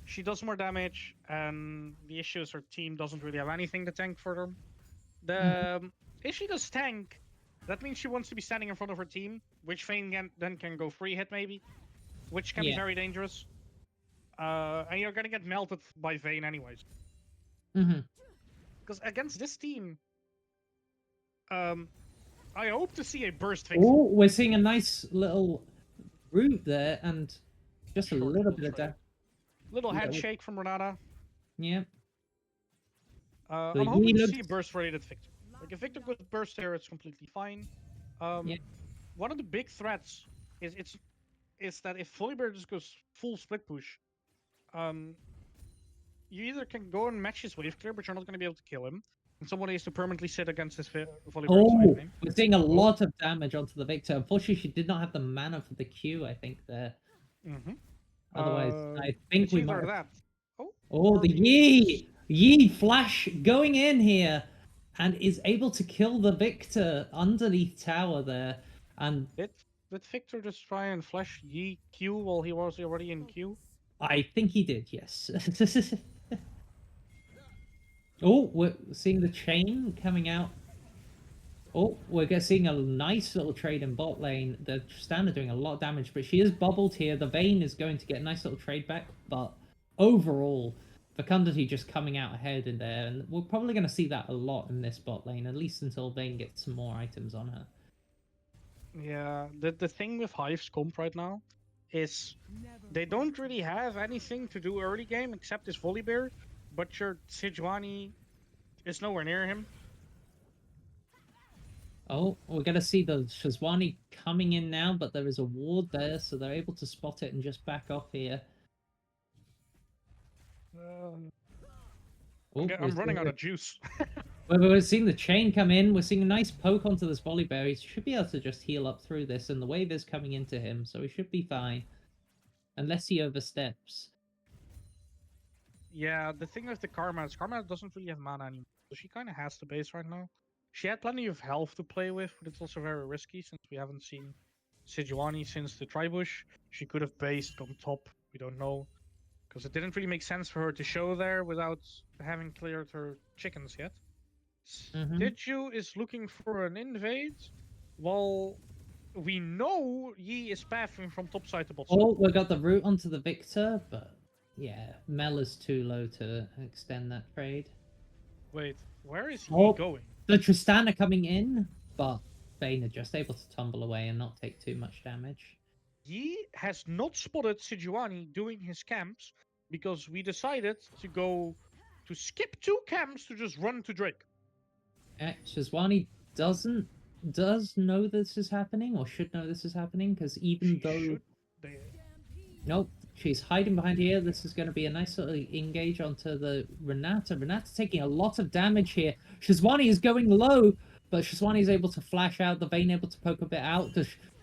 she does more damage, and the issue is her team doesn't really have anything to tank for them. If she does tank, that means she wants to be standing in front of her team, which Vayne then can go free hit maybe, which can be very dangerous. And you're gonna get melted by Vayne anyways. Because against this team, I hope to see a burst fix. Oh, we're seeing a nice little root there, and just a little bit of that. Little handshake from Renata. Yeah. I'm hoping to see a burst related Victor. Like if Victor goes burst here, it's completely fine. One of the big threats is that if Volibear just goes full split push, you either can go and match his wave clear, but you're not going to be able to kill him, and somebody has to permanently sit against his Volibear. We're seeing a lot of damage onto the Victor. Unfortunately, she did not have the mana for the Q, I think, there. Otherwise, I think we might have... Oh, the Army Yi flash going in here, and is able to kill the Victor underneath tower there. And Did Victor just try and flash Yi Q while he was already in Q? I think he did, yes. Oh, we're seeing the chain coming out. Oh, we're seeing a nice little trade in bot lane. The Tristana doing a lot of damage, but she is bubbled here. The Vayne is going to get a nice little trade back, but overall, Vacuity just coming out ahead in there, and we're probably going to see that a lot in this bot lane, at least until Vayne gets some more items on her. Yeah, the thing with Hive's comp right now is they don't really have anything to do early game except this Volibear, but your Sejuani is nowhere near him. Oh, we're going to see the Shazwani coming in now, but there is a ward there, so they're able to spot it and just back off here. I'm We're running out of juice. we're seeing the chain come in. We're seeing a nice poke onto this Volibear. He should be able to just heal up through this, and the wave is coming into him, so he should be fine. Unless he oversteps. Yeah, the thing with the Karma is Karma doesn't really have mana anymore, so she kind of has to base right now. She had plenty of health to play with, but it's also very risky since we haven't seen Sejuani since the Tribush. She could have based on top, we don't know. Because it didn't really make sense for her to show there without having cleared her chickens yet. Stitchu is looking for an invade, while we know Yi is pathing from top side to bottom. Oh, we got the route onto the Victor, but yeah, Mel is too low to extend that trade. Wait, where is Oh. Yi going? The Tristana coming in, but Vayne are just able to tumble away and not take too much damage. Yi has not spotted Sejuani doing his camps because we decided to skip 2 camps to just run to Drake. Shazwani does know this is happening, or should know this is happening, because even though... Nope, she's hiding behind here. This is going to be a nice little engage onto the Renata. Renata's taking a lot of damage here. Shazwani is going low, but Shazwani is able to flash out. The Vayne able to poke a bit out.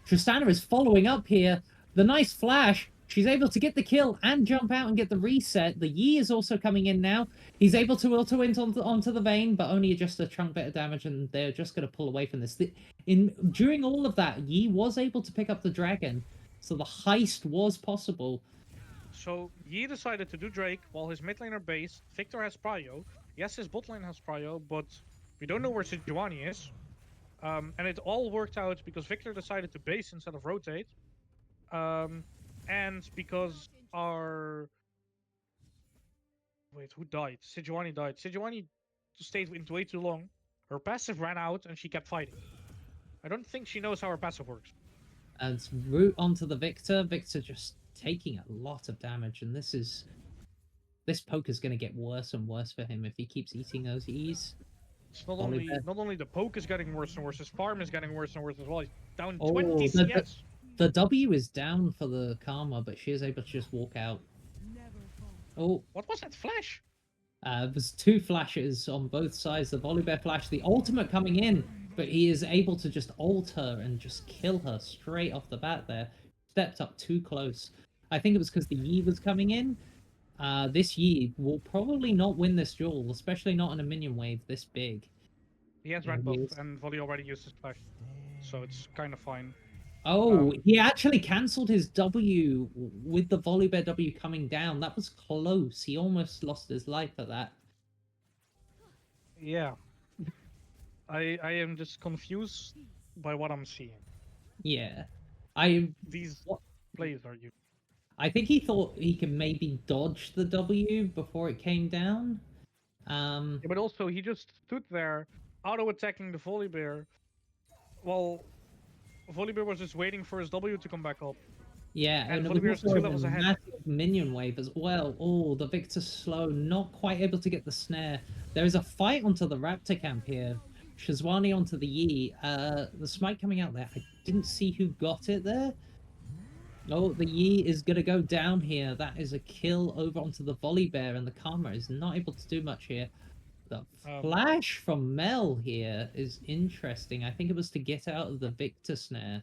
Tristana is following up here. The nice flash. She's able to get the kill and jump out and get the reset. The Yi is also coming in now. He's able to auto int onto the Vayne, but only just a chunk bit of damage, and they're just going to pull away from this. During all of that, Yi was able to pick up the dragon, so the heist was possible. So Yi decided to do Drake while his mid laner base. Victor has prio. Yes, his bot lane has prio, but we don't know where Sejuani is. And it all worked out because Victor decided to base instead of rotate. And because our... Wait, who died? Sejuani died. Sejuani stayed in way too long. Her passive ran out and she kept fighting. I don't think she knows how her passive works. And root onto the Victor. Victor just taking a lot of damage, and this poke is going to get worse and worse for him if he keeps eating those E's. It's not only the poke is getting worse and worse, his farm is getting worse and worse as well. He's down 20 CS. The W is down for the Karma, but she is able to just walk out. Oh, what was that flash? There's 2 flashes on both sides. The Volibear flash, the ultimate coming in, but he is able to just ult her and just kill her straight off the bat there. Stepped up too close. I think it was because the Yi was coming in. This Yi will probably not win this duel, especially not in a minion wave this big. He has red buff, and Volley already used his flash, so it's kind of fine. Oh, he actually cancelled his W with the Volibear W coming down. That was close. He almost lost his life at that. Yeah. I am just confused by what I'm seeing. Yeah. What plays are you? I think he thought he could maybe dodge the W before it came down. Yeah, but also he just stood there, auto-attacking the Volibear, while Volibear was just waiting for his W to come back up. Yeah, and Volibear's 2 levels ahead. Massive minion wave as well. Oh, the Victor's slow, not quite able to get the snare. There is a fight onto the Raptor camp here. Shazwani onto the Yi. The smite coming out there. I didn't see who got it there. Oh, the Yi is going to go down here. That is a kill over onto the Volibear, and the Karma is not able to do much here. The flash from Mel here is interesting. I think it was to get out of the Victor snare.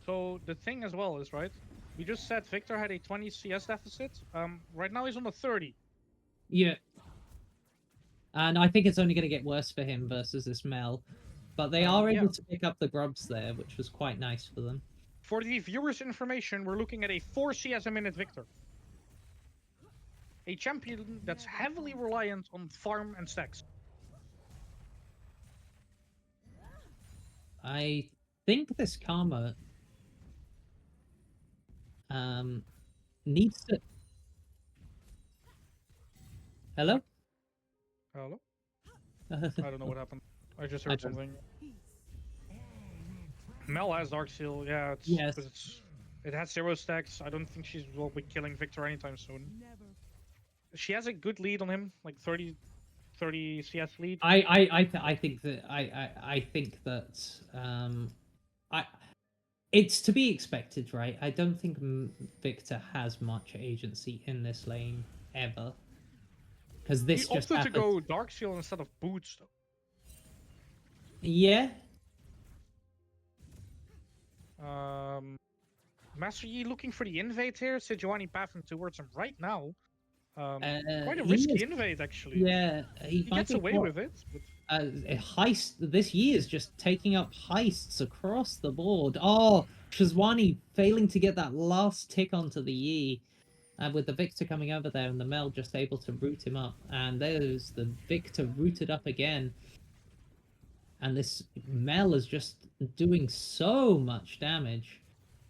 So the thing as well is, right, We just said Victor had a 20 CS deficit. Right now he's on a 30. Yeah. And I think it's only going to get worse for him versus this Mel. But they are Yeah. able to pick up the grubs there, which was quite nice for them. For the viewers' information, we're looking at a 4 CS a minute Victor. A champion that's heavily reliant on farm and stacks. I think this Karma needs to... Hello? Hello? I don't know what happened. I just heard something. Mel has Dark Seal, yeah, Yes. but it has 0 stacks. I don't think she will be killing Victor anytime soon. She has a good lead on him, like 30 CS lead. I think that it's to be expected, right? I don't think Victor has much agency in this lane ever, because this He just opted to happens. go Dark Seal instead of Boots, though. Yeah. Master Yi looking for the invade here. Sejuani pathing towards him right now. Quite a He risky is- invade, actually. Yeah, He gets away with it. But... a heist this year is just taking up heists across the board. Oh, Shazwani failing to get that last tick onto the Yi. With the Victor coming over there and the Mel just able to root him up. And there's the Victor rooted up again. And this Mel is just doing so much damage.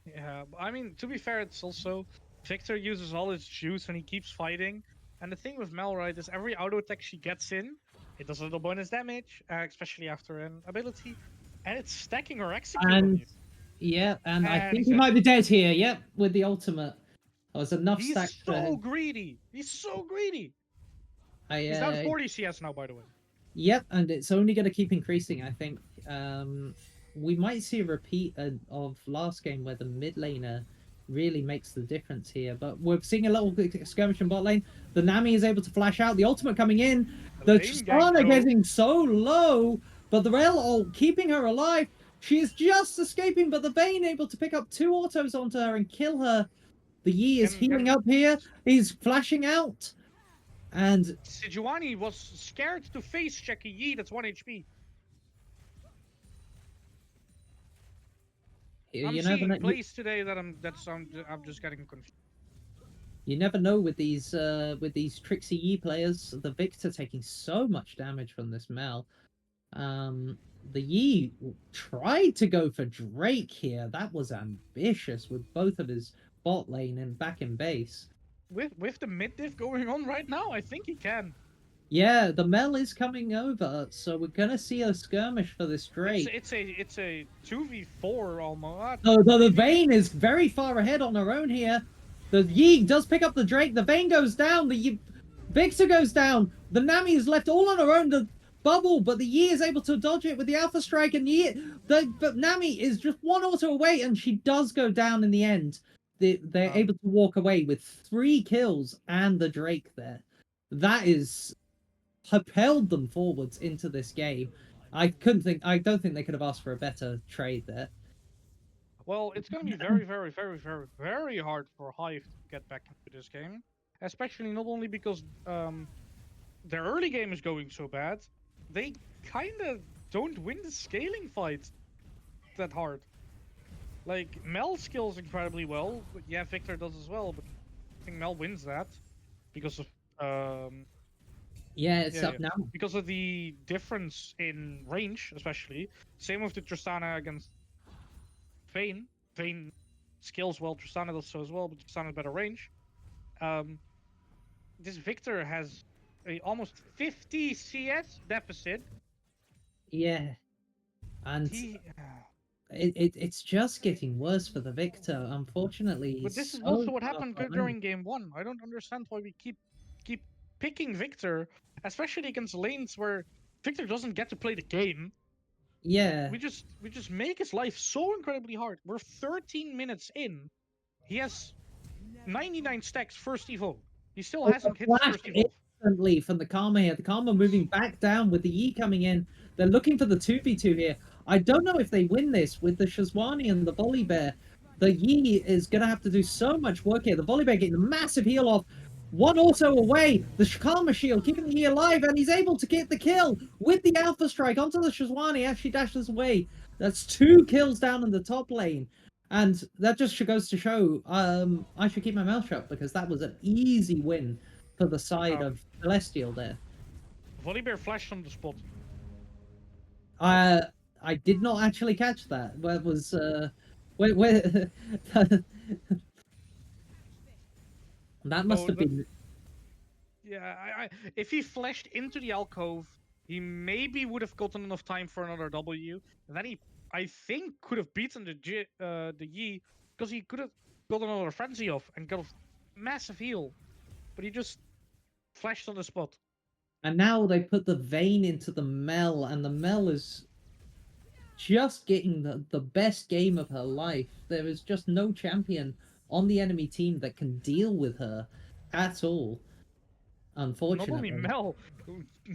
Yeah, I mean, to be fair, it's also... Victor uses all his juice and he keeps fighting. And the thing with Mel, right, is every auto attack she gets in, it does a little bonus damage, especially after an ability. And it's stacking her execute on And you. yeah, and I And think he's he dead. might be dead here. Yep, with the ultimate. That was enough He's stacks for so him. greedy. He's so greedy. I, He's down 40 CS now, by the way. Yep, and it's only going to keep increasing, I think. We might see a repeat of last game where the mid laner really makes the difference here. But we're seeing a little skirmish in bot lane. The Nami is able to flash out. The ultimate coming in. The lane gank, Tristana though. getting so low, but the Rail ult keeping her alive. She is just escaping, but the Vayne able to pick up 2 autos onto her and kill her. The Yi is healing up here. He's flashing out. And Sejuani was scared to face check a Yi that's 1 HP. I'm you seeing never know, plays today that I'm just getting confused. you never know with these Trixie Yi players. The Victor taking so much damage from this Mel. The Yi tried to go for Drake here. That was ambitious with both of his bot lane and back in base. With the mid diff going on right now, I think he can. Yeah, the Mel is coming over, so we're gonna see a skirmish for this Drake. It's a 2v4 almost. The Vayne is very far ahead on her own here. The Yi does pick up the Drake. The Vayne goes down. The Victor goes down. The Nami is left all on her own. The bubble, but the Yi is able to dodge it with the Alpha Strike, and but Nami is just 1 auto away, and she does go down in the end. They're able to walk away with 3 kills and the Drake there. That is propelled them forwards into this game. I don't think they could have asked for a better trade there. Well, it's going to be very, very, very, very, very hard for Hive to get back into this game. Especially not only because their early game is going so bad, they kind of don't win the scaling fight that hard. Like, Mel skills incredibly well, but yeah, Victor does as well, but I think Mel wins that because of yeah, it's up now. because of the difference in range, especially. Same with the Tristana against Vayne. Vayne skills well, Tristana does so as well, but Tristana has better range. This Victor has a almost 50 CS deficit. Yeah, and it's just getting worse for the Victor. Unfortunately, but this is also what happened during game 1. I don't understand why we keep picking Victor, especially against lanes where Victor doesn't get to play the game. Yeah. We just make his life so incredibly hard. We're 13 minutes in. He has 99 stacks first evo. He still hasn't hit his first evo. Instantly from the Karma here. The Karma moving back down with the Yi coming in. They're looking for the 2v2 here. I don't know if they win this with the Shazwani and the Volibear. The Yi is going to have to do so much work here. The Volibear getting a massive heal off. One also away. The Karma Shield keeping the Yi alive, and he's able to get the kill with the Alpha Strike onto the Shazwani as she dashes away. That's 2 kills down in the top lane. And that just goes to show I should keep my mouth shut, because that was an easy win for the side of Celestial there. Volibear flashed on the spot. I did not actually catch that. Where was where that must have been. Yeah, if he flashed into the alcove, he maybe would have gotten enough time for another W. And then he, I think, could have beaten the Yi, because he could have got another frenzy off and got a massive heal. But he just flashed on the spot. And now they put the Vayne into the Mel, and the Mel is just getting the best game of her life. There is just no champion on the enemy team that can deal with her at all. Unfortunately. Not only Mel,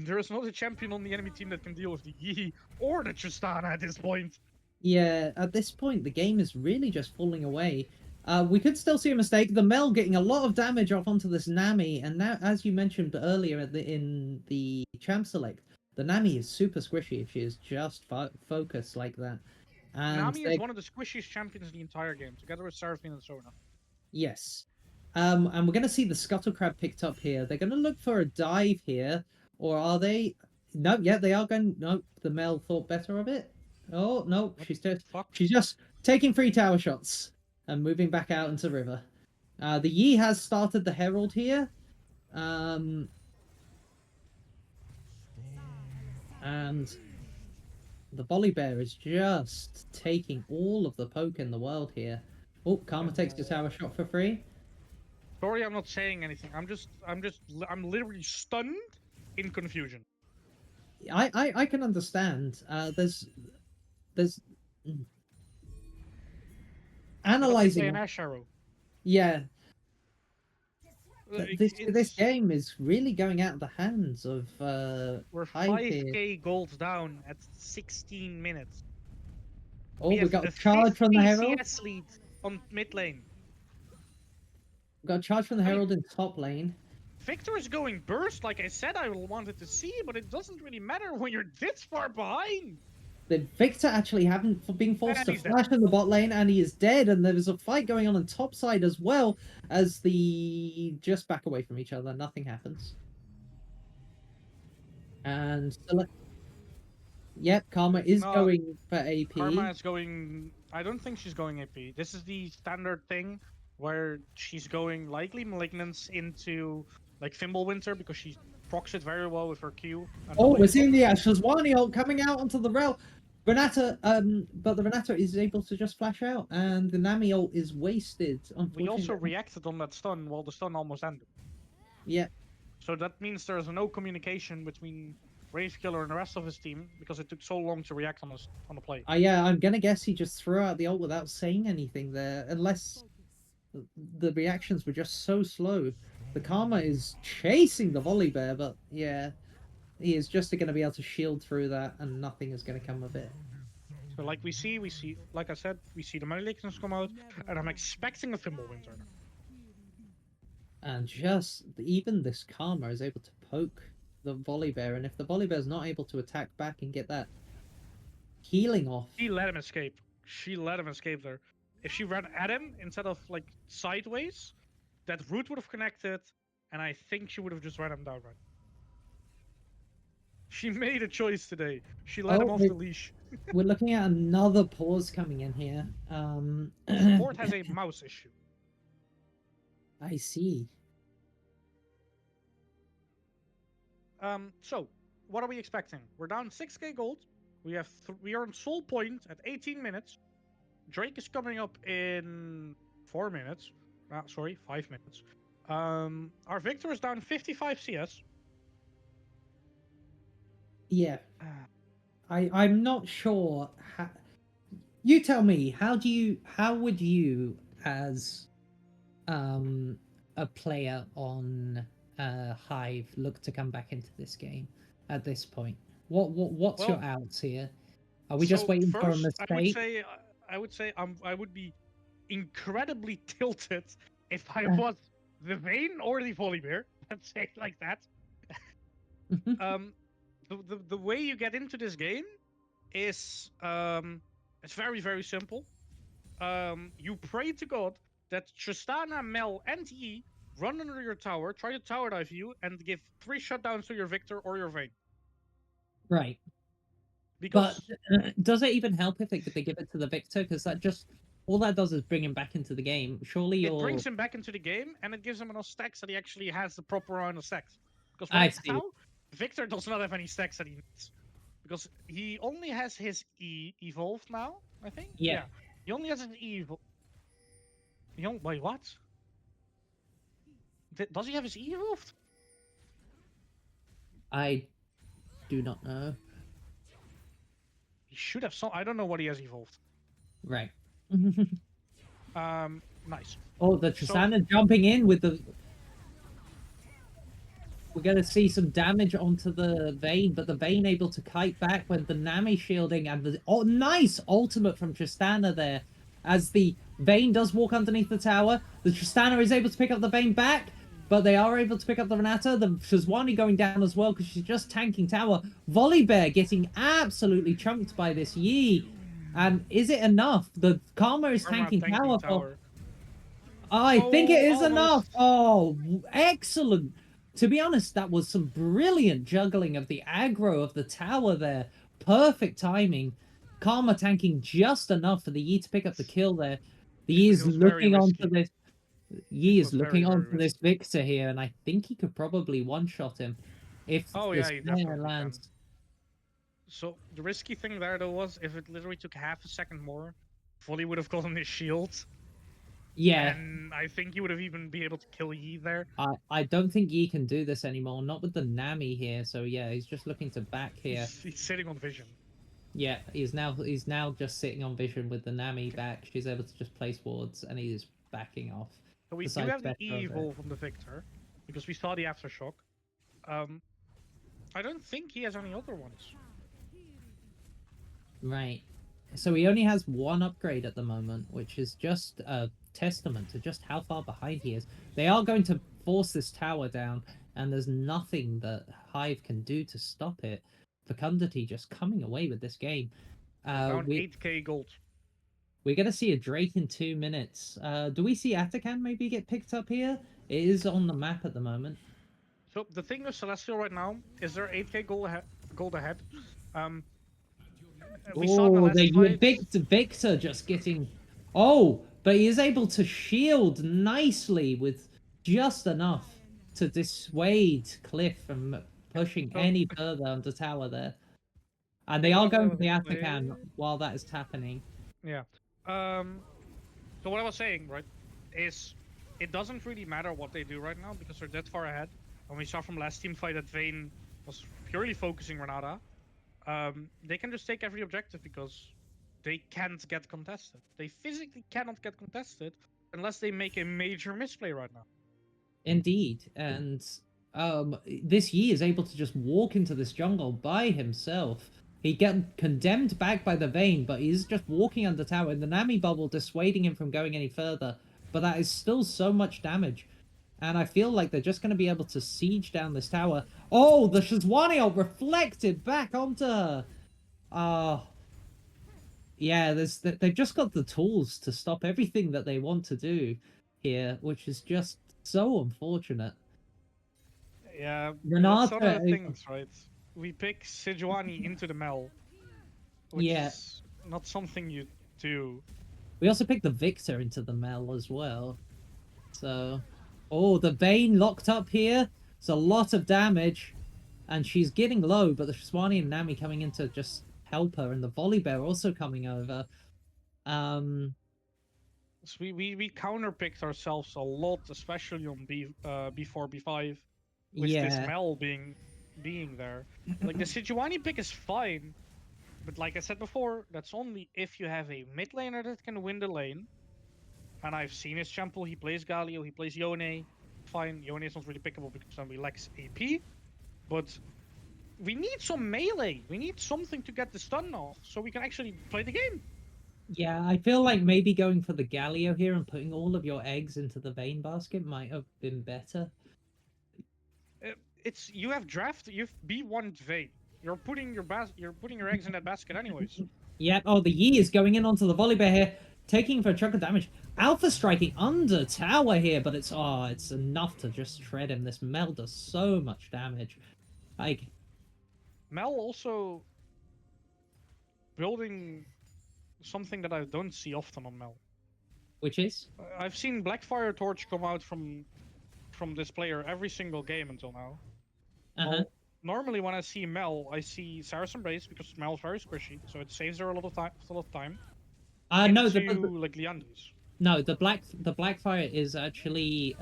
there is not a champion on the enemy team that can deal with the Yi or the Tristana at this point. Yeah, at this point, the game is really just falling away. We could still see a mistake. The Mel getting a lot of damage off onto this Nami, and now, as you mentioned earlier in the Champ Select, the Nami is super squishy if she is just focused like that. And Nami is one of the squishiest champions in the entire game, together with Seraphine and Sona. Yes. And we're going to see the Scuttle Crab picked up here. They're going to look for a dive here. Or are they? No, yeah, they are going. No, the Mel thought better of it. Oh, no, she's just taking 3 tower shots and moving back out into the river. The Yi has started the Herald here. And the Volibear is just taking all of the poke in the world here. Oh, Karma takes the tower shot for free. Sorry, I'm not saying anything. I'm literally stunned in confusion. I can understand. There's analyzing an Ash Arrow. Yeah. This game is really going out of the hands of we're Hive 5k here. gold down at 16 minutes. Oh, we got a charge from the Herald. CS lead on mid lane. We got a charge from the Herald in top lane. Victor is going burst, like I said I wanted to see, but it doesn't really matter when you're this far behind. The Victor actually haven't been forced to flash in the bot lane, and he is dead. And there's a fight going on top side as well, as the just back away from each other. Nothing happens. And yep, Karma is going for AP. Karma is going. I don't think she's going AP. This is the standard thing where she's going likely Malignance into like Fimbulwinter because she procs it very well with her Q. Oh, we're seeing the Shazwani ult coming out onto the rail. Renata, but the Renata is able to just flash out, and the Nami ult is wasted. We also reacted on that stun while the stun almost ended. Yeah. So that means there's no communication between Wravekiller and the rest of his team because it took so long to react on the play. Yeah, I'm gonna guess he just threw out the ult without saying anything there, unless the reactions were just so slow. The Karma is chasing the Volibear, but yeah, he is just going to be able to shield through that, and nothing is going to come of it. So like we see, like I said, we see the Malignance come out, and I'm expecting a Fimbulwinter. And just even this Karma is able to poke the Volibear, and if the Volibear is not able to attack back and get that healing off, she let him escape. She let him escape there. If she ran at him instead of like sideways, that root would have connected, and I think she would have just ran him down right. She made a choice today. She let him off the leash. We're looking at another pause coming in here. Support has a mouse issue. I see. So what are we expecting? We're down 6k gold. We are on soul point at 18 minutes. Drake is coming up in 4 minutes. Sorry, 5 minutes. Our Victor is down 55 CS. Yeah. I'm not sure. You tell me, how would you, as a player on Hive, look to come back into this game at this point? What's your outs here? Are we just waiting for a mistake? I would say I would be incredibly tilted if I was the Vayne or the Volibear. Let's say it like that. The way you get into this game is it's very, very simple. You pray to God that Tristana, Mel, and Yi run under your tower, try to tower dive you, and give 3 shutdowns to your Victor or your Vayne. Right. Because But does it even help if they give it to the Victor? Because that just all that does is bring him back into the game. Surely it you're. brings him back into the game, and it gives him enough stacks that he actually has the proper amount of stacks. Because I right see. now, Victor does not have any stacks that he needs. Because he only has his E evolved now, I think? Yeah. He only has his E evolved. Wait, what? Does he have his E evolved? I do not know. He should have some. I don't know what he has evolved. Right. Nice. Oh, the Tristana jumping in with the. We're going to see some damage onto the Vayne, but the Vayne able to kite back when the Nami shielding and the nice ultimate from Tristana there. As the Vayne does walk underneath the tower, the Tristana is able to pick up the Vayne back, but they are able to pick up the Renata. The Shazwani going down as well because she's just tanking tower. Volibear getting absolutely chunked by this Yi. And is it enough? The Karma is tanking tower for... I think it is enough. Oh, excellent. To be honest, that was some brilliant juggling of the aggro of the tower there. Perfect timing. Karma tanking just enough for the Yi to pick up the kill there. The Yi is looking onto this. Yi is looking onto this Victor here, and I think he could probably one-shot him if this player lands. Can. So the risky thing there though was if it literally took half a second more, Volley would have gotten his shield. Yeah. And I think you would have even be able to kill Yi there. I don't think Yi can do this anymore. Not with the Nami here. So yeah, he's just looking to back here. He's sitting on Vision. Yeah, he's now just sitting on Vision with the Nami back. She's able to just place wards, and he's backing off. So we do have the evil from the Victor, because we saw the aftershock. I don't think he has any other ones. Right. So he only has one upgrade at the moment, which is just a testament to just how far behind he is. They are going to force this tower down, and there's nothing that Hive can do to stop it. Fecundity just coming away with this game. Around 8k gold. We're going to see a Drake in 2 minutes. Do we see Atakan maybe get picked up here? It is on the map at the moment. So the thing with Celestial right now is they're 8k gold ahead. We saw in the last fight... Victor just getting... Oh, but he is able to shield nicely with just enough to dissuade Cliff from pushing any further onto tower there. And they are going for the Atakan while that is happening. Yeah. So what I was saying, right, is it doesn't really matter what they do right now because they're that far ahead. And we saw from last team fight that Vayne was purely focusing Renata. They can just take every objective because they can't get contested. They physically cannot get contested unless they make a major misplay right now. Indeed, and this Yi is able to just walk into this jungle by himself. He get condemned back by the Vayne, but he's just walking under tower, and the Nami bubble dissuading him from going any further. But that is still so much damage. And I feel like they're just going to be able to siege down this tower. Oh, the Shazwani ult reflected back onto her. Yeah, they've just got the tools to stop everything that they want to do here, which is just so unfortunate. Yeah, Renata, that's one of the things, right? We pick Sejuani into the Mel, which is not something you do. We also picked the Victor into the Mel as well. So, oh, the Vayne locked up here. It's a lot of damage, and she's getting low, but the Shazwani and Nami coming in to just help her, and the Volibear also coming over. So we counterpicked ourselves a lot, especially on B4, B5, with this Mel being there. Like the Sejuani pick is fine, but like I said before, that's only if you have a mid laner that can win the lane. And I've seen his sample. He plays Galio, he plays Yone. Fine, Yone is not really pickable because then we lack AP, but we need some melee. We need something to get the stun off so we can actually play the game. Yeah, I feel like maybe going for the Galio here and putting all of your eggs into the vein basket might have been better. It's you have draft. You've B1 Vayne. You're putting your eggs in that basket anyways. Yep. Oh, the Yi is going in onto the Volibear here, taking for a chunk of damage. Alpha striking under tower here, but it's enough to just shred him. This Mel does so much damage. Like, Mel also building something that I don't see often on Mel. which is I've seen Blackfire Torch come out from this player every single game until now. Well, normally when I see Mel, I see Saracen Brace because Mel's very squishy, so it saves her a lot of time. No, Into like Liandry's. No, the Blackfire is actually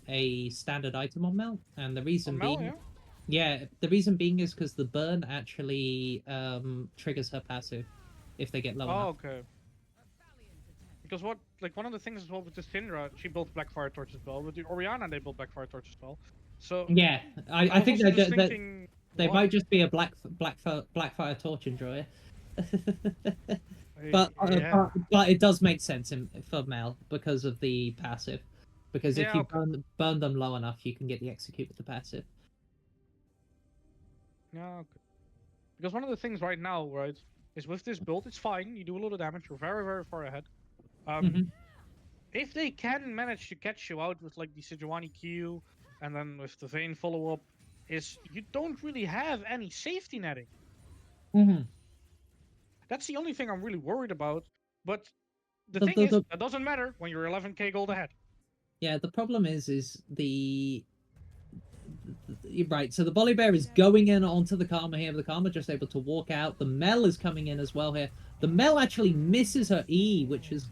a standard item on Mel, and the reason Mel, being, yeah? yeah, the reason being is because the burn actually triggers her passive if they get low enough. Okay. Because one of the things as well with the Syndra, she built Blackfire Torch as well. With the Orianna, they built Blackfire Torch as well. So yeah, I think also that thinking, they what? might just be a Blackfire Torch enjoyer. But, yeah. but it does make sense for Mel because of the passive. Because if Yeah, you okay. burn them low enough, you can get the execute with the passive. Yeah, okay. Because one of the things right now, right, is with this build, it's fine. You do a lot of damage. You're very, very far ahead. If they can manage to catch you out with like the Sejuani Q, and then with the Vayne follow-up, is you don't really have any safety netting. That's the only thing I'm really worried about. But the thing is, that doesn't matter when you're 11k gold ahead. Yeah, the problem is right. So the Volibear is going in onto the Karma here. The Karma just able to walk out. The Mel is coming in as well here. The Mel actually misses her E, which is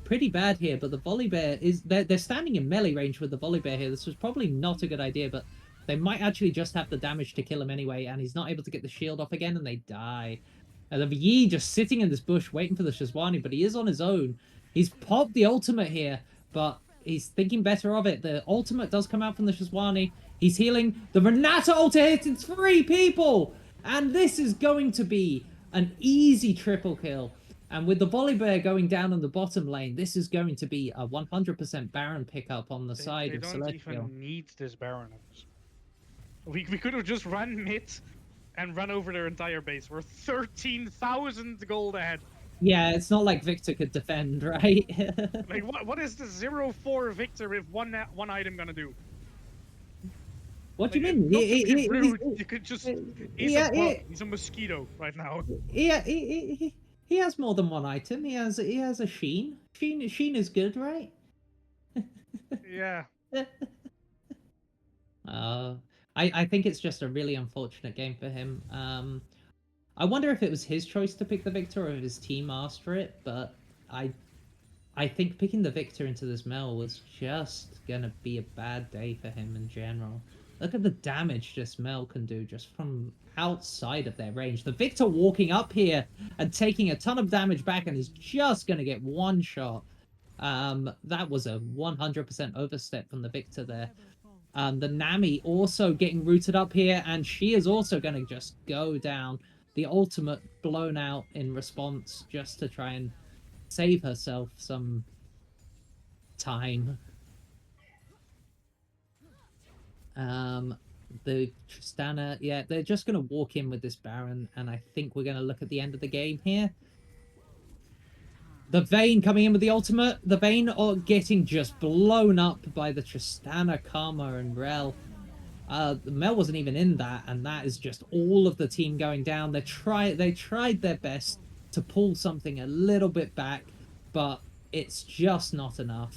pretty bad here. But the Volibear is they're standing in melee range with the Volibear here. This was probably not a good idea, but they might actually just have the damage to kill him anyway. And he's not able to get the shield off again, and they die. And the Yi just sitting in this bush waiting for the Shazwani, but he is on his own. He's popped the ultimate here, but he's thinking better of it. The ultimate does come out from the Shazwani. He's healing. The Renata ulti hitting 3 people! And this is going to be an easy triple kill. And with the Volibear going down on the bottom lane, this is going to be a 100% Baron pickup on the side of Celestial. They don't even need this Baron. We could have just run mid and run over their entire base. We're 13,000 gold ahead. Yeah, it's not like Victor could defend, right? Like, what is the 0-4 Victor with one item gonna do? What do you mean? You could just... He's a bug. He's a mosquito right now. He has more than one item. He has a Sheen. Sheen is good, right? Yeah. I think it's just a really unfortunate game for him. I wonder if it was his choice to pick the Victor or if his team asked for it, but I think picking the Victor into this Mel was just gonna be a bad day for him in general. Look at the damage this Mel can do just from outside of their range. The Victor walking up here and taking a ton of damage back and is just gonna get one shot. That was a 100% overstep from the Victor there. The Nami also getting rooted up here, and she is also going to just go down. The ultimate blown out in response just to try and save herself some time. The Tristana, yeah, they're just going to walk in with this Baron, and I think we're going to look at the end of the game here. The Vayne coming in with the ultimate. The Vayne are getting just blown up by the Tristana, Karma, and Rel. The Mel wasn't even in that, and that is just all of the team going down. They tried their best to pull something a little bit back, but it's just not enough.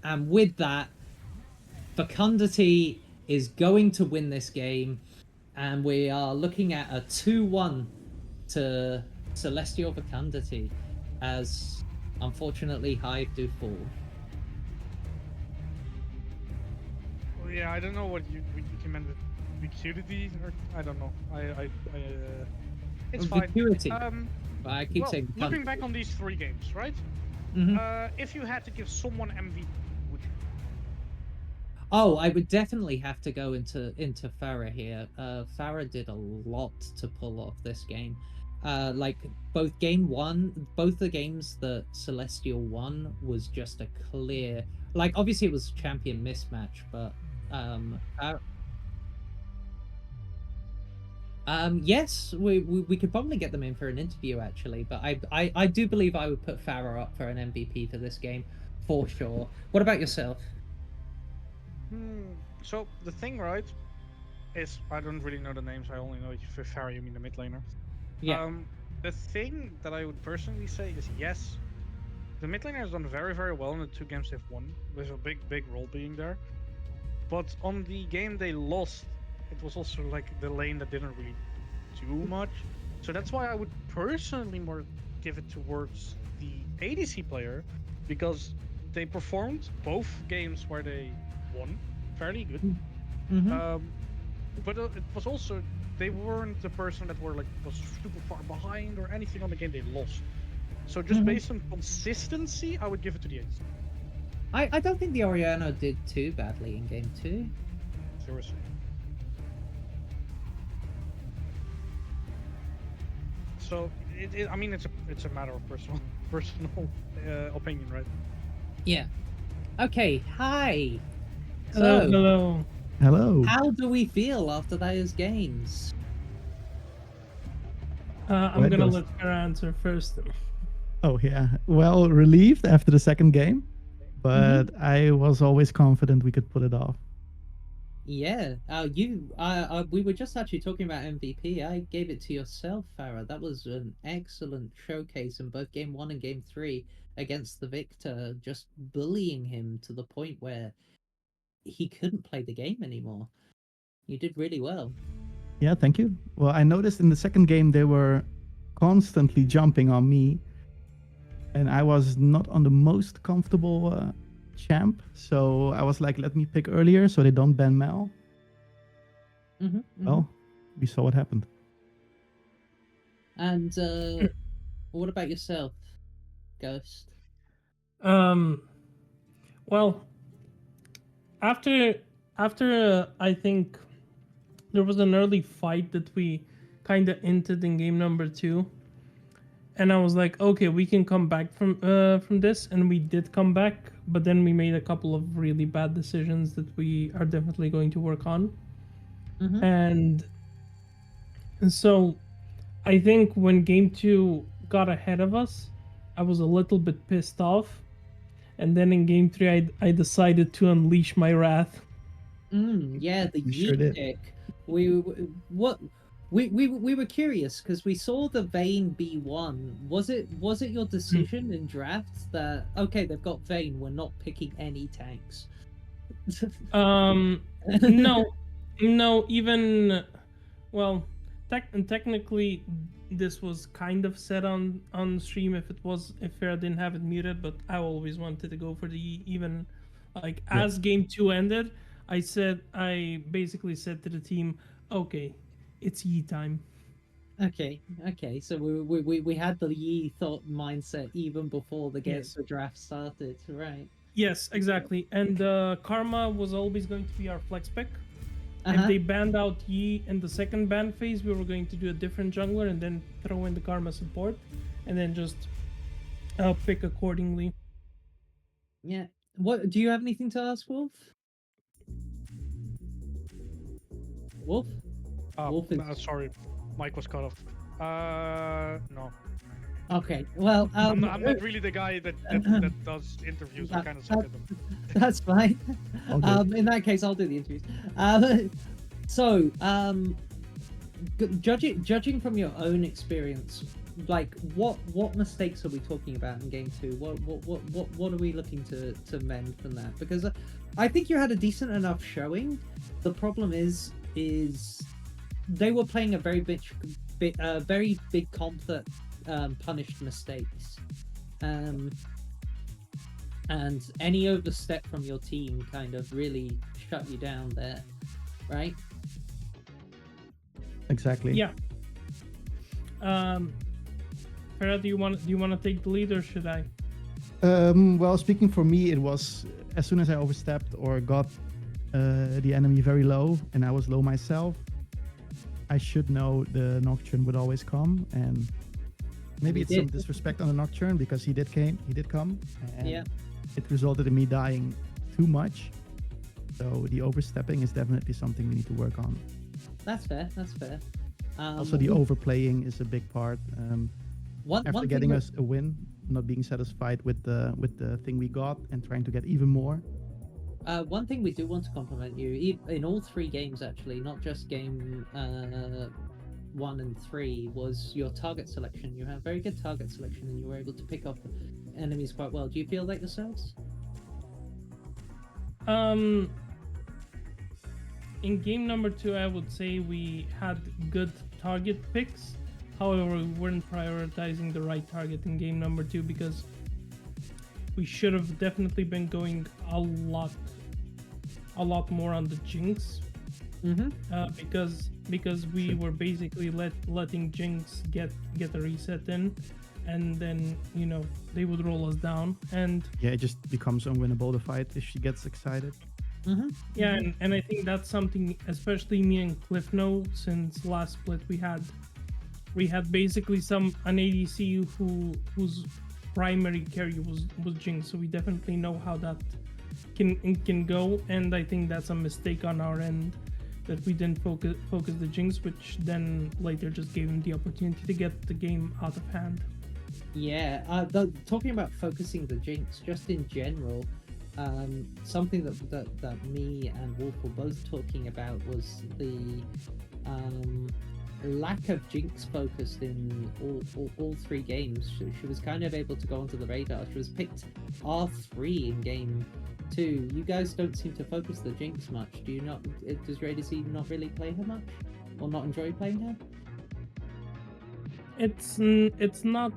And with that, Fecundity is going to win this game, and we are looking at a 2-1 to Celestial Fecundity, as unfortunately Hive do fall. Well, yeah, I don't know what you meant with Vacuity, or I don't know. It's Vacuity. fine. I keep saying looking back on these 3 games, right? If you had to give someone MVP, would you? Oh, I would definitely have to go into Farah here. Farah did a lot to pull off this game. like both game one, both the games that Celestial won was just a clear, like obviously it was champion mismatch, but yes, we could probably get them in for an interview actually, but I do believe I would put Farah up for an MVP for this game for sure. What about yourself? So the thing, right, is I don't really know the names. I only know if Farah, you mean the mid laner. Yeah. The thing that I would personally say is yes, the mid laner has done very, very well in the 2 games they've won, with a big role being there. But on the game they lost, it was also like the lane that didn't really do much. So that's why I would personally more give it towards the ADC player, because they performed both games where they won fairly good. Mm-hmm. But it was also, they weren't the person that was super far behind or anything on the game they lost. So just based on consistency, I would give it to the ADC. I don't think the Oriana did too badly in game 2. Seriously. So I mean, it's a matter of personal opinion, right? Yeah. Okay. Hi. Hello, So, hello. Hello. how do we feel after those games? I'm Where gonna does- let her answer first. Oh yeah. Well, relieved after the second game, but I was always confident we could pull it off. Yeah. We were just actually talking about MVP. I gave it to yourself, Farah. That was an excellent showcase in both game 1 and game 3 against the Victor, just bullying him to the point where he couldn't play the game anymore. You did really well. Yeah, thank you. Well, I noticed in the second game they were constantly jumping on me, and I was not on the most comfortable champ. So I was like, let me pick earlier so they don't ban Mel. Well, we saw what happened. And what about yourself, Ghost? Well, after I think there was an early fight that we kind of entered in game number 2, and I was like, okay, we can come back from this, and we did come back, but then we made a couple of really bad decisions that we are definitely going to work on, and so I think when game 2 got ahead of us, I was a little bit pissed off. And then in game 3, I decided to unleash my wrath. Yeah, the You sure yeet did. pick. We were curious because we saw the Vayne B1. Was it your decision in drafts that okay, they've got Vayne, we're not picking any tanks? No, even well, technically, this was kind of said on stream if I didn't have it muted, but I always wanted to go for the even, like as game 2 ended, I basically said to the team, okay, it's Yi time. Okay. So we had the Yi thought mindset even before the Yes. the draft started, right? Yes, exactly. And Karma was always going to be our flex pick. Uh-huh. If they banned out Yi in the second ban phase, we were going to do a different jungler and then throw in the Karma support, and then just pick accordingly. Yeah. What do you have anything to ask, Wolf? Wolf? Wolf is... Sorry, Mike was cut off. No. Okay. Well, I'm not really the guy that does interviews. I kind of suck at them. That's fine. Okay. In that case, I'll do the interviews. So, judging from your own experience, like what mistakes are we talking about in game 2? What are we looking to mend from that? Because I think you had a decent enough showing. The problem is they were playing a very big comp that punished mistakes, and any overstep from your team kind of really shut you down there, right? Exactly. Yeah. Farah, do you want to take the lead or should I? Well, speaking for me, it was as soon as I overstepped or got the enemy very low, and I was low myself. I should know the Nocturne would always come, and maybe he it's some did. disrespect on the Nocturne because he did come, and Yeah. it resulted in me dying too much. So the overstepping is definitely something we need to work on. That's fair. That's fair. Also, the overplaying is a big part. After one getting thing us a win, not being satisfied with the thing we got and trying to get even more. one thing we do want to compliment you in all 3 games, actually, not just game 1 and 3, was your target selection. You had very good target selection, and you were able to pick off enemies quite well. Do you feel like yourselves? In game number 2, I would say we had good target picks. However, we weren't prioritizing the right target in game number 2 because we should have definitely been going a lot more on the Jinx. Mm-hmm. Because we were basically letting Jinx get a reset in, and then they would roll us down, and Yeah, it just becomes unwinnable, the fight, if she gets excited. Mm-hmm. yeah, and I think that's something especially me and Cliff know, since last split we had basically an ADC whose primary carry was Jinx, so we definitely know how that can go, and I think that's a mistake on our end that we didn't focus the Jinx, which then later just gave him the opportunity to get the game out of hand. Yeah, talking about focusing the Jinx, just in general, something that me and Wolf were both talking about was the lack of Jinx focused in all 3 games. She was kind of able to go onto the radar. She was picked R3 in game 2. You guys don't seem to focus the Jinx much. Do you not? Does your ADC not really play her much, or not enjoy playing her? It's not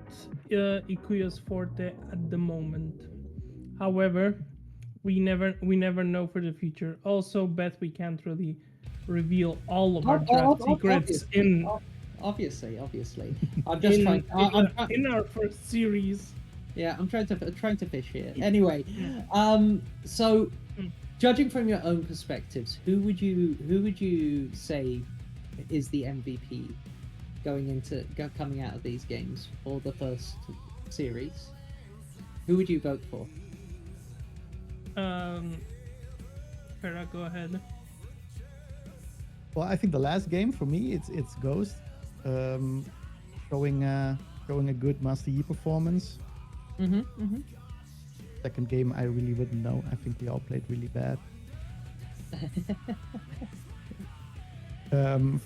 Ikuya's forte at the moment. However, we never know for the future. Also, Beth, we can't really reveal all of our draft secrets Obviously. I'm just trying. in our first series. Yeah, I'm trying to fish here. Anyway, so judging from your own perspectives, who would you say is the MVP coming out of these games for the first series? Who would you vote for? Farah, go ahead. Well, I think the last game for me, it's Ghost, showing a good Master Yi performance. Second game, I really wouldn't know. I think we all played really bad.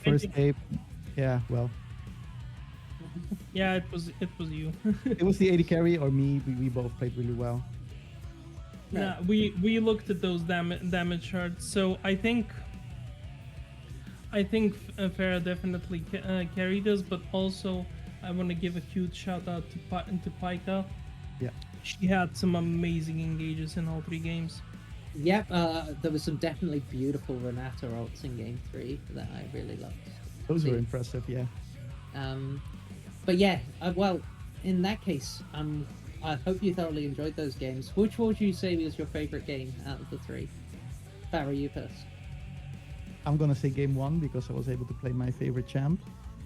First game, yeah, well, Yeah, it was you. it was the AD carry or me. We both played really well. Yeah, we looked at those damage charts. So I think Farah definitely carried us, but also I want to give a huge shout out to Paika. Yeah, she had some amazing engages in all 3 games. Yep, there was some definitely beautiful Renata ults in game 3 that I really loved. those were impressive. Yeah. But yeah, well, in that case, I hope you thoroughly enjoyed those games. Which would you say was your favorite game out of the 3? Farah, you first. I'm gonna say game 1 because I was able to play my favorite champ.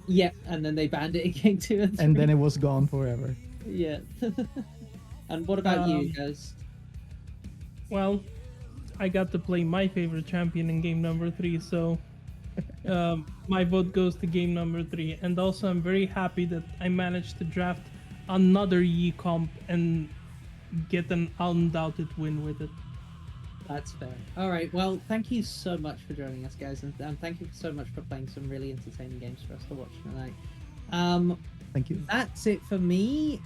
Yep, and then they banned it in game 2 and 3. And then it was gone forever. Yeah. And what about you guys? Well, I got to play my favorite champion in game number 3, so my vote goes to game number 3. And also, I'm very happy that I managed to draft another Yi comp and get an undoubted win with it. That's fair. All right. Well, thank you so much for joining us, guys, and thank you so much for playing some really entertaining games for us to watch tonight. Thank you. That's it for me.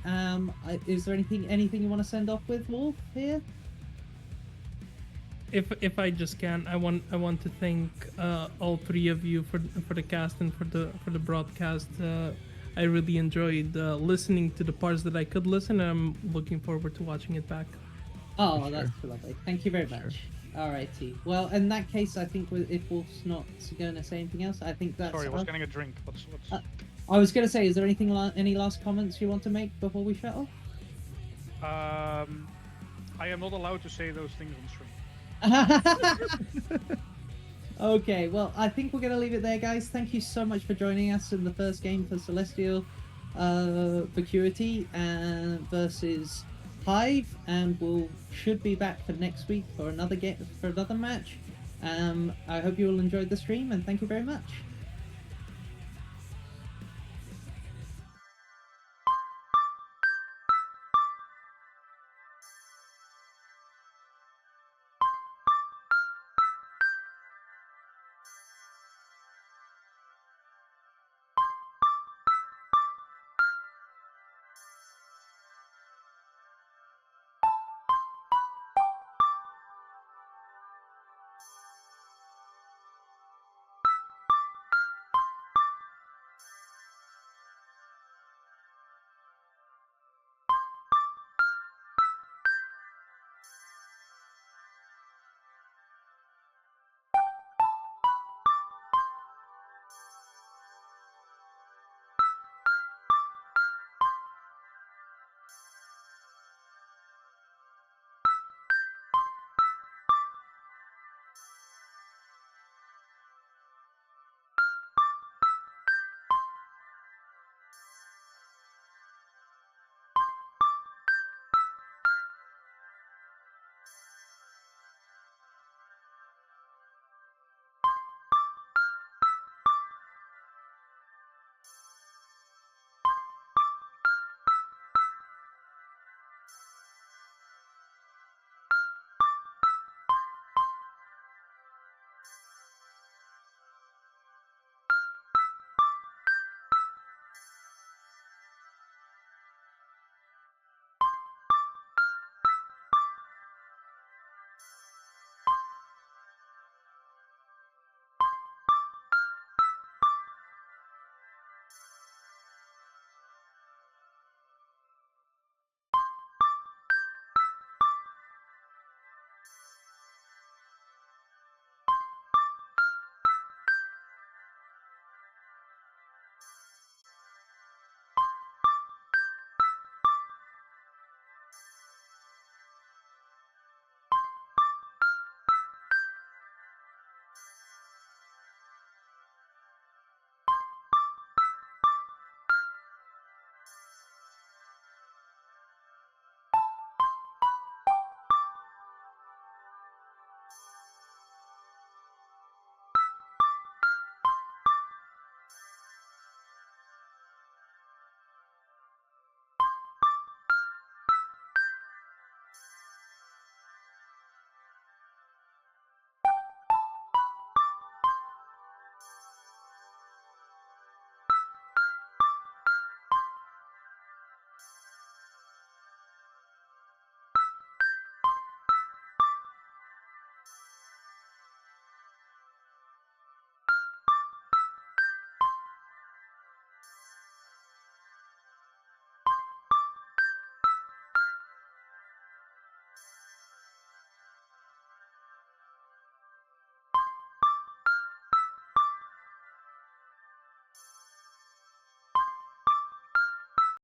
Is there anything you want to send off with, Wolf, here? If I just can, I want to thank all 3 of you for the cast and for the broadcast. I really enjoyed listening to the parts that I could listen, and I'm looking forward to watching it back. Oh, that's lovely. Thank you very much. Alrighty. Well, in that case, I think if Wolf's not going to say anything else, I think that's... Sorry, I was getting a drink. What's... I was going to say, is there anything any last comments you want to make before we shut off? I am not allowed to say those things on stream. Okay, well, I think we're going to leave it there, guys. Thank you so much for joining us in the first game for Celestial Vacuity versus Hive, and we'll should be back for next week for another match. I hope you all enjoyed the stream, and thank you very much.